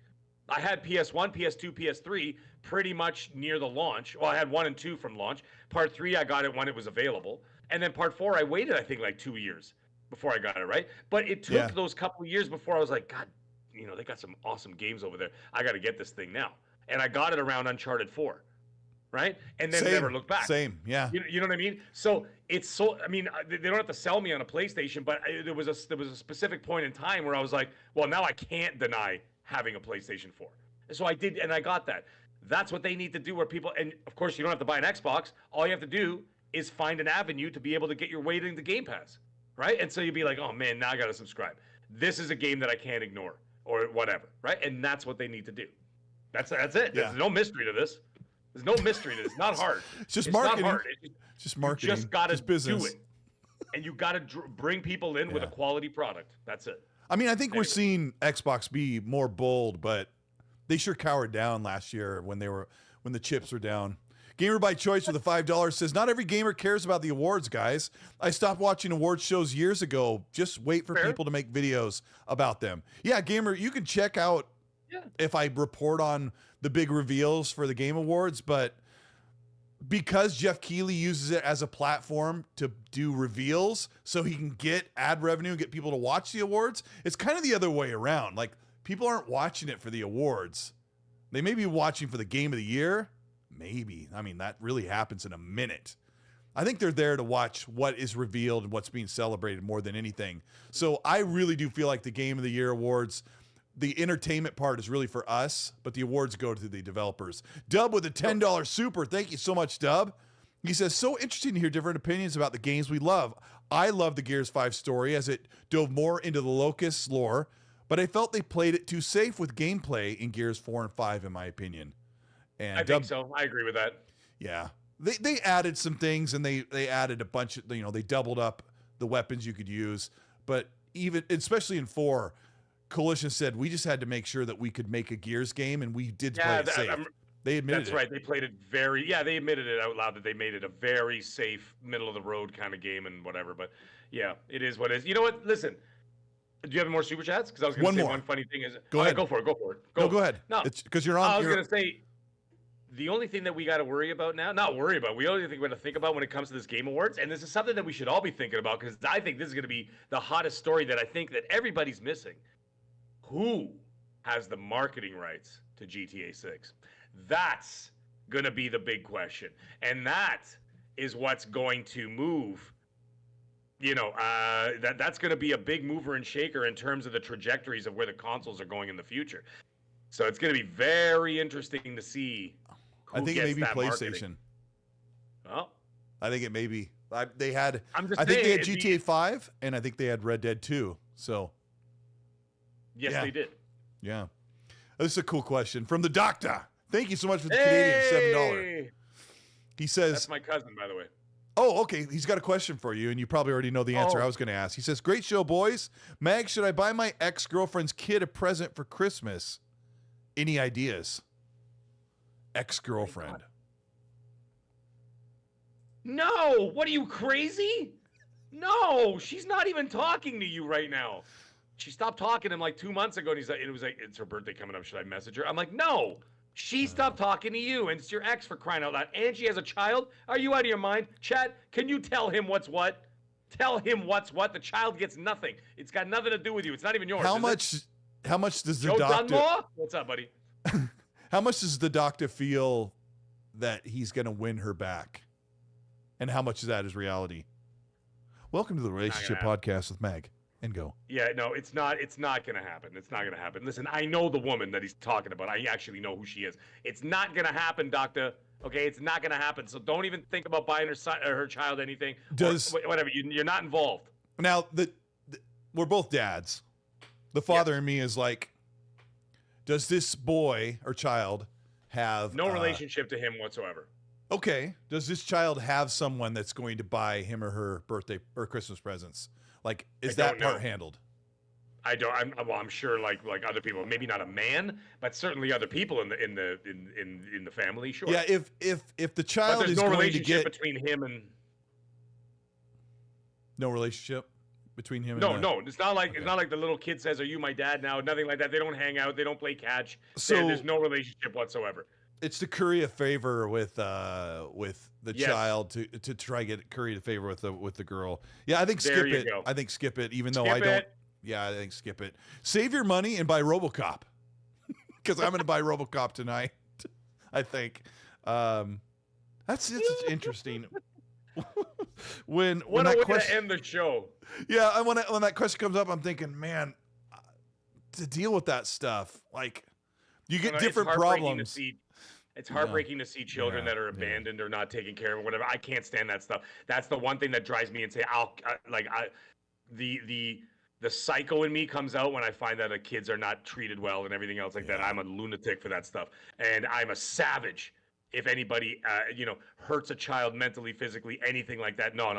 I had PS1, PS2, PS3 pretty much near the launch. Well, I had 1 and 2 from launch. Part 3, I got it when it was available. And then Part 4, I waited, I think, like 2 years before I got it, right? But it took those couple of years before I was like, God, they got some awesome games over there. I got to get this thing now. And I got it around Uncharted 4, right? And then never looked back. Same, yeah. You know what I mean? So it's so, I mean, they don't have to sell me on a PlayStation, but there was a specific point in time where I was like, well, now I can't deny having a PlayStation 4. So I did, and I got that. That's what they need to do, where people, and of course you don't have to buy an Xbox. All you have to do is find an avenue to be able to get your way into Game Pass, right? And so you'd be like, oh man, now I got to subscribe. This is a game that I can't ignore, or whatever, right? And that's what they need to do. That's it. Yeah. There's no mystery to this. There's no mystery to this. It's not hard. It's just marketing. Not hard. Just marketing. You just got to business. do it. And you got to bring people in with a quality product. That's it. I mean, I think we're seeing Xbox be more bold, but they sure cowered down last year when the chips were down. Gamer by Choice with a $5 says, not every gamer cares about the awards, guys. I stopped watching award shows years ago. Just wait for people to make videos about them. Yeah, Gamer, you can check out if I report on the big reveals for the Game Awards, but because Jeff Keighley uses it as a platform to do reveals so he can get ad revenue and get people to watch the awards, it's kind of the other way around. Like, people aren't watching it for the awards. They may be watching for the game of the year. Maybe. I mean, that really happens in a minute. I think they're there to watch what is revealed and what's being celebrated more than anything. So I really do feel like the Game of the Year awards, the entertainment part is really for us, but the awards go to the developers. Dub with a $10 super. Thank you so much, Dub. He says, so interesting to hear different opinions about the games we love. I love the Gears 5 story as it dove more into the Locust lore, but I felt they played it too safe with gameplay in Gears 4 and 5, in my opinion. And I think so. I agree with that. Yeah. They added some things, and they added a bunch of, they doubled up the weapons you could use. But especially in 4, Coalition said, we just had to make sure that we could make a Gears game, and we did play it safe. They admitted that's right. They played it they admitted it out loud that they made it a very safe, middle-of-the-road kind of game and whatever. But, yeah, it is what it is. You know what? Listen. Do you have any more super chats? Because I was going to say one funny thing is... Go ahead. Go for it. Go ahead. No, it's because you're on... I was going to say... The only thing that we got to worry about now, not worry about, we only think we're going to think about when it comes to this Game Awards, and this is something that we should all be thinking about, because I think this is going to be the hottest story that I think that everybody's missing. Who has the marketing rights to GTA 6? That's going to be the big question. And that is what's going to move, that's going to be a big mover and shaker in terms of the trajectories of where the consoles are going in the future. So it's going to be very interesting to see. I think it may be PlayStation. Well, I think it may be. They had. I think they had GTA 5, and I think they had Red Dead 2. So. Yes, they did. Yeah. This is a cool question from the doctor. Thank you so much for the Canadian $7. He says, That's my cousin, by the way. oh, okay. He's got a question for you, and you probably already know the answer I was going to ask. He says, great show, boys. Mag, should I buy my ex-girlfriend's kid a present for Christmas? Any ideas? Ex-girlfriend. No, what are you, crazy? No, she's not even talking to you right now. She stopped talking to him like 2 months ago, and it was like, it's her birthday coming up. Should I message her? I'm like, no. She stopped talking to you, and it's your ex, for crying out loud. And she has a child? Are you out of your mind? Chat, can you tell him what's what? Tell him what's what. The child gets nothing. It's got nothing to do with you. It's not even yours. How much does the Joe doctor... Dunmore? What's up, buddy? How much does the doctor feel that he's going to win her back? And how much of that is reality? Welcome to the Relationship Podcast with Mag and Go. Yeah, no, it's not going to happen. It's not going to happen. Listen, I know the woman that he's talking about. I actually know who she is. It's not going to happen, doctor. Okay, it's not going to happen. So don't even think about buying her child anything. Whatever. You're not involved. Now, we're both dads. The father in me is like, does this boy or child have... No relationship to him whatsoever. Okay. Does this child have someone that's going to buy him or her birthday or Christmas presents? Like, is that part handled? I don't. I'm sure, like other people, maybe not a man, but certainly other people in the family. Sure. Yeah. If the child but is no going relationship to get between him and no relationship between him. No. It's not like the little kid says, "Are you my dad now?" Nothing like that. They don't hang out. They don't play catch. So there's no relationship whatsoever. It's to curry a favor with the child to try get curry a favor with the girl. Yeah, I think skip it. Go. I think skip it. Even though I don't. Yeah, I think skip it. Save your money and buy RoboCop, because I'm going to buy RoboCop tonight. I think that's interesting. when that question, to end the show. Yeah, and when that question comes up, I'm thinking, man, to deal with that stuff, like you get different problems. It's heartbreaking to see children that are abandoned or not taken care of or whatever. I can't stand that stuff. That's the one thing that drives me insane. The psycho in me comes out when I find that the kids are not treated well and everything else like that. I'm a lunatic for that stuff, and I'm a savage if anybody hurts a child mentally, physically, anything like that. No.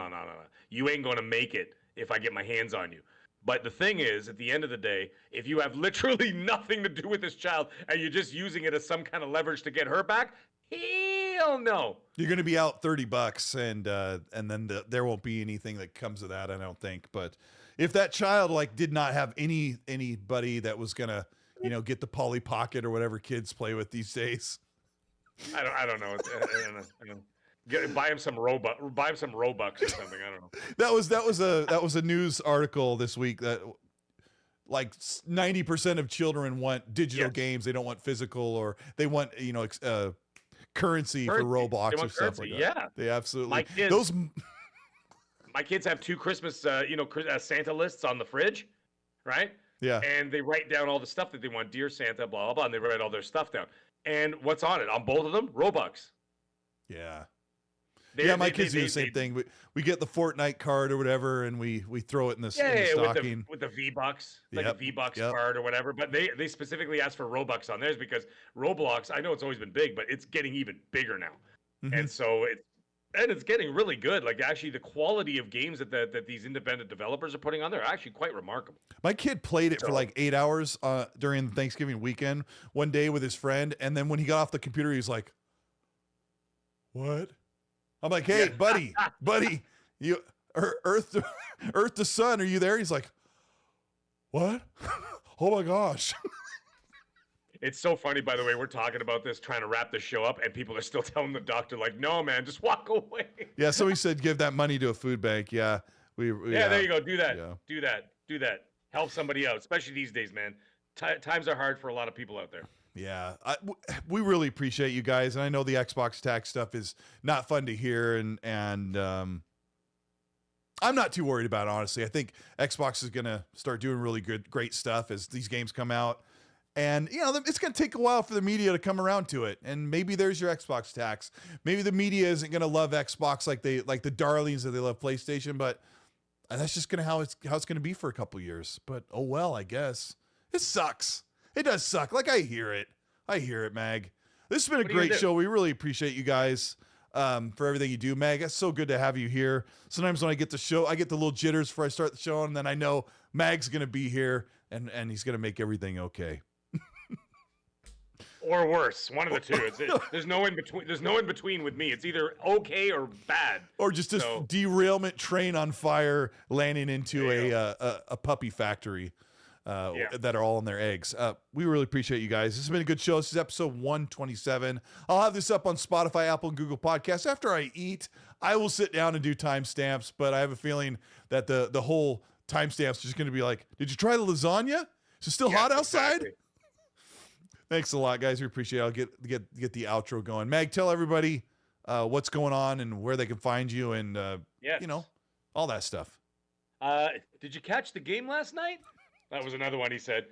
You ain't gonna make it if I get my hands on you. But the thing is, at the end of the day, if you have literally nothing to do with this child and you're just using it as some kind of leverage to get her back, hell no. You're going to be out $30, and then there won't be anything that comes of that, I don't think. But if that child did not have anybody that was going to, get the Polly Pocket or whatever kids play with these days, I don't know. I don't know. Buy him some Robux or something. I don't know. That was a news article this week that 90% of children want digital games. They don't want physical, or they want currency for Roblox or stuff like that. Yeah, they absolutely. My kids have 2 Christmas Santa lists on the fridge, right? Yeah, and they write down all the stuff that they want. Dear Santa, blah blah blah, and they write all their stuff down. And what's on it? On both of them, Robux. Yeah. My kids do the same thing. We get the Fortnite card or whatever, and we throw it in the stocking. With the V-Bucks, a V-Bucks card or whatever. But they specifically ask for Robux on theirs because Roblox, I know it's always been big, but it's getting even bigger now. Mm-hmm. And so it's getting really good. Like, actually, the quality of games that these independent developers are putting on there are actually quite remarkable. My kid played it for 8 hours during the Thanksgiving weekend one day with his friend, and then when he got off the computer, he was like, "What?" I'm like, "Hey, buddy, you Earth to Sun, are you there?" He's like, "What?" Oh my gosh. It's so funny, by the way, we're talking about this, trying to wrap the show up, and people are still telling the doctor, like, "No, man, just walk away." Yeah, somebody said give that money to a food bank. Yeah, there you go. Do that. Yeah. Do that. Help somebody out, especially these days, man. Times are hard for a lot of people out there. Yeah, we really appreciate you guys, and I know the Xbox tax stuff is not fun to hear, and I'm not too worried about it, honestly. I think Xbox is going to start doing really great stuff as these games come out, and it's going to take a while for the media to come around to it, and maybe there's your Xbox tax. Maybe the media isn't going to love Xbox like the darlings that they love PlayStation, but that's just how it's going to be for a couple years. But oh well, I guess it sucks. It does suck. Like, I hear it, Mag. This has been a What are you great gonna do? show. We really appreciate you guys for everything you do, Mag. It's so good to have you here. Sometimes when I get the show, I get the little jitters before I start the show, and then I know Mag's going to be here, and he's going to make everything okay. Or worse, one of the two. There's no in between. There's no in between with me. It's either okay or bad. Or just this So- derailment train on fire landing into There you a puppy factory Yeah. that are all in their eggs. We really appreciate you guys. This has been a good show. This is episode 127. I'll have this up on Spotify, Apple, and Google Podcasts. After I eat, I will sit down and do timestamps, but I have a feeling that the whole timestamps just going to be like, did you try the lasagna? Is it still hot outside? Exactly. Thanks a lot, guys. We appreciate it. I'll get the outro going. Mag, tell everybody what's going on and where they can find you and, Yes. all that stuff. Did you catch the game last night? That was another one he said.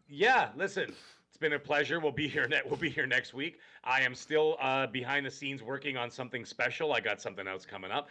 Yeah, listen, it's been a pleasure. We'll be here next week. I am still behind the scenes working on something special. I got something else coming up.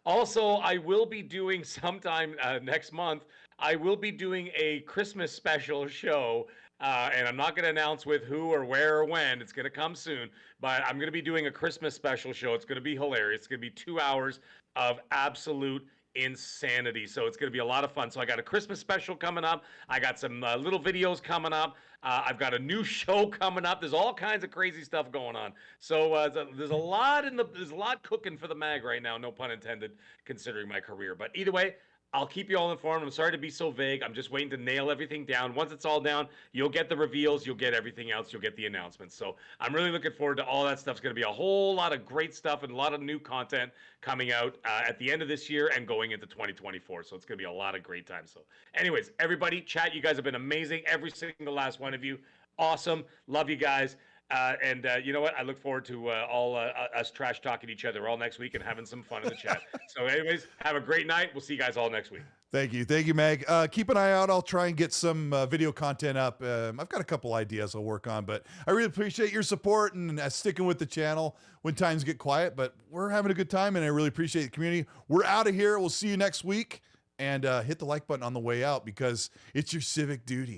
Also, I will be doing sometime next month. I will be doing a Christmas special show. And I'm not going to announce with who or where or when. It's going to come soon. But I'm going to be doing a Christmas special show. It's going to be hilarious. It's going to be 2 hours of absolute insanity. So it's going to be a lot of fun. So I got a Christmas special coming up. I got some little videos coming up. I've got a new show coming up. There's all kinds of crazy stuff going on. So there's a lot cooking for the mag right now. No pun intended, considering my career. But either way, I'll keep you all informed. I'm sorry to be so vague. I'm just waiting to nail everything down. Once it's all down, you'll get the reveals. You'll get everything else. You'll get the announcements. So I'm really looking forward to all that stuff. It's going to be a whole lot of great stuff and a lot of new content coming out at the end of this year and going into 2024. So it's going to be a lot of great time. So anyways, everybody, chat, you guys have been amazing. Every single last one of you. Awesome. Love you guys. And you know what? I look forward to all us trash talking each other all next week and having some fun in the chat. So anyways, have a great night. We'll see you guys all next week. Thank you, Meg. Keep an eye out. I'll try and get some video content up. I've got a couple ideas I'll work on, but I really appreciate your support and sticking with the channel when times get quiet. But we're having a good time, and I really appreciate the community. We're out of here. We'll see you next week, and hit the like button on the way out because it's your civic duty.